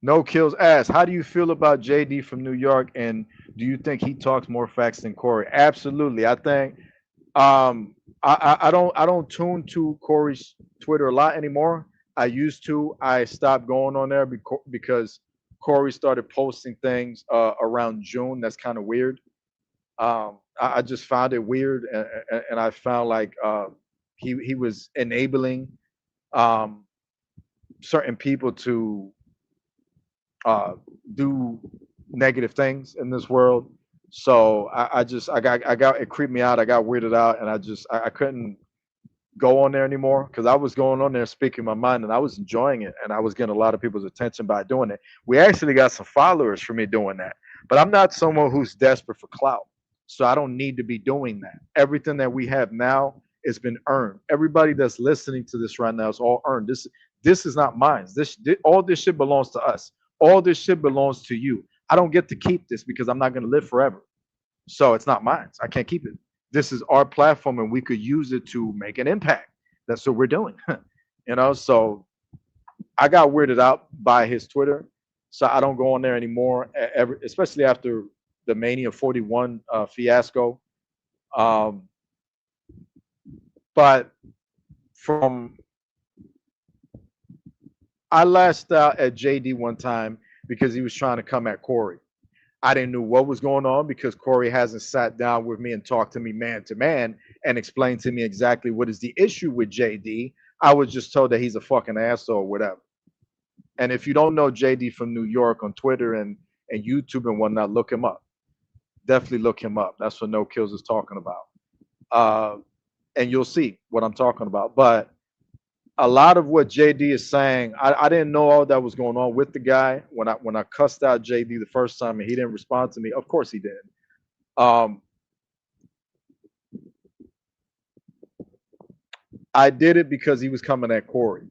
S2: No Kills asks, how do you feel about JD from New York, and do you think he talks more facts than Corey? Absolutely. I think I don't tune to Corey's Twitter a lot anymore. I used to. I stopped going on there because Corey started posting things around June. That's kind of weird. I just found it weird, and I found like he was enabling um, certain people to uh, do negative things in this world. So I got it creeped me out. I got weirded out, and I couldn't go on there anymore because I was going on there speaking my mind, and I was enjoying it, and I was getting a lot of people's attention by doing it. We actually got some followers for me doing that, but I'm not someone who's desperate for clout, so I don't need to be doing that. Everything that we have now has been earned. Everybody that's listening to this right now is all earned. This is not mine. All this shit belongs to us. All this shit belongs to you. I don't get to keep this because I'm not going to live forever. So it's not mine. I can't keep it. This is our platform, and we could use it to make an impact. That's what we're doing. So I got weirded out by his Twitter, so I don't go on there anymore. Especially after the Mania 41 fiasco. Um, but from I lashed out at JD one time because he was trying to come at Corey. I didn't know what was going on because Corey hasn't sat down with me and talked to me man to man and explained to me exactly what is the issue with JD. I was just told that he's a fucking asshole or whatever. And if you don't know JD from New York on Twitter and YouTube and whatnot, look him up. definitely look him up. That's what No Kills is talking about. And you'll see what I'm talking about. But a lot of what JD is saying, I didn't know all that was going on with the guy when I cussed out JD the first time and he didn't respond to me. Of course he did. Um, I did it because he was coming at Corey.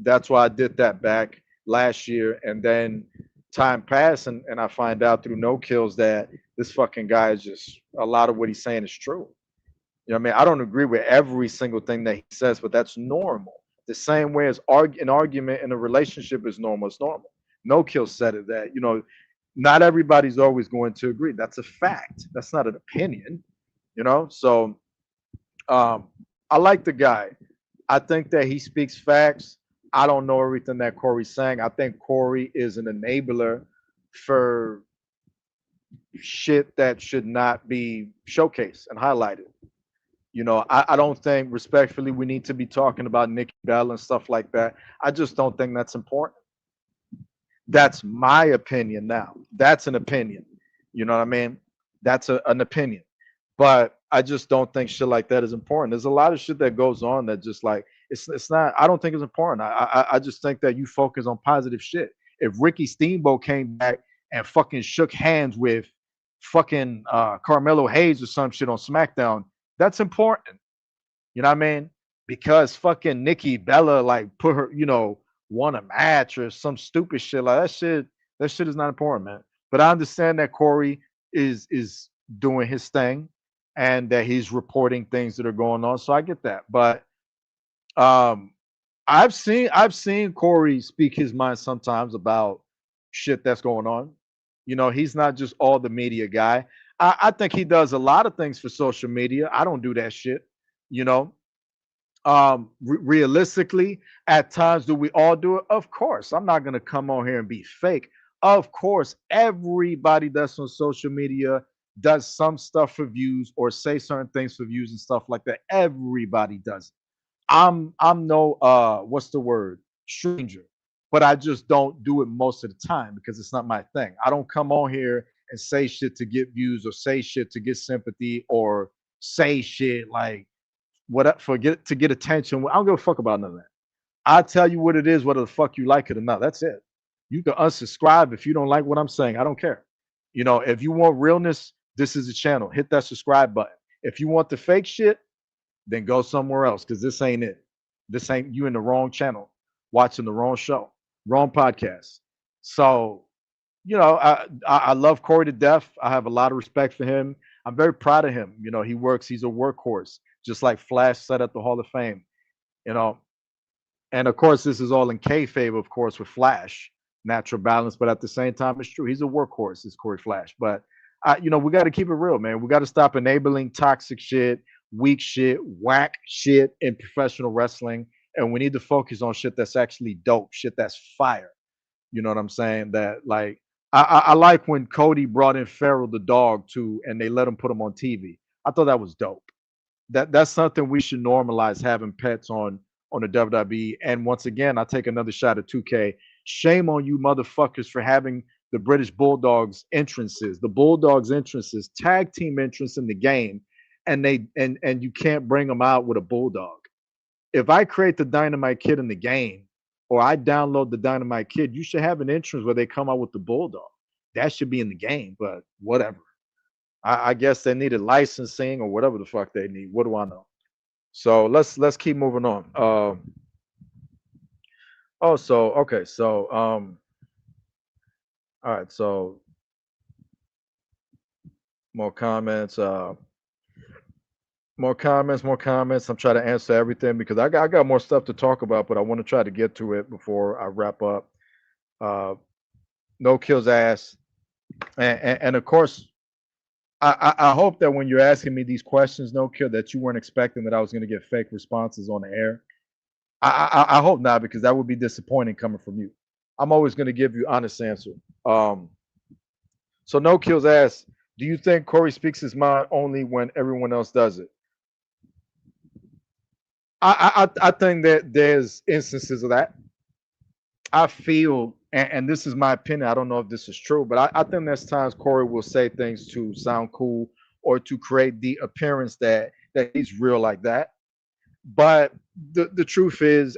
S2: That's why I did that back last year. And then time passed, and I find out through No Kills that this fucking guy is just a lot of what he's saying is true. You know what I mean? I don't agree with every single thing that he says, but that's normal. The same way as an argument in a relationship is normal. It's normal. No Kill said it that, not everybody's always going to agree. That's a fact. That's not an opinion, So I like the guy. I think that he speaks facts. I don't know everything that Corey's saying. I think Corey is an enabler for shit that should not be showcased and highlighted. I don't think respectfully we need to be talking about Nikki Bella and stuff like that. I just don't think that's important. That's my opinion now. That's an opinion. You know what I mean? That's an opinion. But I just don't think shit like that is important. There's a lot of shit that goes on that just like it's not. I don't think it's important. I just think that you focus on positive shit. If Ricky Steamboat came back and fucking shook hands with fucking Carmelo Hayes or some shit on SmackDown, that's important. You know what I mean? Because fucking Nikki Bella like put her, won a match or some stupid shit like that. That shit is not important, man. But I understand that Corey is doing his thing and that he's reporting things that are going on. So I get that. But um I've seen Corey speak his mind sometimes about shit that's going on. He's not just all the media guy. I think he does a lot of things for social media. I don't do that shit. You know, realistically, at times, do we all do it? Of course. I'm not gonna come on here and be fake. Of course, everybody that's on social media does some stuff for views or say certain things for views and stuff like that. Everybody does it. I'm no what's the word, stranger, but I just don't do it most of the time because it's not my thing. I don't come on here and say shit to get views or say shit to get sympathy or say shit like what for get to get attention. I don't give a fuck about none of that. I tell you what it is, whether the fuck you like it or not. That's it. You can unsubscribe if you don't like what I'm saying. I don't care. If you want realness, this is the channel. Hit that subscribe button. If you want the fake shit, then go somewhere else because this ain't it. This ain't you in the wrong channel, watching the wrong show, wrong podcast. So, I love Corey to death. I have a lot of respect for him. I'm very proud of him. He's a workhorse, just like Flash said at the Hall of Fame. You know, and of course, this is all in kayfabe, of course, with Flash, natural balance. But at the same time, it's true. He's a workhorse, is Corey Flash. But we got to keep it real, man. We got to stop enabling toxic shit, weak shit, whack shit in professional wrestling, and we need to focus on shit that's actually dope, shit that's fire. You know what I'm saying? That like I like when Cody brought in Farrell the dog too, and they let him put him on TV. I thought that was dope. That's something we should normalize having pets on the WWE. And once again, I take another shot at 2K. Shame on you motherfuckers for having the British Bulldogs entrances, the Bulldogs entrances, tag team entrance in the game, and you can't bring them out with a bulldog. If I create the Dynamite Kid in the game, or I download the Dynamite Kid, you should have an entrance where they come out with the bulldog. That should be in the game, but whatever. I guess they needed licensing or whatever the fuck they need. What do I know? So let's keep moving on. Okay, so all right, so more comments, more comments, more comments. I'm trying to answer everything because I got more stuff to talk about, but I want to try to get to it before I wrap up. No kills ass, and of course, I hope that when you're asking me these questions, no kill, that you weren't expecting that I was going to get fake responses on the air. I hope not because that would be disappointing coming from you. I'm always going to give you honest answer. So no kills asked, do you think Corey speaks his mind only when everyone else does it? I think that there's instances of that. I feel, and this is my opinion. I don't know if this is true, but I think there's times Corey will say things to sound cool or to create the appearance that he's real like that. But the truth is,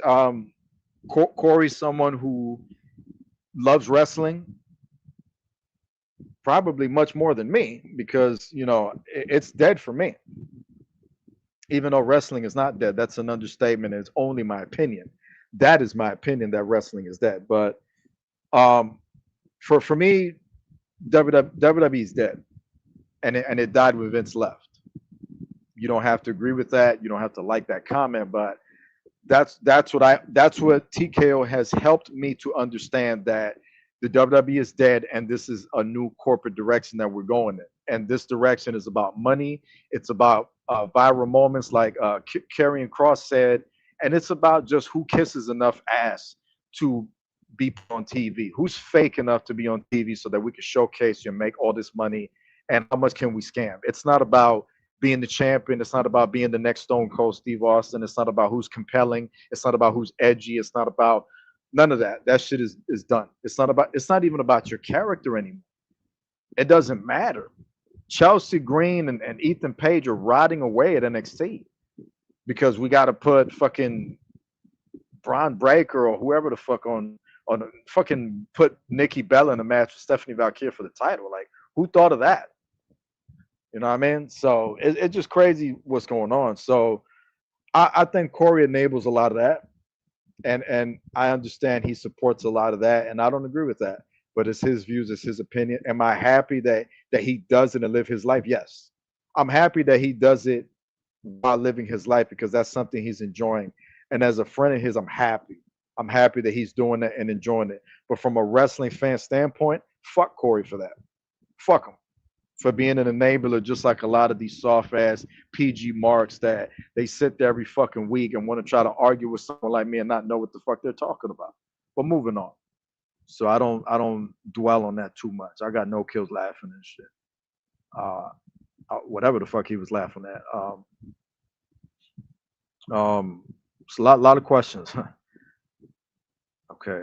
S2: Corey's someone who loves wrestling probably much more than me because it's dead for me. Even though wrestling is not dead, that's an understatement. It's only my opinion. That is my opinion that wrestling is dead. But um, for me, WWE is dead, and it died when Vince left. You don't have to agree with that. You don't have to like that comment, but that's what TKO has helped me to understand that the WWE is dead, and this is a new corporate direction that we're going in. And this direction is about money. It's about viral moments, like Karrion Cross said, and it's about just who kisses enough ass to be put on TV. Who's fake enough to be on TV so that we can showcase you and make all this money, and how much can we scam? It's not about being the champion. It's not about being the next Stone Cold Steve Austin. It's not about who's compelling. It's not about who's edgy. It's not about none of that. That shit is done. It's not even about your character anymore. It doesn't matter. Chelsea Green and Ethan Page are rotting away at NXT because we got to put fucking Braun Breaker or whoever the fuck on fucking put Nikki Bella in a match with Stephanie Valkyrie for the title. Like, who thought of that? You know what I mean? So it's just crazy what's going on. So I think Corey enables a lot of that, and I understand he supports a lot of that, and I don't agree with that. But it's his views, it's his opinion. Am I happy that he does it and live his life? Yes, I'm happy that he does it while living his life because that's something he's enjoying. And as a friend of his, I'm happy. I'm happy that he's doing it and enjoying it. But from a wrestling fan standpoint, fuck Corey for that. Fuck him for being an enabler, just like a lot of these soft ass PG marks that they sit there every fucking week and want to try to argue with someone like me and not know what the fuck they're talking about. But moving on. So I don't dwell on that too much. I got no kills laughing and shit. Uh, whatever the fuck he was laughing at. It's a lot of questions. Okay.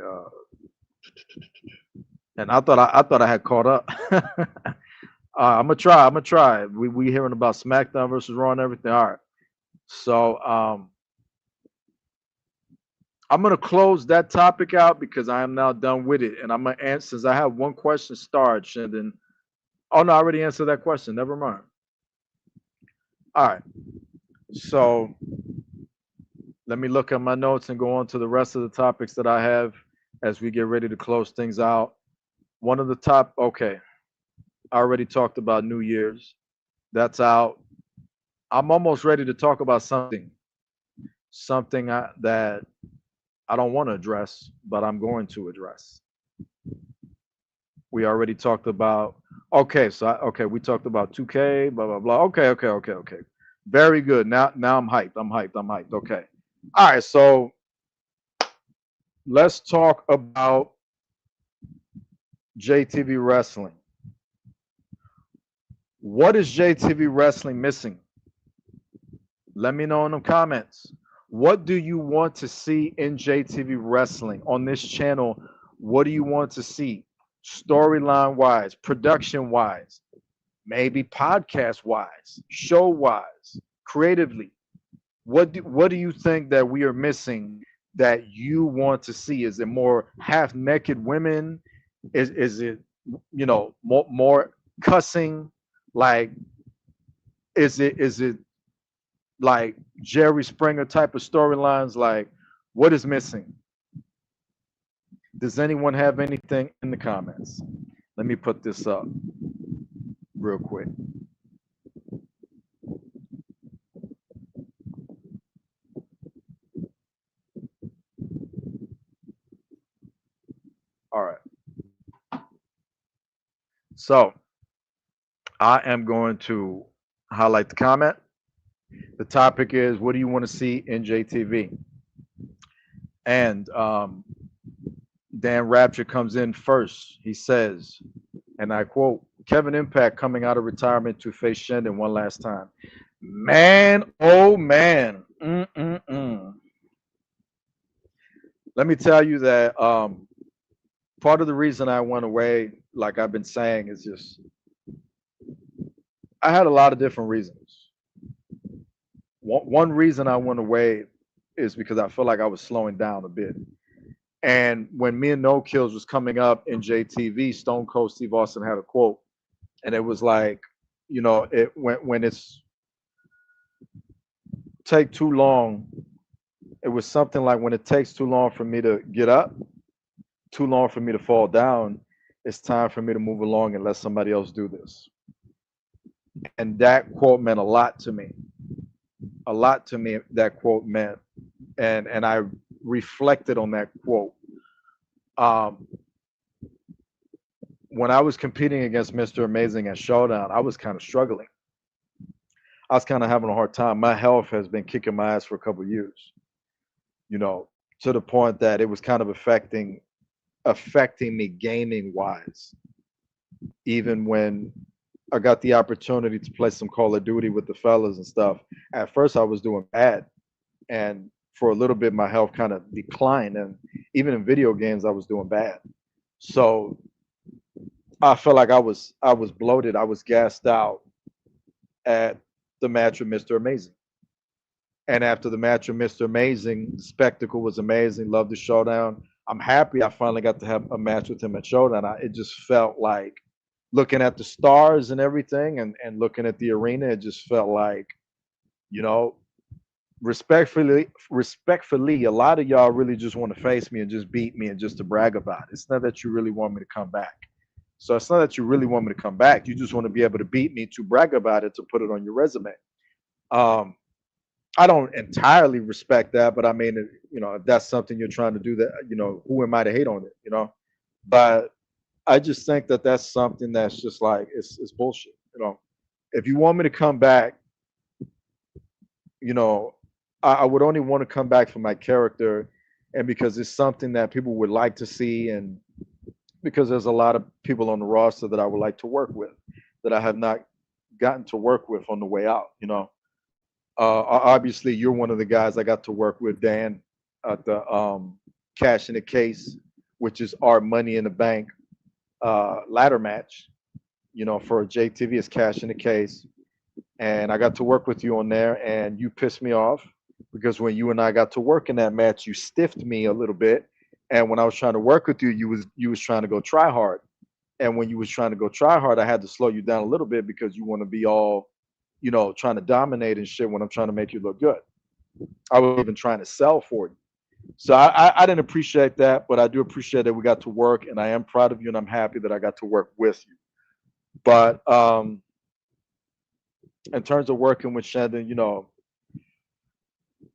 S2: And I thought I had caught up. I'm gonna try. I'm gonna try. We hearing about SmackDown versus Raw and everything. All right. So I'm gonna close that topic out because I am now done with it, and I'm gonna answer. Since I have one question started, and then oh no, I already answered that question. Never mind. All right. So let me look at my notes and go on to the rest of the topics that I have as we get ready to close things out. One of the top. Okay. I already talked about New Year's. That's out. I'm almost ready to talk about something that I don't want to address, but I'm going to address. We already talked about. Okay, so okay, we talked about 2K, blah blah blah. Okay. Very good. Now I'm hyped. I'm hyped. Okay. All right, so let's talk about JTV Wrestling. What is JTV Wrestling missing? Let me know in the comments. What do you want to see in JTV Wrestling on this channel? What do you want to see? Storyline wise, production wise, maybe podcast wise, show wise, creatively. What do you think that we are missing that you want to see? Is it more half naked women? Is it more cussing? Like is it like Jerry Springer type of storylines? Like, what is missing? Does anyone have anything in the comments? Let me put this up real quick. All right. So I am going to highlight the comment. The topic is, what do you want to see in JTV? And Dan Rapture comes in first. He says, and I quote, Kevin Impact coming out of retirement to face Shendon one last time. Man, oh man. Let me tell you that part of the reason I went away, like I've been saying, is just I had a lot of different reasons. One reason I went away is because I felt like I was slowing down a bit. And when me and No Kills was coming up in JTV, Stone Cold Steve Austin had a quote, and it was like, it when it's take too long. It was something like when it takes too long for me to get up, too long for me to fall down, it's time for me to move along and let somebody else do this. And that quote meant a lot to me. A lot to me that quote meant. And I reflected on that quote. Um, when I was competing against Mr. Amazing at Showdown, I was kind of struggling. I was kind of having a hard time. My health has been kicking my ass for a couple of years, you know, to the point that it was kind of affecting me gaming wise. Even when I got the opportunity to play some Call of Duty with the fellas and stuff, at first I was doing bad, and for a little bit my health kind of declined, and even in video games I was doing bad. So I felt like I was bloated, I was gassed out at the match with Mr. Amazing. And after the match with Mr. Amazing, the spectacle was amazing. Loved the showdown. I'm happy I finally got to have a match with him at Showdown. It just felt like looking at the stars and everything, and looking at the arena, it just felt like, you know, respectfully, a lot of y'all really just want to face me and just beat me and just to brag about it. It's not that you really want me to come back. So it's not that you really want me to come back. You just want to be able to beat me to brag about it, to put it on your resume. Um, I don't entirely respect that, but I mean, if that's something you're trying to do, that, who am I to hate on it, But I just think that that's something that's just like it's bullshit, If you want me to come back, you know, I would only want to come back for my character, and because it's something that people would like to see, and because there's a lot of people on the roster that I would like to work with that I have not gotten to work with on the way out. Obviously, you're one of the guys I got to work with, Dan, at the Cash in the Case, which is our Money in the Bank ladder match. For JTV, it's Cash in the Case, and I got to work with you on there, and you pissed me off because when you and I got to work in that match, you stiffed me a little bit, and when I was trying to work with you, you was trying to go try hard, and when you was trying to go try hard, I had to slow you down a little bit because you want to be all, trying to dominate and shit when I'm trying to make you look good. I was even trying to sell for you. So I didn't appreciate that, but I do appreciate that we got to work, and I am proud of you, and I'm happy that I got to work with you. But in terms of working with Shandon,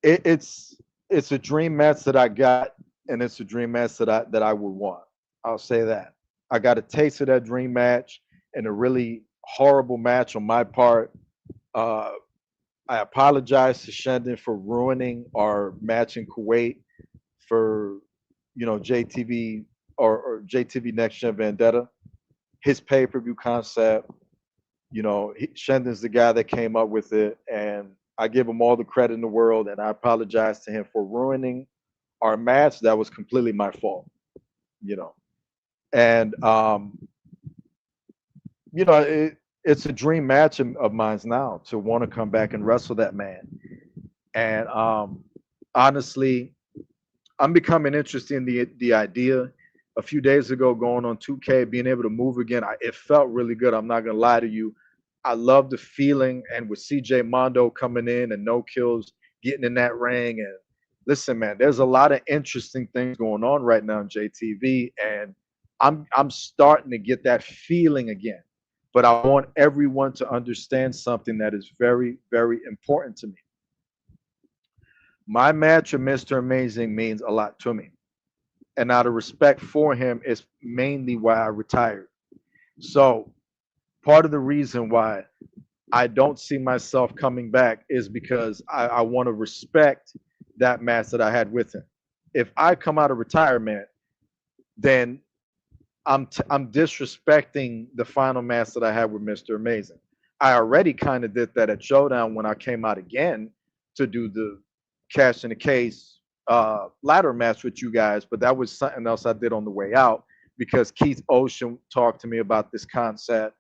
S2: it's a dream match that I got, and it's a dream match that I would want. I'll say that. I got a taste of that dream match and a really horrible match on my part. Uh, I apologize to Shandon for ruining our match in Kuwait for JTV, or JTV Next Gen Vendetta. His pay-per-view concept, Shandon's the guy that came up with it, and I give him all the credit in the world, and I apologize to him for ruining our match. That was completely my fault, you know. And it's a dream match of mine now to want to come back and wrestle that man. And honestly, I'm becoming interested in the idea. A few days ago, going on 2K, being able to move again, it felt really good. I'm not gonna lie to you. I love the feeling, and with CJ Mondo coming in and No Kills getting in that ring, and listen, man, there's a lot of interesting things going on right now in JTV, and I'm starting to get that feeling again. But I want everyone to understand something that is very, very important to me. My match with Mr. Amazing means a lot to me. And out of respect for him is mainly why I retired. So part of the reason why I don't see myself coming back is because I want to respect that match that I had with him. If I come out of retirement, then I'm disrespecting the final match that I had with Mr. Amazing. I already kind of did that at Showdown when I came out again to do the Cash in the Case ladder match with you guys, but that was something else I did on the way out because Keith Ocean talked to me about this concept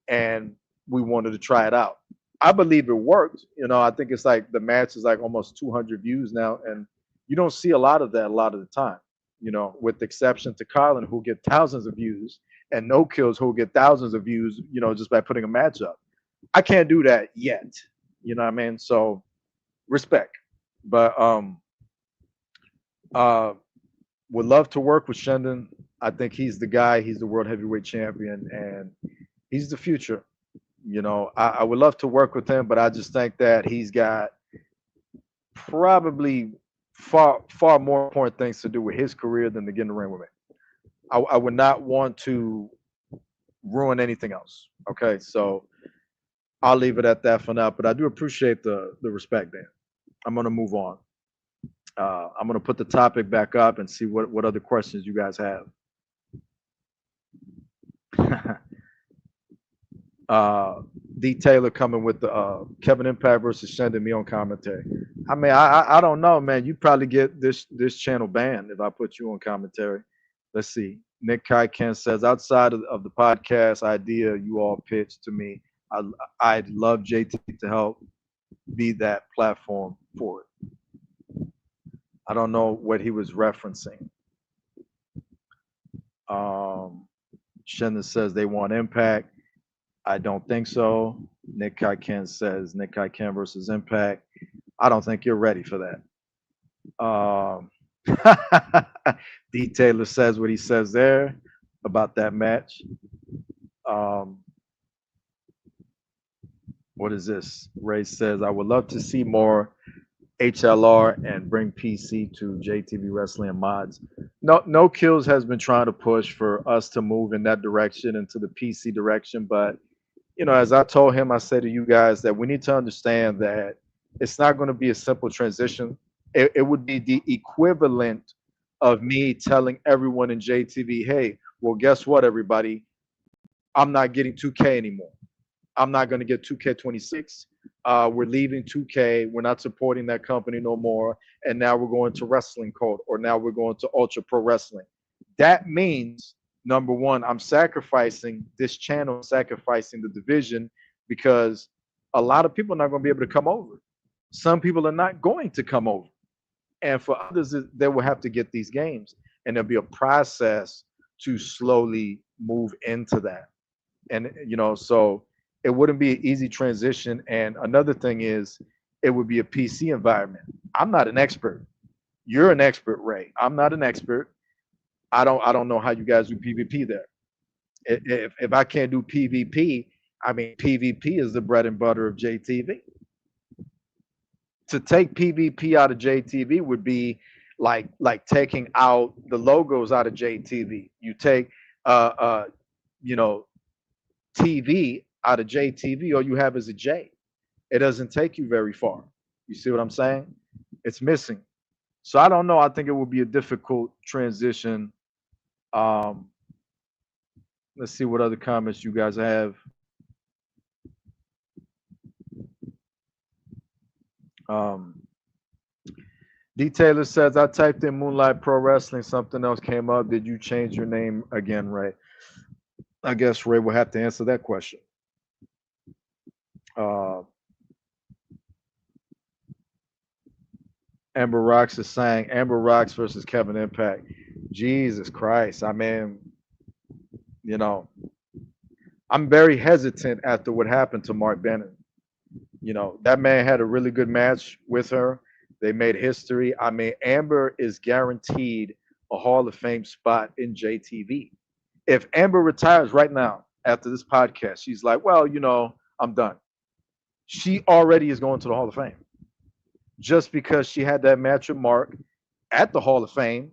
S2: and we wanted to try it out. I believe it worked. You know, I think it's like the match is like almost 200 views now, and you don't see a lot of that a lot of the time. You know, with the exception to Colin, who get thousands of views, and No Kills, who get thousands of views. You know, just by putting a match up. I can't do that yet. You know what I mean? So respect, but uh, would love to work with Shendon. I think he's the guy. He's the world heavyweight champion, and he's the future. You know, I would love to work with him, but I just think that he's got probably far more important things to do with his career than to get in the ring with me. I would not want to ruin anything else. Okay, so I'll leave it at that for now. But I do appreciate the respect, Dan. I'm gonna move on. I'm gonna put the topic back up and see what other questions you guys have. D Taylor coming with the Kevin Impact versus Shendon me on commentary. I mean, I don't know, man. You probably get this channel banned if I put you on commentary. Let's see. Nick Kaiken says outside of the podcast idea you all pitched to me, I'd love JT to help be that platform for it. I don't know what he was referencing. Shendon says they want Impact. I don't think so. Nick Kaiken says Nick Kaiken versus Impact. I don't think you're ready for that. D. Taylor says what he says there about that match. What is this? Ray says, I would love to see more HLR and bring PC to JTV Wrestling and mods. No Kills has been trying to push for us to move in that direction, into the PC direction. But, you know, as I told him, I said to you guys that we need to understand that it's not going to be a simple transition. It would be the equivalent of me telling everyone in JTV, hey, well, guess what, everybody? I'm not getting 2K anymore. I'm not going to get 2K26. We're leaving 2K. We're not supporting that company no more. And now we're going to Wrestling Code, or now we're going to Ultra Pro Wrestling. That means, number one, I'm sacrificing this channel, sacrificing the division, because a lot of people are not going to be able to come over. Some people are not going to come over. And for others, they will have to get these games. And there'll be a process to slowly move into that. And, you know, so it wouldn't be an easy transition. And another thing is, it would be a PC environment. I'm not an expert. You're an expert, Ray. I'm not an expert. I don't know how you guys do PvP there. If I can't do PvP, I mean, PvP is the bread and butter of JTV. To take PvP out of JTV would be like taking out the logos out of JTV. You take you know, TV out of JTV, all you have is a J. It doesn't take you very far. You see what I'm saying? It's missing. So I don't know. I think it will be a difficult transition. Let's see what other comments you guys have. D. Taylor says, I typed in Moonlight Pro Wrestling, something else came up. Did you change your name again, Ray? I guess Ray will have to answer that question. Amber Rocks is saying Amber Rocks versus Kevin Impact. Jesus Christ. I mean, you know, I'm very hesitant after what happened to Mark Bennett. You know, that man had a really good match with her. They made history. I mean, Amber is guaranteed a Hall of Fame spot in JTV. If Amber retires right now after this podcast, she's like, well, you know, I'm done. She already is going to the Hall of Fame just because she had that match with Mark at the Hall of Fame.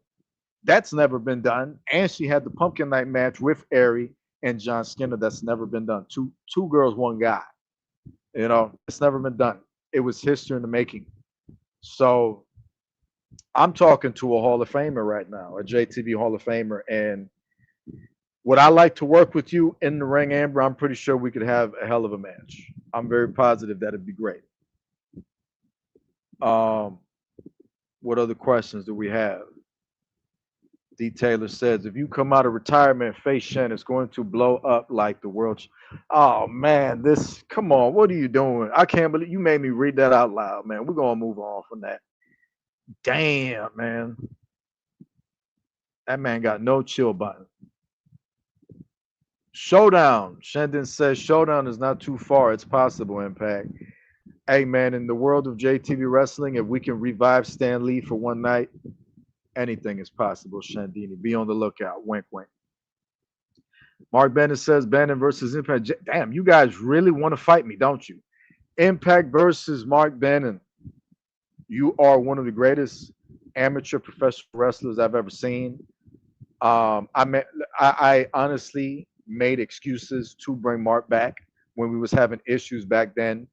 S2: That's never been done. And she had the Pumpkin Night match with Aerie and John Skinner. That's never been done. Two girls, one guy. You know, it's never been done. It was history in the making. So I'm talking to a Hall of Famer right now, a JTV Hall of Famer. And would I like to work with you in the ring, Amber? I'm pretty sure we could have a hell of a match. I'm very positive that'd be great. What other questions do we have? D. Taylor says, if you come out of retirement and face Shen, it's going to blow up like the world. Oh man, come on, what are you doing? I can't believe you made me read that out loud, man. We're gonna move on from that. Damn, man. That man got no chill button. Showdown. Shendon says Showdown is not too far. It's possible, Impact. Hey man, in the world of JTV wrestling, if we can revive Stan Lee for one night, anything is possible, Shandini. Be on the lookout. Wink, wink. Mark Bennett says Bannon versus Impact. Damn, you guys really want to fight me, don't you? Impact versus Mark Bannon. You are one of the greatest amateur professional wrestlers I've ever seen. I honestly made excuses to bring Mark back when we was having issues back then,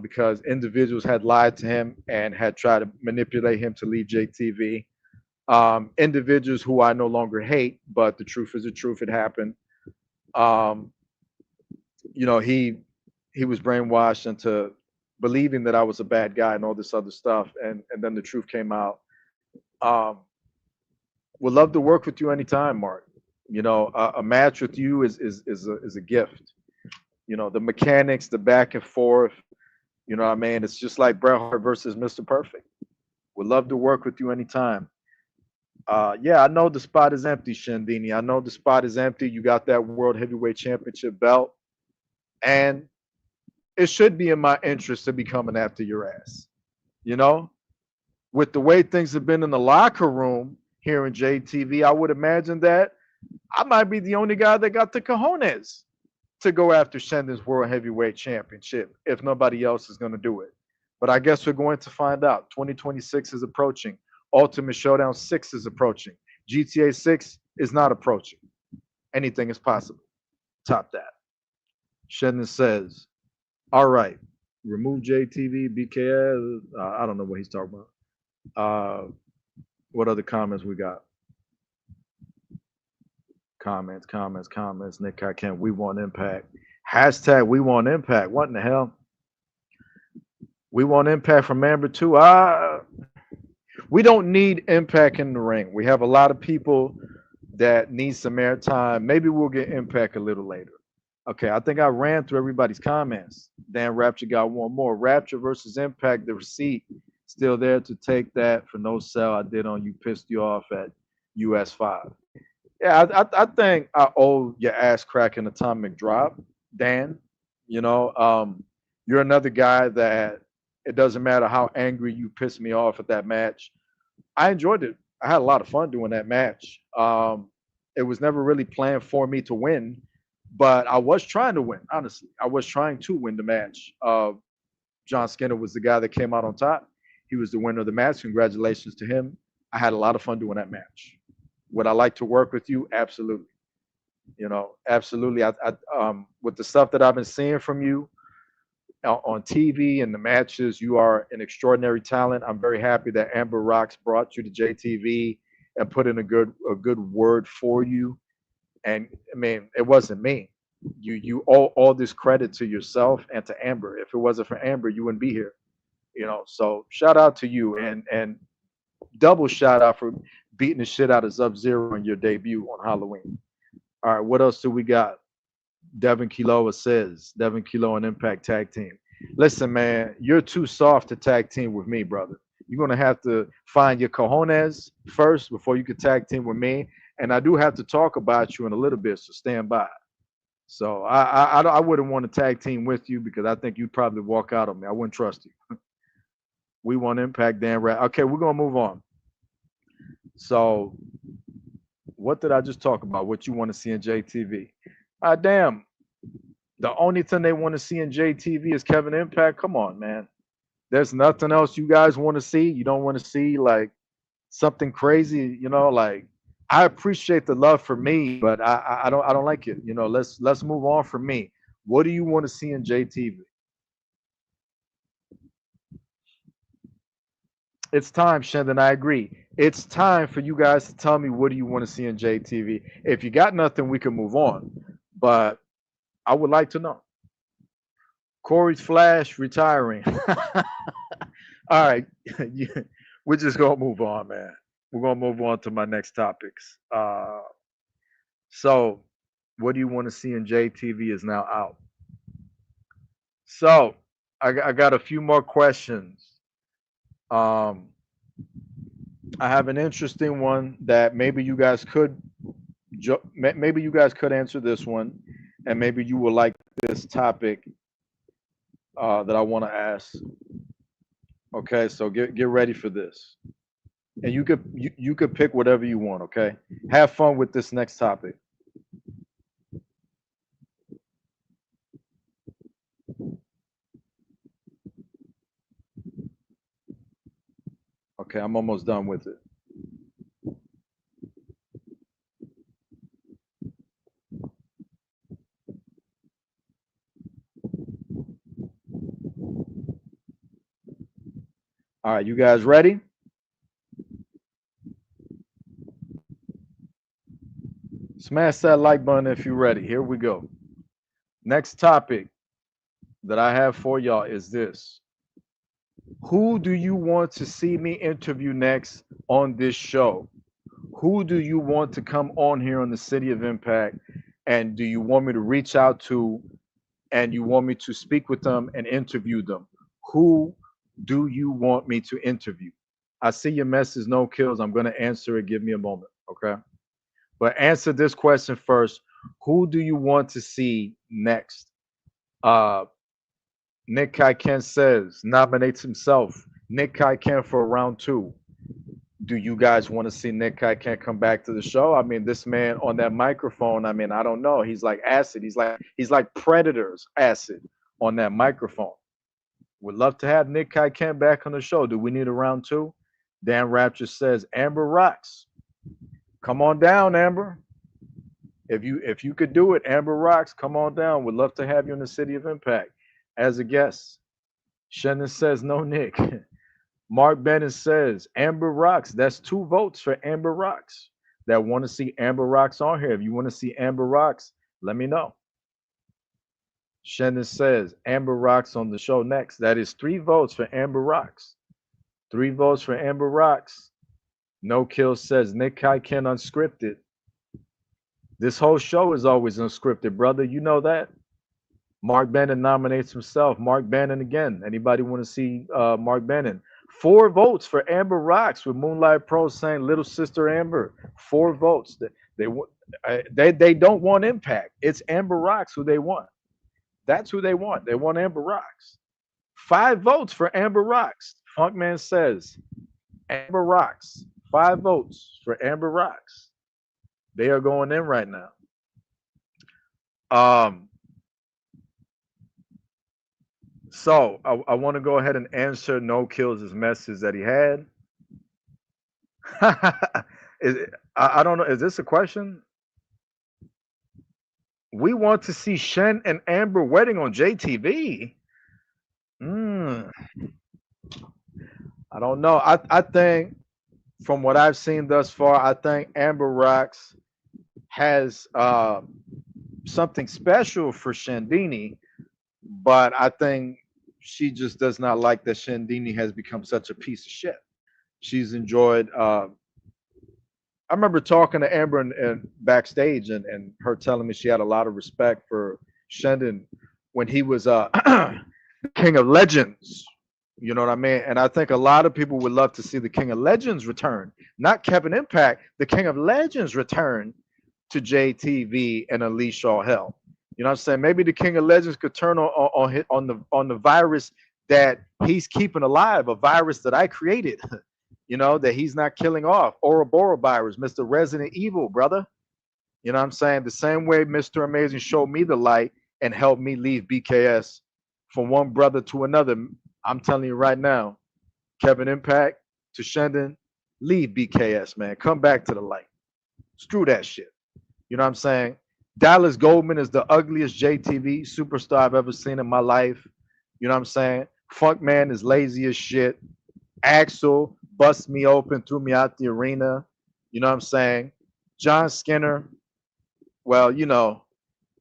S2: because individuals had lied to him and had tried to manipulate him to leave JTV. Individuals who I no longer hate, but the truth is the truth. It happened. Um, he was brainwashed into believing that I was a bad guy and all this other stuff, and then the truth came out. Um, would love to work with you anytime, Mark. A match with you is a gift. The mechanics, the back and forth. You know what I mean? It's just like Bret Hart versus Mr. Perfect. Would love to work with you anytime. Yeah, I know the spot is empty, Shandini. I know the spot is empty. You got that World Heavyweight Championship belt, and it should be in my interest to be coming after your ass. You know, with the way things have been in the locker room here in JTV, I would imagine that I might be the only guy that got the cojones to go after Shendon's World Heavyweight Championship if nobody else is going to do it. But I guess we're going to find out. 2026 is approaching. Ultimate Showdown 6 is approaching. GTA 6 is not approaching. Anything is possible. Top that. Shendon says, all right, remove JTV, BKS. I don't know what he's talking about. What other comments we got? Comments. Nick, I can't. We want Impact. Hashtag we want Impact. What in the hell? We want Impact from Amber too. We don't need Impact in the ring. We have a lot of people that need some airtime. Maybe we'll get Impact a little later. Okay, I think I ran through everybody's comments. Dan Rapture got one more. Rapture versus Impact, the receipt still there to take that for no sell I did on you, pissed you off at US 5. Yeah, I think I owe your ass cracking atomic drop, Dan. You're another guy that it doesn't matter how angry you pissed me off at that match. I enjoyed it. I had a lot of fun doing that match. It was never really planned for me to win, but I was trying to win, honestly. I was trying to win the match. John Skinner was the guy that came out on top. He was the winner of the match. Congratulations to him. I had a lot of fun doing that match. Would I like to work with you? Absolutely. Absolutely. With the stuff that I've been seeing from you on TV and the matches, you are an extraordinary talent. I'm very happy that Amber Rocks brought you to JTV and put in a good word for you. And I mean, it wasn't me. You owe all this credit to yourself and to Amber. If it wasn't for Amber, you wouldn't be here. So shout out to you, and double shout out for beating the shit out of Sub-Zero in your debut on Halloween. All right, what else do we got? Devin Kiloa says, Devin Kiloa and Impact Tag Team. Listen, man, you're too soft to tag team with me, brother. You're going to have to find your cojones first before you can tag team with me. And I do have to talk about you in a little bit, so stand by. So I wouldn't want to tag team with you because I think you'd probably walk out on me. I wouldn't trust you. We want Impact, Dan Rat. Okay, we're going to move on. So what did I just talk about? What you want to see in JTV? Damn. The only thing they want to see in JTV is Kevin Impact. Come on, man. There's nothing else you guys want to see. You don't want to see like something crazy, like I appreciate the love for me, but I don't like it. Let's move on from me. What do you want to see in JTV? It's time, Shendon. I agree. It's time for you guys to tell me what do you want to see in JTV. If you got nothing, we can move on. But I would like to know. Corey's Flash retiring. All right. We're just gonna move on, man. We're gonna move on to my next topics. So, what do you want to see in JTV is now out. So, I got a few more questions. Um, I have an interesting one that maybe you guys could maybe you guys could answer this one, and maybe you will like this topic that I want to ask. Okay, so get ready for this, and you could pick whatever you want. Okay, have fun with this next topic. Okay, I'm almost done with it. All right, you guys ready? Smash that like button if you're ready. Here we go. Next topic that I have for y'all is this. Who do you want to see me interview next on this show? Who do you want to come on here on the City of Impact? And do you want me to reach out to and you want me to speak with them and interview them? Who do you want me to interview? I see your message, no kills. I'm going to answer it. Give me a moment. Okay. But answer this question first. Who do you want to see next? Uh, Nick Ken says nominates himself. Nick Ken for round two. Do you guys want to see Nick Ken come back to the show? I mean, this man on that microphone. I mean, I don't know. He's like acid. He's like Predator's acid on that microphone. Would love to have Nick Ken back on the show. Do we need a round two? Dan Rapture says Amber rocks. Come on down, Amber. If you could do it, Amber rocks. Come on down. Would love to have you in the City of Impact as a guest. Shannon says no, Nick. Mark Bennett says Amber Rocks. That's 2 votes for Amber Rocks that want to see Amber Rocks on here. If you want to see Amber Rocks, let me know. Shannon says Amber Rocks on the show next. That is 3 votes for Amber Rocks. 3 votes for Amber Rocks. No Kill says Nick Ken unscripted. This whole show is always unscripted, brother. You know that. Mark Bannon nominates himself. Mark Bannon again. Anybody want to see Mark Bannon? 4 votes for Amber Rocks with Moonlight Pro saying Little Sister Amber. 4 votes. They don't want Impact. It's Amber Rocks who they want. That's who they want. They want Amber Rocks. 5 votes for Amber Rocks. Funkman says Amber Rocks. 5 votes for Amber Rocks. They are going in right now. So I want to go ahead and answer No Kills' message that he had. I don't know. Is this a question? We want to see Shen and Amber wedding on JTV. I don't know. I think from what I've seen thus far, I think Amber Rocks has something special for Shandini, but I think she just does not like that Shandini has become such a piece of shit. She's enjoyed. I remember talking to Amber and backstage, and her telling me she had a lot of respect for Shandon when he was King of Legends. You know what I mean? And I think a lot of people would love to see the King of Legends return, not Kevin Impact, the King of Legends return to JTV and unleash all hell. You know what I'm saying? Maybe the King of Legends could turn on the virus that he's keeping alive, a virus that I created. You know, that he's not killing off. Ouroboros virus, Mr. Resident Evil, brother. You know what I'm saying? The same way Mr. Amazing showed me the light and helped me leave BKS from one brother to another. I'm telling you right now, Kevin Impact to Shandon, leave BKS, man. Come back to the light. Screw that shit. You know what I'm saying? Dallas Goldman is the ugliest JTV superstar I've ever seen in my life. You know what I'm saying? Funkman is lazy as shit. Axel bust me open, threw me out the arena. You know what I'm saying? John Skinner, well, you know,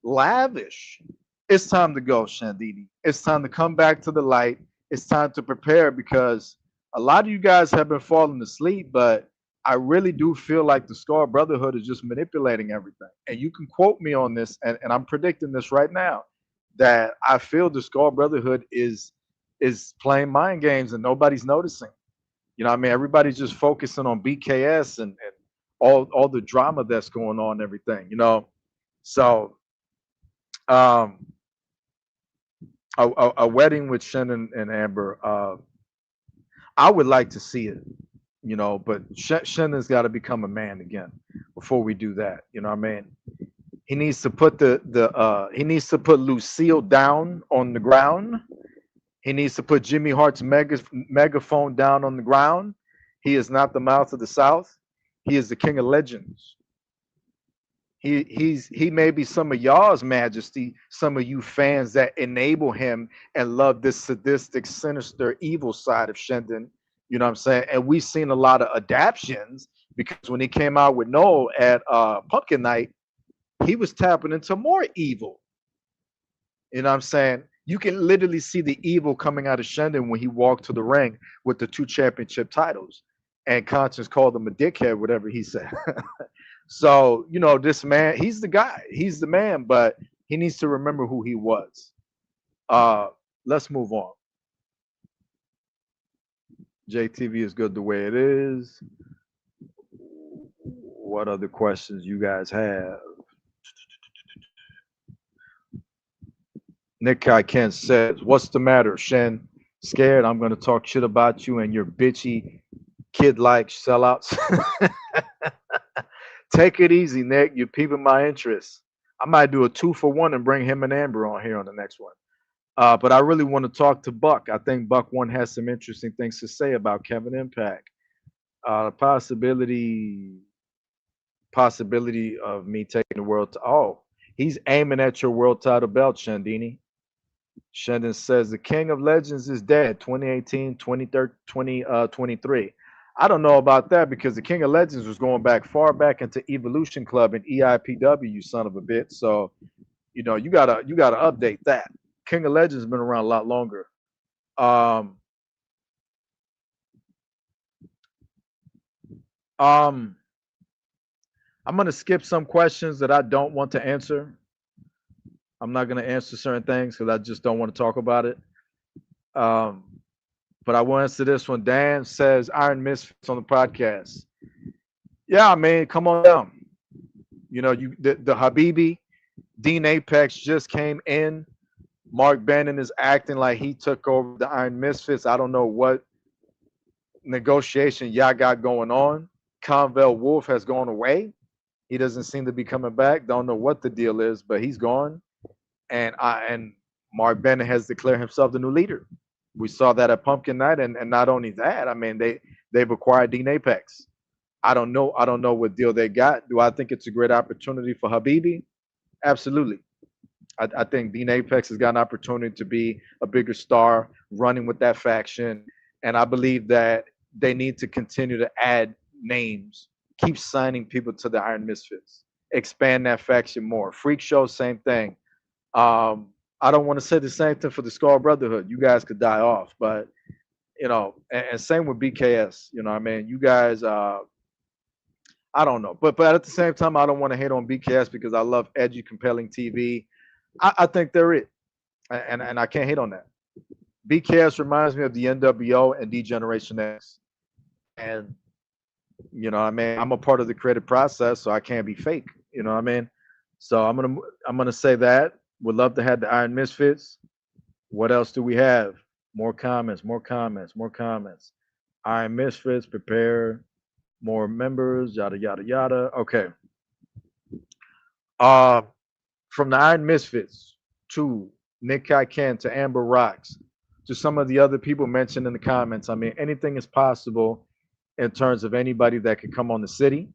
S2: lavish. It's time to go, Shandini. It's time to come back to the light. It's time to prepare because A lot of you guys have been falling asleep, but I really do feel like the Scar Brotherhood is just manipulating everything. And you can quote me on this, and I'm predicting this right now, that I feel the Scar Brotherhood is playing mind games and nobody's noticing. You know what I mean? Everybody's just focusing on BKS and all the drama that's going on and everything, you know. So um a wedding with Shannon and Amber, I would like to see it, you know, but Shannon's got to become a man again before we do that. You know what I mean? He needs to put the he needs to put Lucille down on the ground. He needs to put Jimmy Hart's megaphone down on the ground. He is not the mouth of the South. He is the king of legends. He may be some of y'all's majesty, some of you fans that enable him and love this sadistic, sinister, evil side of Shendon. You know what I'm saying? And we've seen a lot of adaptions because when he came out with Noel at Pumpkin Night, he was tapping into more evil. You know what I'm saying? You can literally see the evil coming out of Shendon when he walked to the ring with the 2 championship titles. And Conscience called him a dickhead, whatever he said. So, you know, this man, he's the guy. He's the man, but he needs to remember who he was. Let's move on. JTV is good the way it is. What other questions you guys have? Nick Kai Kent says, "What's the matter, Shen? Scared? I'm gonna talk shit about you and your bitchy kid-like sellouts." Take it easy, Nick. You're peeping my interest. I might do a 2-for-1 and bring him and Amber on here on the next one. But I really want to talk to Buck. I think Buck One has some interesting things to say about Kevin Impact. Possibility of me taking the world. Oh, he's aiming at your world title belt, Shandini. Shandon says the King of Legends is dead. 2018, 2023. I don't know about that because the King of Legends was going back far back into Evolution Club and EIPW, you son of a bitch. So, you know, you gotta update that. King of Legends has been around a lot longer. Um, um, I'm gonna skip some questions that I don't want to answer. I'm not gonna answer certain things because I just don't want to talk about it. Um, but I will answer this one. Dan says Iron Misfits on the podcast. Yeah, I mean, come on down. You know, the Habibi, Dean Apex just came in. Mark Bannon is acting like he took over the Iron Misfits. I don't know what negotiation y'all got going on. Convel Wolf has gone away. He doesn't seem to be coming back. Don't know what the deal is, but he's gone. And Mark Bennett has declared himself the new leader. We saw that at Pumpkin Night, and not only that, I mean they've acquired Dean Apex. I don't know what deal they got. Do I think it's a great opportunity for Habibi? Absolutely. I think Dean Apex has got an opportunity to be a bigger star running with that faction. And I believe that they need to continue to add names, keep signing people to the Iron Misfits, expand that faction more. Freak Show, same thing. I don't want to say the same thing for the Skull Brotherhood. You guys could die off, but you know, and same with BKS. You know, I mean, you guys. I don't know, but at the same time, I don't want to hate on BKS because I love edgy, compelling TV. I think they're it, and I can't hate on that. BKS reminds me of the NWO and D Generation X, and you know, I mean, I'm a part of the creative process, so I can't be fake. You know what I mean? So I'm gonna say that. Would love to have the Iron Misfits. What else do we have? More comments, more comments, more comments. Iron Misfits, prepare more members, yada yada yada. Okay. Uh from the Iron Misfits to Nick Ken to Amber Rocks to some of the other people mentioned in the comments. I mean, anything is possible in terms of anybody that could come on the city.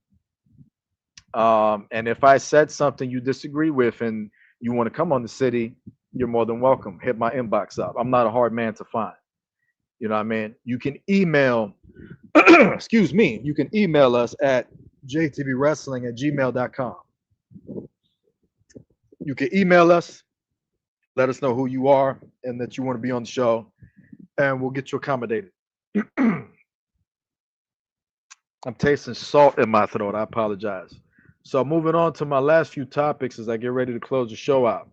S2: And if I said something you disagree with and you want to come on the city, you're more than welcome. Hit my inbox up. I'm not a hard man to find. You know what I mean? You can email, excuse me, you can email us at jtbwrestling@gmail.com. You can email us, let us know who you are and that you want to be on the show, and we'll get you accommodated. I'm tasting salt in my throat. I apologize. So moving on to my last few topics as I get ready to close the show out.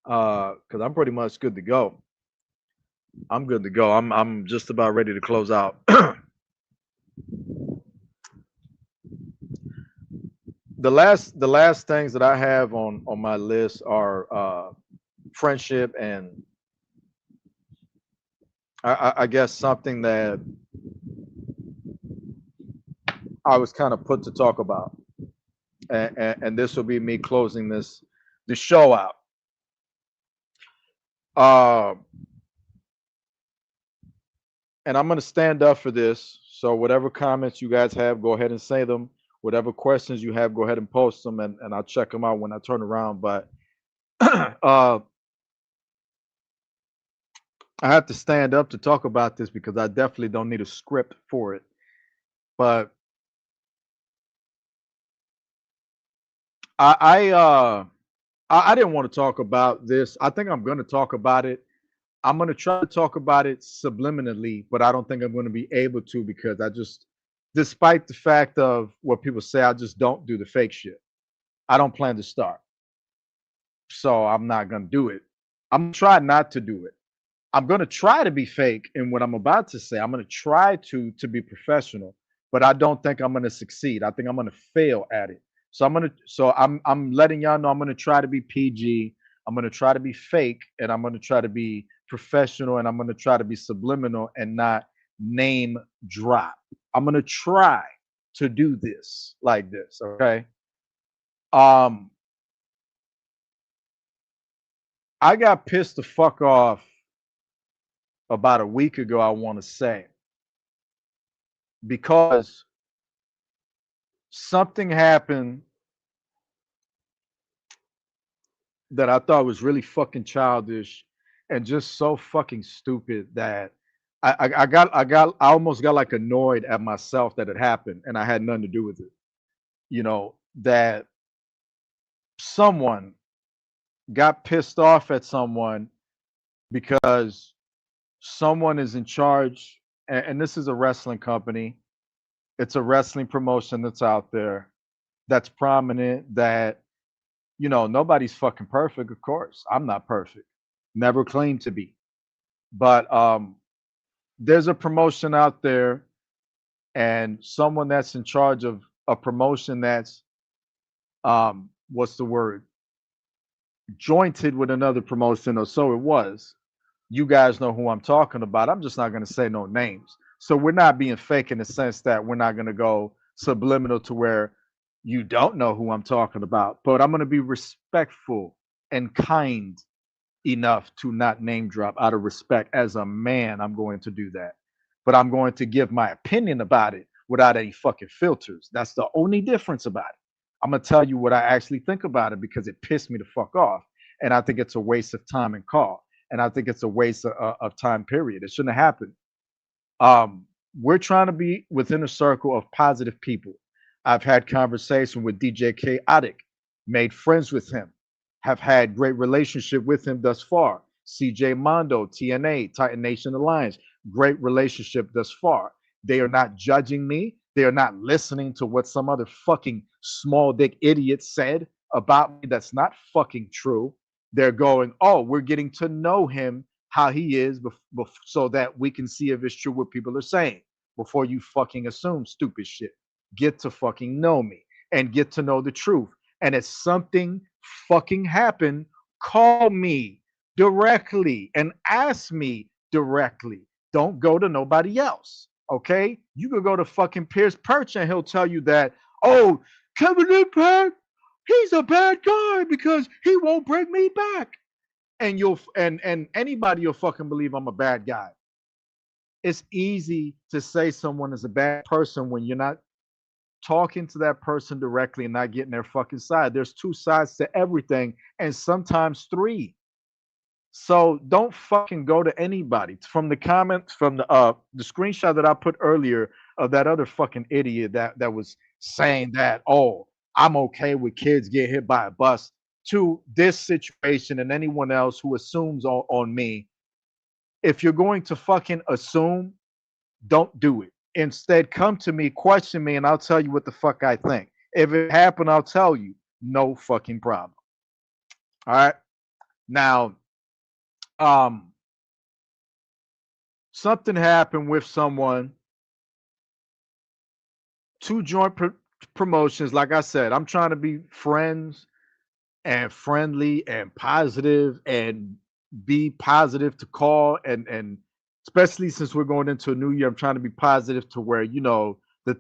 S2: Because I'm pretty much good to go. I'm good to go. I'm just about ready to close out. The last things that I have on my list are friendship and I guess something that I was kind of put to talk about, and this will be me closing the show out. Uh, and I'm gonna stand up for this. So whatever comments you guys have, go ahead and say them. Whatever questions you have, go ahead and post them, and I'll check them out when I turn around. But I have to stand up to talk about this because I definitely don't need a script for it. But I I uh I didn't want to talk about this. I think I'm going to talk about it. I'm going to try to talk about it subliminally, but I don't think I'm going to be able to because despite the fact of what people say, I just don't do the fake shit. I don't plan to start. So I'm not going to do it. I'm going to try not to do it. I'm going to try to be fake in what I'm about to say. I'm going to try to be professional, but I don't think I'm going to succeed. I think I'm going to fail at it. So I'm letting y'all know I'm going to try to be PG. I'm going to try to be fake, and I'm going to try to be professional, and I'm going to try to be subliminal and not name drop. I'm going to try to do this like this, okay? Um I got pissed the fuck off about a week ago, I want to say, because something happened that I thought was really fucking childish and just so fucking stupid that I almost got like annoyed at myself that it happened and I had nothing to do with it. You know, that someone got pissed off at someone because someone is in charge, and this is a wrestling company. It's a wrestling promotion that's out there, that's prominent, that nobody's fucking perfect, of course. I'm not perfect. Never claimed to be. But there's a promotion out there and someone that's in charge of a promotion that's what's the word? Jointed with another promotion, or so it was. You guys know who I'm talking about. I'm just not going to say no names. So we're not being fake in the sense that we're not going to go subliminal to where you don't know who I'm talking about. But I'm going to be respectful and kind enough to not name drop out of respect. As a man, I'm going to do that. But I'm going to give my opinion about it without any fucking filters. That's the only difference about it. I'm going to tell you what I actually think about it because it pissed me the fuck off. And I think it's a waste of time and call. And I think it's a waste of time, period. It shouldn't have happened. We're trying to be within a circle of positive people. I've had conversation with DJ Chaotic, made friends with him, have had great relationship with him thus far. CJ Mondo, TNA, Titan Nation Alliance, great relationship thus far. They are not judging me. They are not listening to what some other fucking small dick idiot said about me that's not fucking true. They're going, oh, we're getting to know him, how he is, so that we can see if it's true what people are saying before you fucking assume stupid shit. Get to fucking know me and get to know the truth. And if something fucking happened, call me directly and ask me directly. Don't go to nobody else. Okay? You could go to fucking Pierce Perch and he'll tell you that, oh, Kevin Impact, he's a bad guy because he won't bring me back. And and anybody will fucking believe I'm a bad guy. It's easy to say someone is a bad person when you're not talking to that person directly and not getting their fucking side. There's two sides to everything, and sometimes three. So don't fucking go to anybody. From the comments, from the screenshot that I put earlier of that other fucking idiot that was saying that, oh, I'm okay with kids getting hit by a bus, to this situation and anyone else who assumes on me. If you're going to fucking assume, don't do it. Instead, come to me, question me, and I'll tell you what the fuck I think. If it happened, I'll tell you. No fucking problem. All right. Now, um, something happened with someone, two joint promotions. Like I said, I'm trying to be friends and friendly and positive and be positive to call and especially since we're going into a new year, I'm trying to be positive to where, the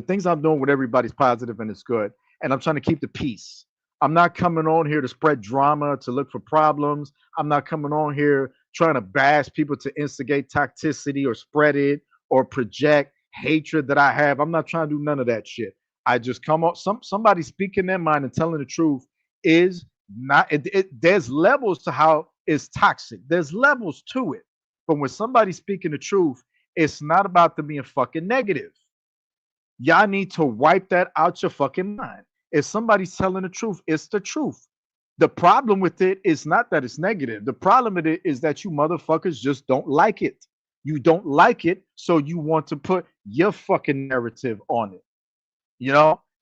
S2: things I'm doing with everybody's positive and it's good. And I'm trying to keep the peace. I'm not coming on here to spread drama, to look for problems. I'm not coming on here trying to bash people, to instigate toxicity or spread it or project hatred that I have. I'm not trying to do none of that shit. I just come up, somebody speaking their mind and telling the truth is not there's levels to how it's toxic. There's levels to it. But when somebody's speaking the truth, it's not about them being fucking negative. Y'all need to wipe that out your fucking mind. If somebody's telling the truth, it's the truth. The problem with it is not that it's negative. The problem with it is that you motherfuckers just don't like it. You don't like it, so you want to put your fucking narrative on it.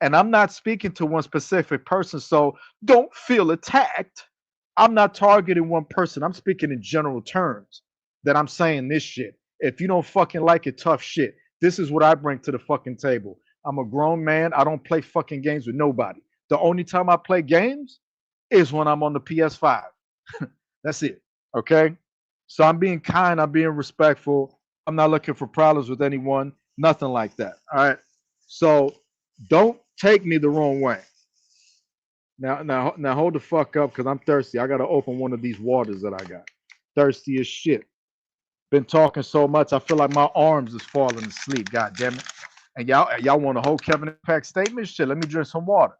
S2: And I'm not speaking to one specific person, so don't feel attacked. I'm not targeting one person. I'm speaking in general terms that I'm saying this shit. If you don't fucking like it, tough shit. This is what I bring to the fucking table. I'm a grown man. I don't play fucking games with nobody. The only time I play games is when I'm on the PS5. That's it. Okay? So I'm being kind. I'm being respectful. I'm not looking for problems with anyone. Nothing like that. All right? So don't take me the wrong way. Now, hold the fuck up because I'm thirsty. I gotta open one of these waters that I got. Thirsty as shit. Been talking so much, I feel like my arms is falling asleep. God damn it! And y'all want a whole Kevin Impact statement? Shit, let me drink some water.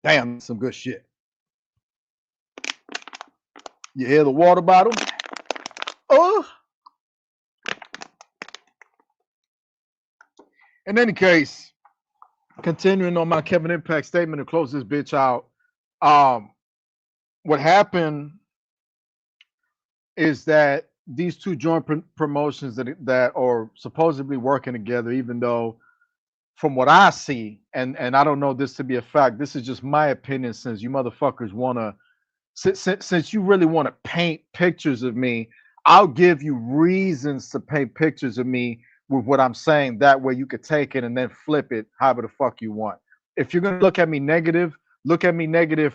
S2: Damn, some good shit. You hear the water bottle? Oh. In any case, continuing on my Kevin Impact statement to close this bitch out. What happened is that these two joint promotions that are supposedly working together, even though from what I see, and I don't know this to be a fact, this is just my opinion, since you motherfuckers want to, since you really want to paint pictures of me, I'll give you reasons to paint pictures of me with what I'm saying. That way you could take it and then flip it however the fuck you want. If you're going to look at me negative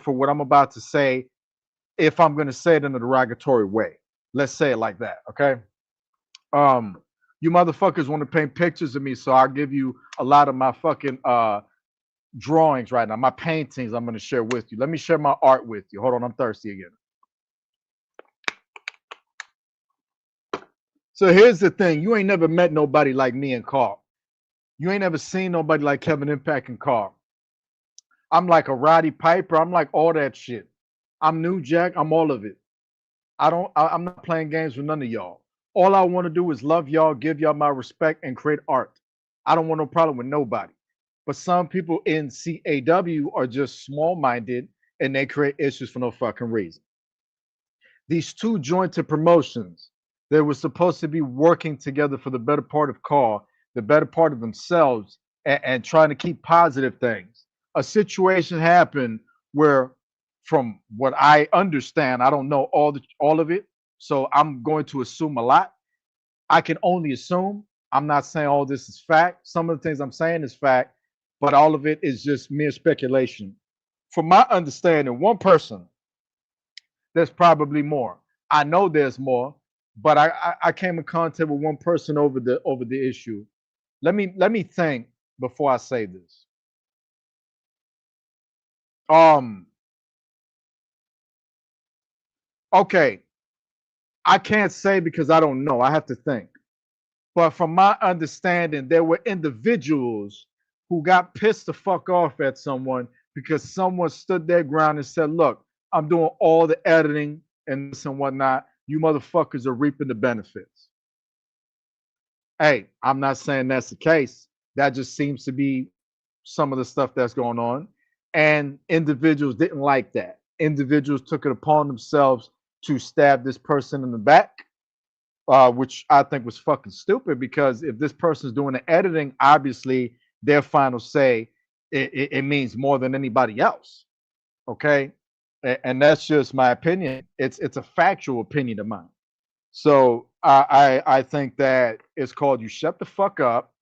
S2: for what I'm about to say, if I'm going to say it in a derogatory way. Let's say it like that, okay? You motherfuckers want to paint pictures of me, so I'll give you a lot of my fucking drawings right now, my paintings I'm going to share with you. Let me share my art with you. Hold on, I'm thirsty again. So here's the thing. You ain't never met nobody like me and Carl. You ain't never seen nobody like Kevin Impact and Carl. I'm like a Roddy Piper. I'm like all that shit. I'm New Jack. I'm all of it. I'm not playing games with none of y'all. All I want to do is love y'all, give y'all my respect, and create art. I don't want no problem with nobody. But some people in CAW are just small-minded and they create issues for no fucking reason. These two jointed promotions, they were supposed to be working together for the better part of Carl, the better part of themselves, and trying to keep positive things. A situation happened where, from what I understand, I don't know all of it, so I'm going to assume a lot. I can only assume. I'm not saying all this is fact. Some of the things I'm saying is fact, but all of it is just mere speculation. From my understanding, one person, there's probably more. I know there's more, but I came in contact with one person over the issue. Let me think before I say this. Okay, I can't say because I don't know. I have to think. But from my understanding, there were individuals who got pissed the fuck off at someone because someone stood their ground and said, look, I'm doing all the editing and this and whatnot. You motherfuckers are reaping the benefits. Hey, I'm not saying that's the case. That just seems to be some of the stuff that's going on. And individuals didn't like that. Individuals took it upon themselves to stab this person in the back, which I think was fucking stupid because if this person's doing the editing, obviously their final say it means more than anybody else. Okay, and that's just my opinion. It's a factual opinion of mine. So I think that it's called you shut the fuck up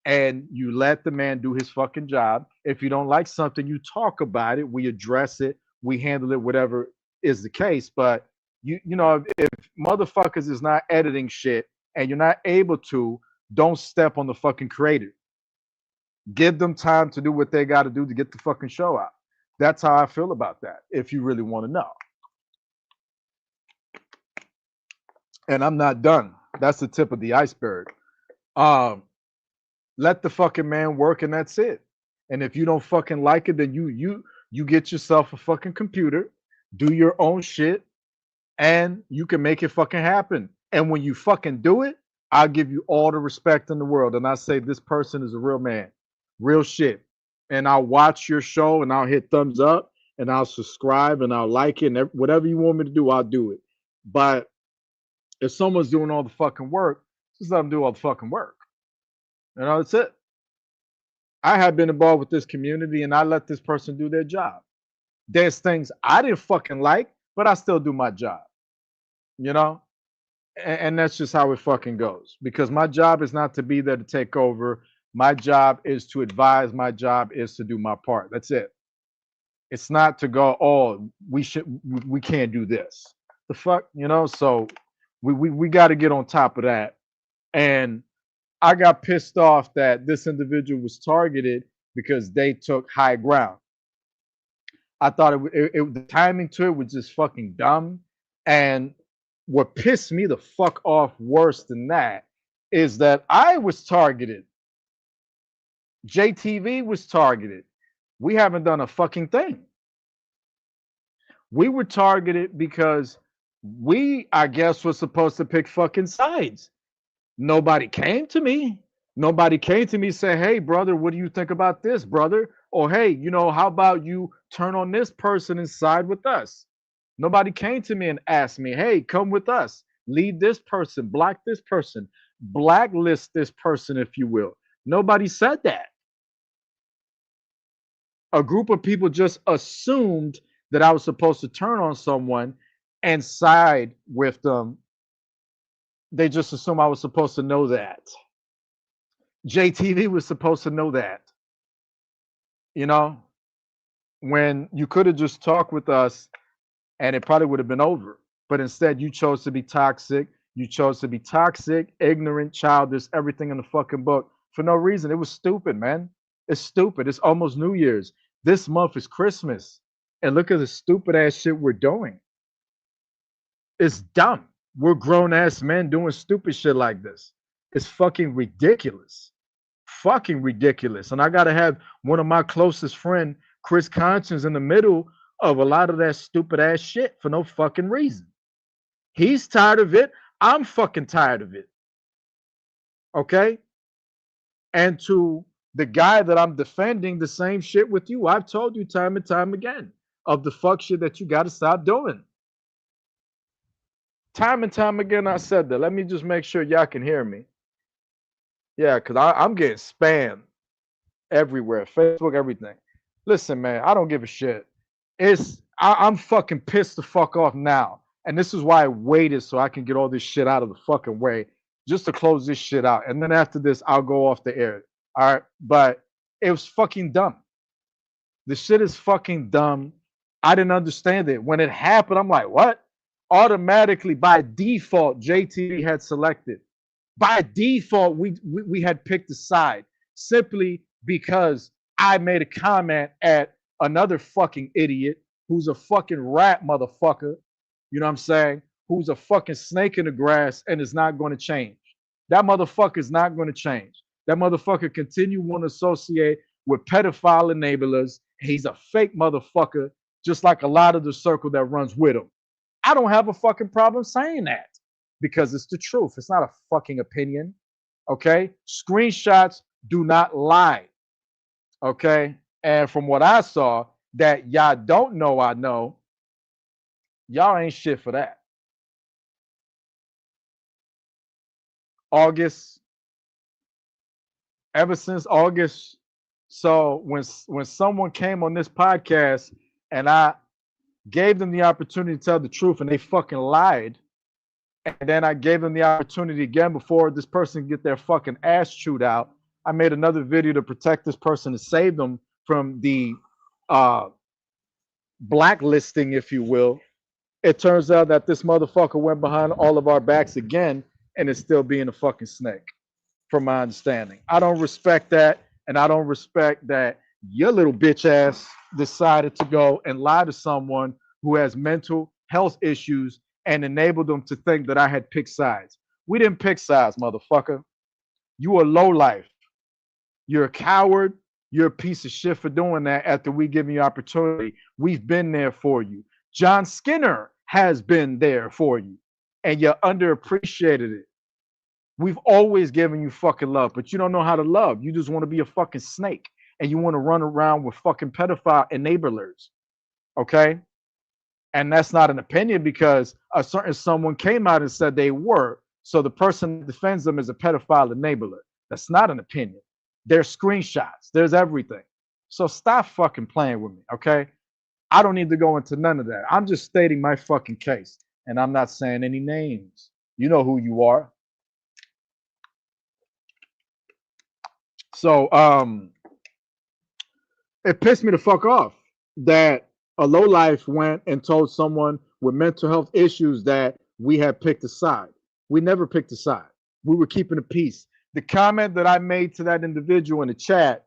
S2: and you let the man do his fucking job. If you don't like something, you talk about it, we address it, we handle it, whatever is the case. But you know, if motherfuckers is not editing shit and you're not able to, don't step on the fucking creator. Give them time to do what they got to do to get the fucking show out. That's how I feel about that. If you really want to know. And I'm not done. That's the tip of the iceberg. Um, let the fucking man work, and that's it. And if you don't fucking like it, then you get yourself a fucking computer, do your own shit, and you can make it fucking happen. And when you fucking do it, I'll give you all the respect in the world. And I say this person is a real man, real shit. And I'll watch your show and I'll hit thumbs up and I'll subscribe and I'll like it. And whatever you want me to do, I'll do it. But if someone's doing all the fucking work, just let them do all the fucking work. You know, that's it. I have been involved with this community and I let this person do their job. There's things I didn't fucking like, but I still do my job. You know? And that's just how it fucking goes. Because my job is not to be there to take over. My job is to advise. My job is to do my part. That's it. It's not to go, oh, we can't do this. The fuck, you know? So we got to get on top of that. And I got pissed off that this individual was targeted because they took high ground. I thought the timing to it was just fucking dumb. And what pissed me the fuck off worse than that is that I was targeted. JTV was targeted. We haven't done a fucking thing. We were targeted because we, I guess, were supposed to pick fucking sides. Nobody came to me. Nobody came to me say, hey, brother, what do you think about this, brother? Or, hey, you know, how about you turn on this person and side with us? Nobody came to me and asked me, hey, come with us. Lead this person, block this person, blacklist this person, if you will. Nobody said that. A group of people just assumed that I was supposed to turn on someone and side with them. They just assumed I was supposed to know that. JTV was supposed to know that. You know, when you could have just talked with us and it probably would have been over. But instead, you chose to be toxic. You chose to be toxic, ignorant, childish, everything in the fucking book for no reason. It was stupid, man. It's stupid. It's almost New Year's. This month is Christmas. And look at the stupid ass shit we're doing. It's dumb. We're grown ass men doing stupid shit like this. It's fucking ridiculous. Fucking ridiculous. And I got to have one of my closest friend, Chris Conscience, in the middle of a lot of that stupid ass shit for no fucking reason. He's tired of it. I'm fucking tired of it. Okay? And to the guy that I'm defending, the same shit with you. I've told you time and time again of the fuck shit that you got to stop doing. Time and time again, I said that. Let me just make sure y'all can hear me. Yeah, because I'm getting spammed everywhere. Facebook, everything. Listen, man, I don't give a shit. I'm fucking pissed the fuck off now. And this is why I waited so I can get all this shit out of the fucking way just to close this shit out. And then after this, I'll go off the air. All right. But it was fucking dumb. The shit is fucking dumb. I didn't understand it. When it happened, I'm like, what? Automatically, by default, JTV had selected. By default, we had picked a side simply because I made a comment at another fucking idiot who's a fucking rat motherfucker, you know what I'm saying, who's a fucking snake in the grass and is not going to change. That motherfucker is not going to change. That motherfucker continue want to associate with pedophile enablers. He's a fake motherfucker, just like a lot of the circle that runs with him. I don't have a fucking problem saying that because it's the truth. It's not a fucking opinion. Okay? Screenshots do not lie. Okay? And from what I saw, that y'all don't know, I know, y'all ain't shit for that. August, ever since August. So when someone came on this podcast and I gave them the opportunity to tell the truth and they fucking lied, and then I gave them the opportunity again before this person get their fucking ass chewed out. I made another video to protect this person to save them from the uh, blacklisting, if you will. It turns out that this motherfucker went behind all of our backs again and is still being a fucking snake, from my understanding. I don't respect that, and I don't respect that your little bitch ass decided to go and lie to someone who has mental health issues and enabled them to think that I had picked sides. We didn't pick sides, motherfucker. You a low life. You're a coward. You're a piece of shit for doing that after we give you opportunity. We've been there for you. John Skinner has been there for you, and you underappreciated it. We've always given you fucking love, but you don't know how to love. You just want to be a fucking snake, and you want to run around with fucking pedophile enablers. Okay? And that's not an opinion because a certain someone came out and said they were. So the person that defends them is a pedophile enabler. That's not an opinion. There's screenshots. There's everything. So stop fucking playing with me, okay? I don't need to go into none of that. I'm just stating my fucking case, and I'm not saying any names. You know who you are. So it pissed me the fuck off that a lowlife went and told someone with mental health issues that we had picked a side. We never picked a side. We were keeping the peace. The comment that I made to that individual in the chat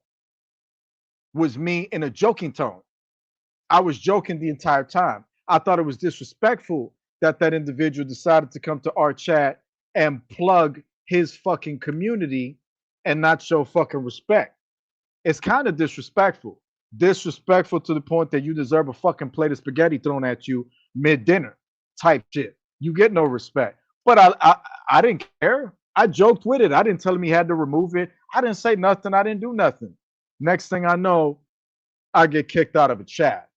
S2: was me in a joking tone. I was joking the entire time. I thought it was disrespectful that that individual decided to come to our chat and plug his fucking community and not show fucking respect. It's kind of disrespectful. Disrespectful to the point that you deserve a fucking plate of spaghetti thrown at you mid-dinner type shit. You get no respect. But I didn't care. I joked with it. I didn't tell him he had to remove it. I didn't say nothing. I didn't do nothing. Next thing I know, I get kicked out of a chat.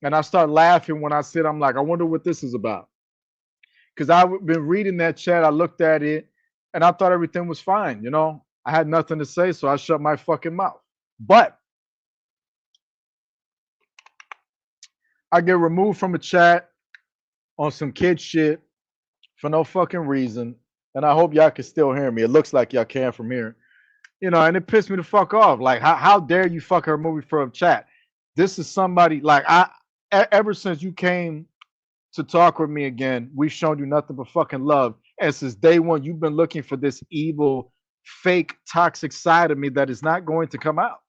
S2: And I start laughing when I sit. I'm like, I wonder what this is about. Because I've been reading that chat. I looked at it and I thought everything was fine. You know, I had nothing to say. So I shut my fucking mouth. But I get removed from a chat on some kid shit for no fucking reason. And I hope y'all can still hear me. It looks like y'all can from here. You know, and it pissed me the fuck off. Like, how dare you fuck her movie from chat? This is somebody like ever since you came to talk with me again, we've shown you nothing but fucking love. And since day one, you've been looking for this evil, fake, toxic side of me that is not going to come out.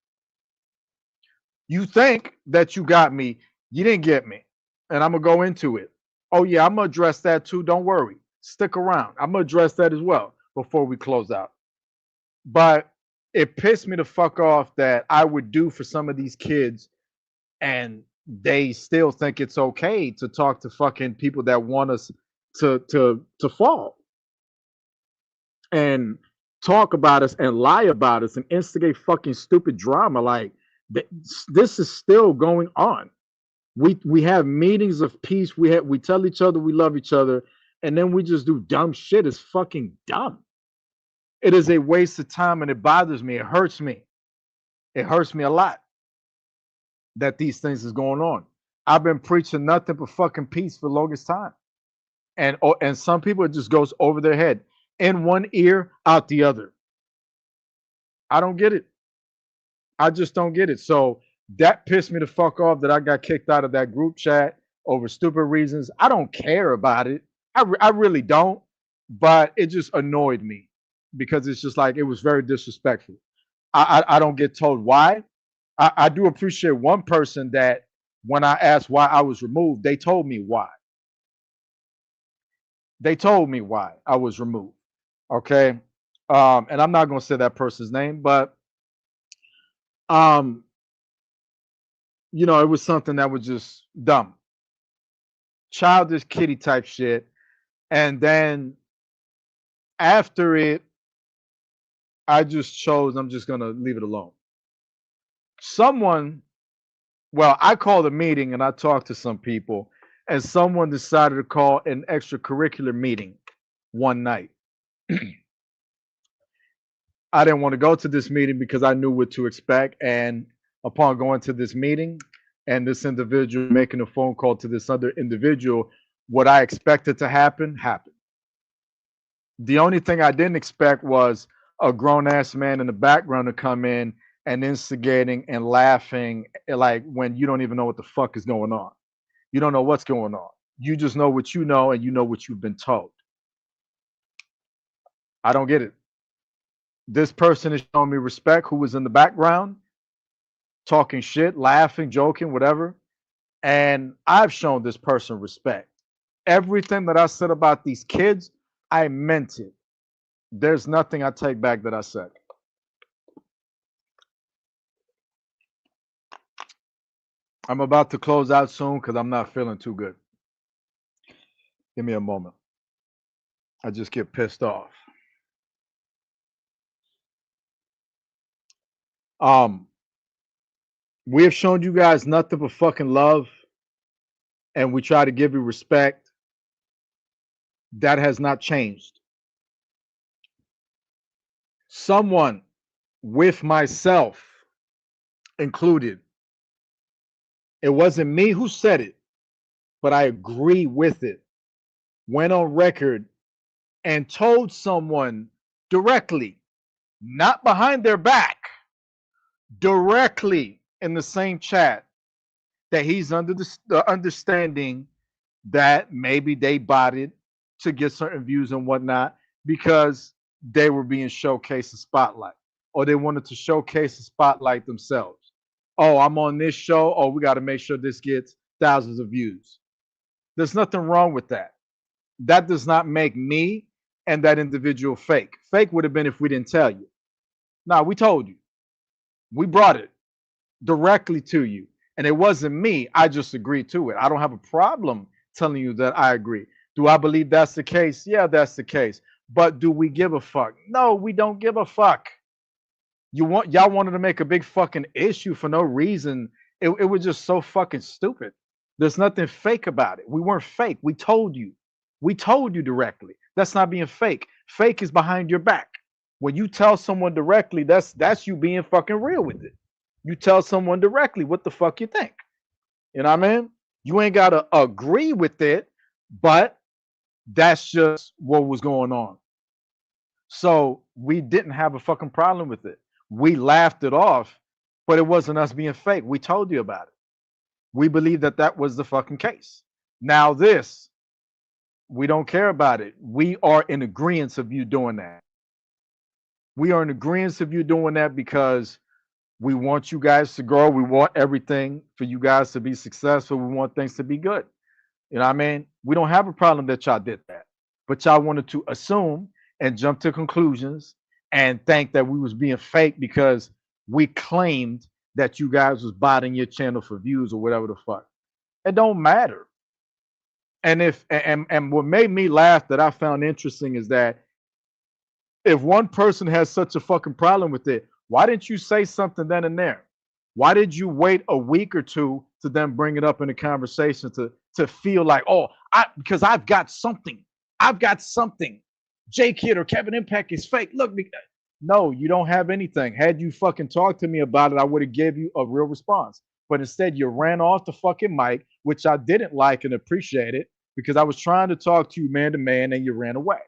S2: You think that you got me. You didn't get me. And I'm going to go into it. Oh, yeah, I'm going to address that too. Don't worry. Stick around. I'm going to address that as well before we close out. But it pissed me the fuck off that I would do for some of these kids and they still think it's okay to talk to fucking people that want us to fall and talk about us and lie about us and instigate fucking stupid drama. Like this is still going on. We have meetings of peace. We tell each other we love each other, and then we just do dumb shit. It's fucking dumb. It is a waste of time, and it bothers me. It hurts me. It hurts me a lot that these things is going on. I've been preaching nothing but fucking peace for the longest time, and some people it just goes over their head, in one ear, out the other. I don't get it. I just don't get it. So that pissed me the fuck off that I got kicked out of that group chat over stupid reasons. I don't care about it. I really don't. But it just annoyed me because it's just like it was very disrespectful. I don't get told why. I do appreciate one person that when I asked why I was removed, they told me why. They told me why I was removed. Okay. And I'm not going to say that person's name, but you know, it was something that was just dumb, childish kitty type shit. And then after it, I just chose, I'm just going to leave it alone. I called a meeting and I talked to some people, and someone decided to call an extracurricular meeting one night. I didn't want to go to this meeting because I knew what to expect. And upon going to this meeting and this individual making a phone call to this other individual, what I expected to happen happened. The only thing I didn't expect was a grown ass man in the background to come in and instigating and laughing like when you don't even know what the fuck is going on. You don't know what's going on. You just know what you know and you know what you've been told. I don't get it. This person is showing me respect who was in the background, talking shit, laughing, joking, whatever. And I've shown this person respect. Everything that I said about these kids, I meant it. There's nothing I take back that I said. I'm about to close out soon because I'm not feeling too good. Give me a moment. I just get pissed off. We have shown you guys nothing but fucking love, and we try to give you respect. That has not changed. Someone, with myself included, it wasn't me who said it, but I agree with it, went on record and told someone directly, not behind their back, directly in the same chat, that he's under the understanding that maybe they bought it to get certain views and whatnot because they were being showcased the spotlight, or they wanted to showcase the spotlight themselves. Oh, I'm on this show. Oh, we got to make sure this gets thousands of views. There's nothing wrong with that. That does not make me and that individual fake. Fake would have been if we didn't tell you. No, we told you. We brought it directly to you. And it wasn't me. I just agreed to it. I don't have a problem telling you that I agree. Do I believe that's the case? Yeah, that's the case. But do we give a fuck? No, we don't give a fuck. Y'all wanted to make a big fucking issue for no reason. It was just so fucking stupid. There's nothing fake about it. We weren't fake. We told you. We told you directly. That's not being fake. Fake is behind your back. When you tell someone directly, that's you being fucking real with it. You tell someone directly what the fuck you think. You know what I mean? You ain't gotta agree with it, but that's just what was going on. So we didn't have a fucking problem with it. We laughed it off, but it wasn't us being fake. We told you about it. We believe that that was the fucking case. Now this, we don't care about it. We are in agreement of you doing that. We are in agreement of you doing that because we want you guys to grow. We want everything for you guys to be successful. We want things to be good. You know what I mean? We don't have a problem that y'all did that. But y'all wanted to assume and jump to conclusions and think that we was being fake because we claimed that you guys was botting your channel for views or whatever the fuck. It don't matter. And if and what made me laugh that I found interesting is that if one person has such a fucking problem with it, why didn't you say something then and there? Why did you wait a week or two to then bring it up in a conversation to feel like, oh, because I've got something. I've got something. J Kid or Kevin Impact is fake. Look, no, you don't have anything. Had you fucking talked to me about it, I would have gave you a real response. But instead, you ran off the fucking mic, which I didn't like and appreciate it because I was trying to talk to you man to man and you ran away.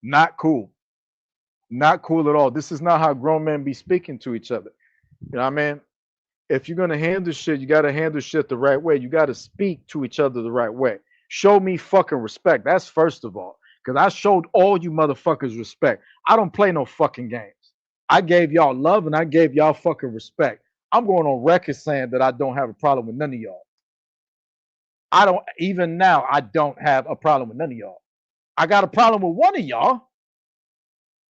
S2: Not cool. Not cool at all. This is not how grown men be speaking to each other. You know what I mean? If you're gonna handle shit, you gotta handle shit the right way. You gotta speak to each other the right way. Show me fucking respect. That's first of all. Because I showed all you motherfuckers respect. I don't play no fucking games. I gave y'all love and I gave y'all fucking respect. I'm going on record saying that I don't have a problem with none of y'all. I don't, even now, I don't have a problem with none of y'all. I got a problem with one of y'all.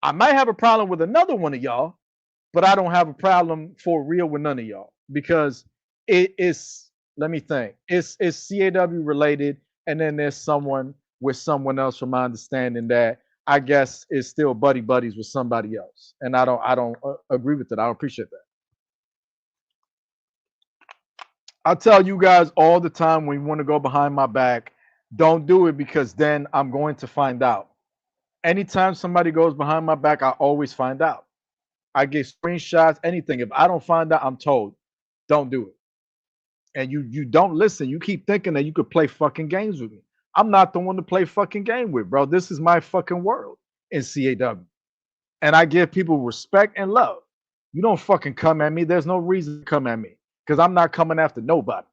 S2: I might have a problem with another one of y'all, but I don't have a problem for real with none of y'all because it is, let me think, it's CAW related, and then there's someone with someone else from my understanding that I guess is still buddy buddies with somebody else. And I don't agree with it. I don't appreciate that. I tell you guys all the time when you want to go behind my back, don't do it because then I'm going to find out. Anytime somebody goes behind my back, I always find out. I get screenshots, anything. If I don't find out, I'm told, don't do it. And you don't listen. You keep thinking that you could play fucking games with me. I'm not the one to play fucking game with, bro. This is my fucking world in CAW. And I give people respect and love. You don't fucking come at me. There's no reason to come at me because I'm not coming after nobody.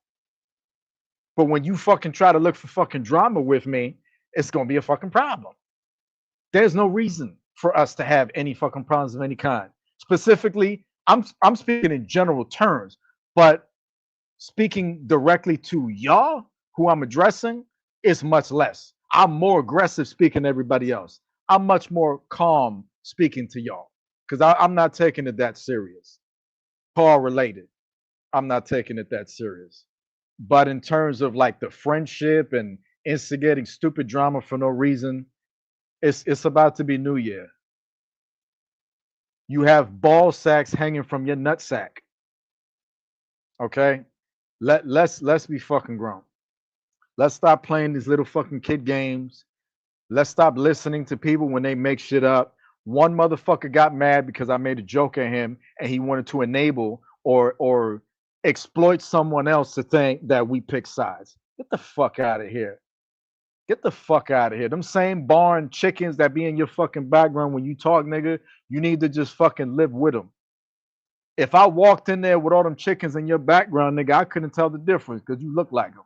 S2: But when you fucking try to look for fucking drama with me, it's gonna be a fucking problem. There's no reason for us to have any fucking problems of any kind. Specifically, I'm speaking in general terms, but speaking directly to y'all, who I'm addressing, is much less. I'm more aggressive speaking to everybody else. I'm much more calm speaking to y'all because I'm not taking it that serious. Paul related. I'm not taking it that serious. But in terms of like the friendship and instigating stupid drama for no reason, it's about to be New Year. You have ball sacks hanging from your nut sack. Okay? Let's be fucking grown. Let's stop playing these little fucking kid games. Let's stop listening to people when they make shit up. One motherfucker got mad because I made a joke at him and he wanted to enable or exploit someone else to think that we pick sides. Get the fuck out of here. Get the fuck out of here. Them same barn chickens that be in your fucking background when you talk, nigga, you need to just fucking live with them. If I walked in there with all them chickens in your background, nigga, I couldn't tell the difference because you look like them.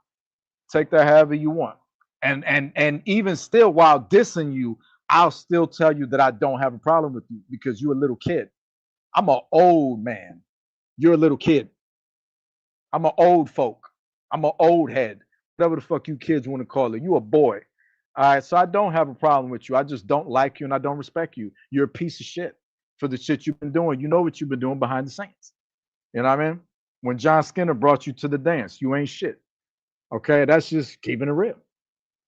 S2: Take that however you want. And even still, while dissing you, I'll still tell you that I don't have a problem with you because you're a little kid. I'm an old man. You're a little kid. I'm an old folk. I'm an old head. Whatever the fuck you kids want to call it. You a boy. All right. So I don't have a problem with you. I just don't like you and I don't respect you. You're a piece of shit for the shit you've been doing. You know what you've been doing behind the scenes. You know what I mean? When John Skinner brought you to the dance, you ain't shit. Okay. That's just keeping it real.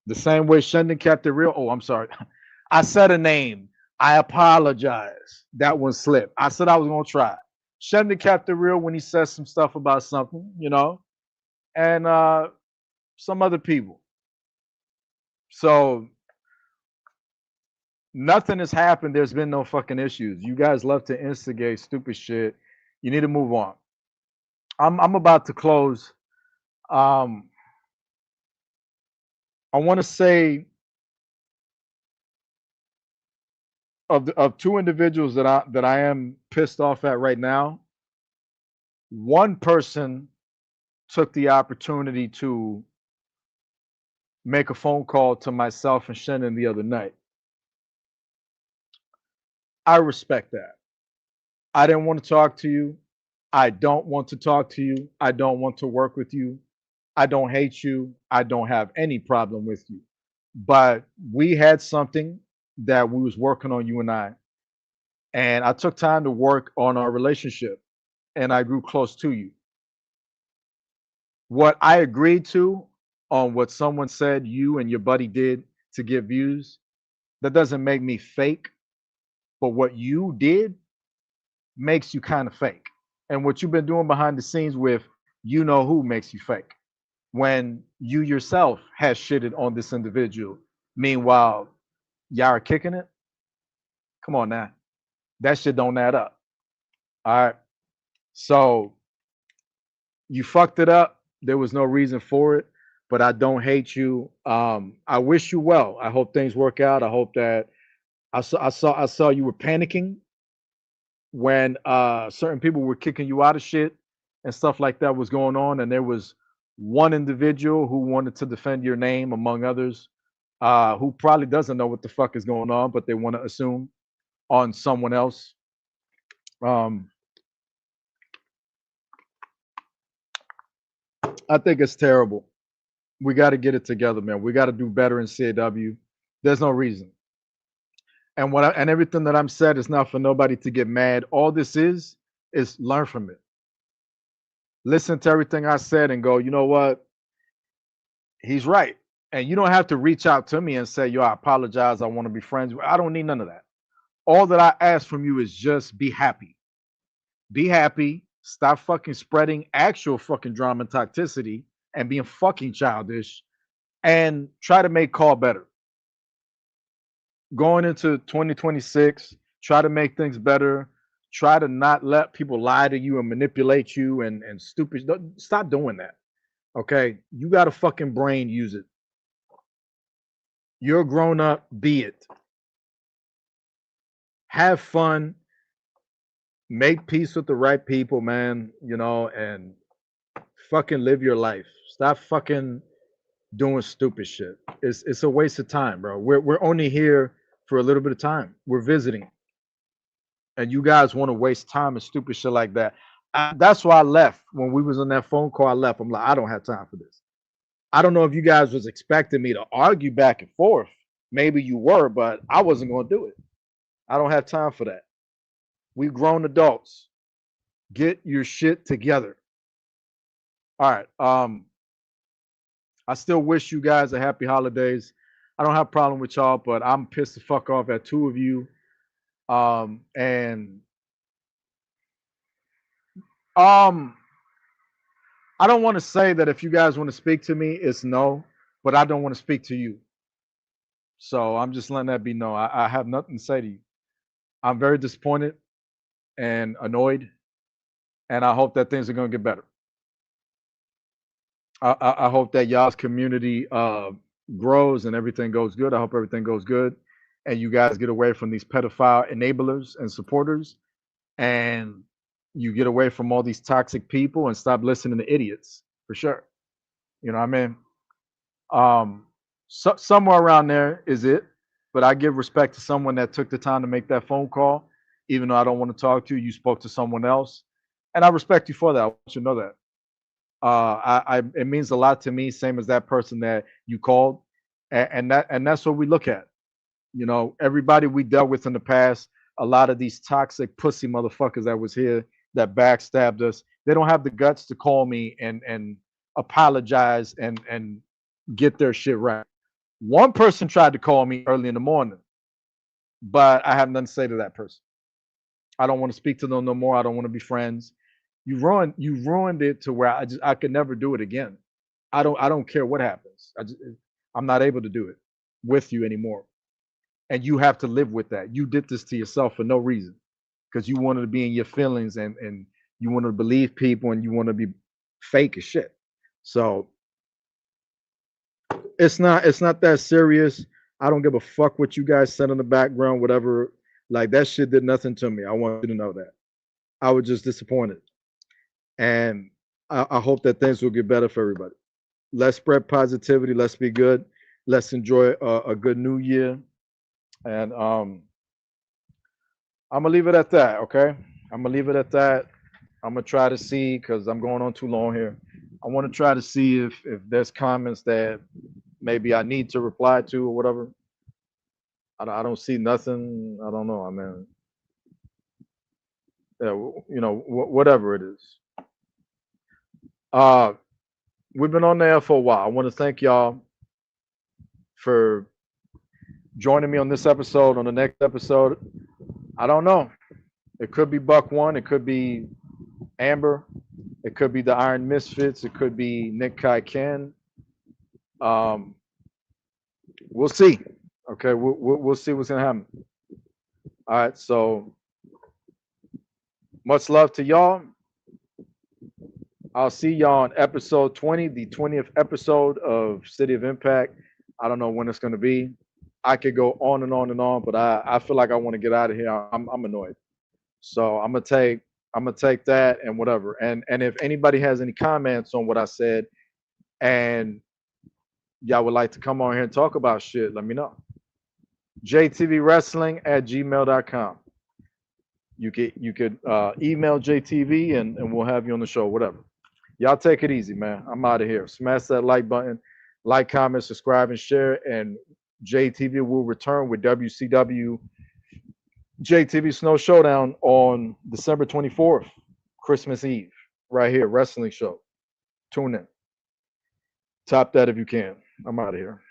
S2: The same way Shendon kept it real. Oh, I'm sorry. I said a name. I apologize. That one slipped. I said I was gonna try. Shendon kept it real when he says some stuff about something, you know, and some other people. So nothing has happened. There's been no fucking issues. You guys love to instigate stupid shit. You need to move on. I'm about to close. I want to say of two individuals that I am pissed off at right now. One person took the opportunity to make a phone call to myself and Shannon the other night. I respect that. I didn't want to talk to you. I don't want to talk to you. I don't want to work with you. I don't hate you. I don't have any problem with you. But we had something that we was working on, you and I took time to work on our relationship and I grew close to you. What I agreed to on what someone said you and your buddy did to get views, that doesn't make me fake. But what you did makes you kind of fake. And what you've been doing behind the scenes with you know who makes you fake. When you yourself has shitted on this individual. Meanwhile, y'all are kicking it. Come on now. That shit don't add up. All right. So you fucked it up. There was no reason for it, but I don't hate you. I wish you well. I hope things work out. I hope that I saw you were panicking when certain people were kicking you out of shit and stuff like that was going on, and there was one individual who wanted to defend your name among others, who probably doesn't know what the fuck is going on, but they want to assume on someone else. I think it's terrible. We got to get it together, man. We got to do better in CAW. There's no reason. And everything that I'm said is not for nobody to get mad. All this is learn from it. Listen to everything I said and go, you know what? He's right. And you don't have to reach out to me and say, yo, I apologize. I want to be friends. I don't need none of that. All that I ask from you is just be happy. Be happy. Stop fucking spreading actual fucking drama and toxicity and being fucking childish and try to make call better. going into 2026, try to make things better. Try to not let people lie to you and manipulate you and stupid. Stop doing that. Okay, you got a fucking brain. Use it. You're grown up. Be it. Have fun. Make peace with the right people, man. You know, and fucking live your life. Stop fucking doing stupid shit. It's a waste of time, bro. We're only here for a little bit of time. We're visiting, and you guys want to waste time and stupid shit like that. That's why I left when we was on that phone call. I left. I'm like, I don't have time for this. I don't know if you guys was expecting me to argue back and forth. Maybe you were, but I wasn't going to do it. I don't have time for that. We grown adults. Get your shit together. All right. I still wish you guys a happy holidays. I don't have a problem with y'all, but I'm pissed the fuck off at two of you. And I don't want to say that if you guys want to speak to me, it's no, but I don't want to speak to you. So I'm just letting that be known. I have nothing to say to you. I'm very disappointed and annoyed, and I hope that things are going to get better. I hope that y'all's community grows and everything goes good. I hope everything goes good, and you guys get away from these pedophile enablers and supporters, and you get away from all these toxic people and stop listening to idiots for sure. You know what I mean? Somewhere around there is it, but I give respect to someone that took the time to make that phone call, even though I don't want to talk to you. You spoke to someone else, and I respect you for that. I want you to know that. It means a lot to me, same as that person that you called, and that's what we look at. You know, everybody we dealt with in the past, a lot of these toxic pussy motherfuckers that was here that backstabbed us, they don't have the guts to call me and apologize and get their shit right. One person tried to call me early in the morning, but I have nothing to say to that person. I don't want to speak to them no more. I don't want to be friends. You ruined it to where I could never do it again. I don't care what happens. I'm not able to do it with you anymore. And you have to live with that. You did this to yourself for no reason because you wanted to be in your feelings and you want to believe people and you want to be fake as shit. So it's not that serious. I don't give a fuck what you guys said in the background, whatever. Like that shit did nothing to me. I want you to know that. I was just disappointed. And I hope that things will get better for everybody. Let's spread positivity. Let's be good. Let's enjoy a good new year. And I'm gonna leave it at that. Okay, I'm gonna leave it at that. I'm gonna try to see because I'm going on too long here. I want to try to see if there's comments that maybe I need to reply to or whatever. I don't see nothing. I don't know. I mean, yeah, whatever it is. Uh, we've been on there for a while. I want to thank y'all for joining me on this episode. On the next episode, I don't know. It could be Buck One. It could be Amber. It could be the Iron Misfits. It could be Nick Kai Ken. Um, we'll see. Okay, we'll see what's gonna happen. All right. So much love to y'all. I'll see y'all on episode 20, the 20th episode of City of Impact. I don't know when it's gonna be. I could go on and on and on, but I feel like I want to get out of here. I'm annoyed. So I'm gonna take that and whatever. And if anybody has any comments on what I said and y'all would like to come on here and talk about shit, let me know. jtvwrestling@gmail.com. You could email JTV and we'll have you on the show, whatever. Y'all take it easy, man. I'm out of here. Smash that like button, like, comment, subscribe, and share. And JTV will return with WCW JTV Snow Showdown on December 24th, Christmas Eve, right here, wrestling show. Tune in. Top that if you can. I'm out of here.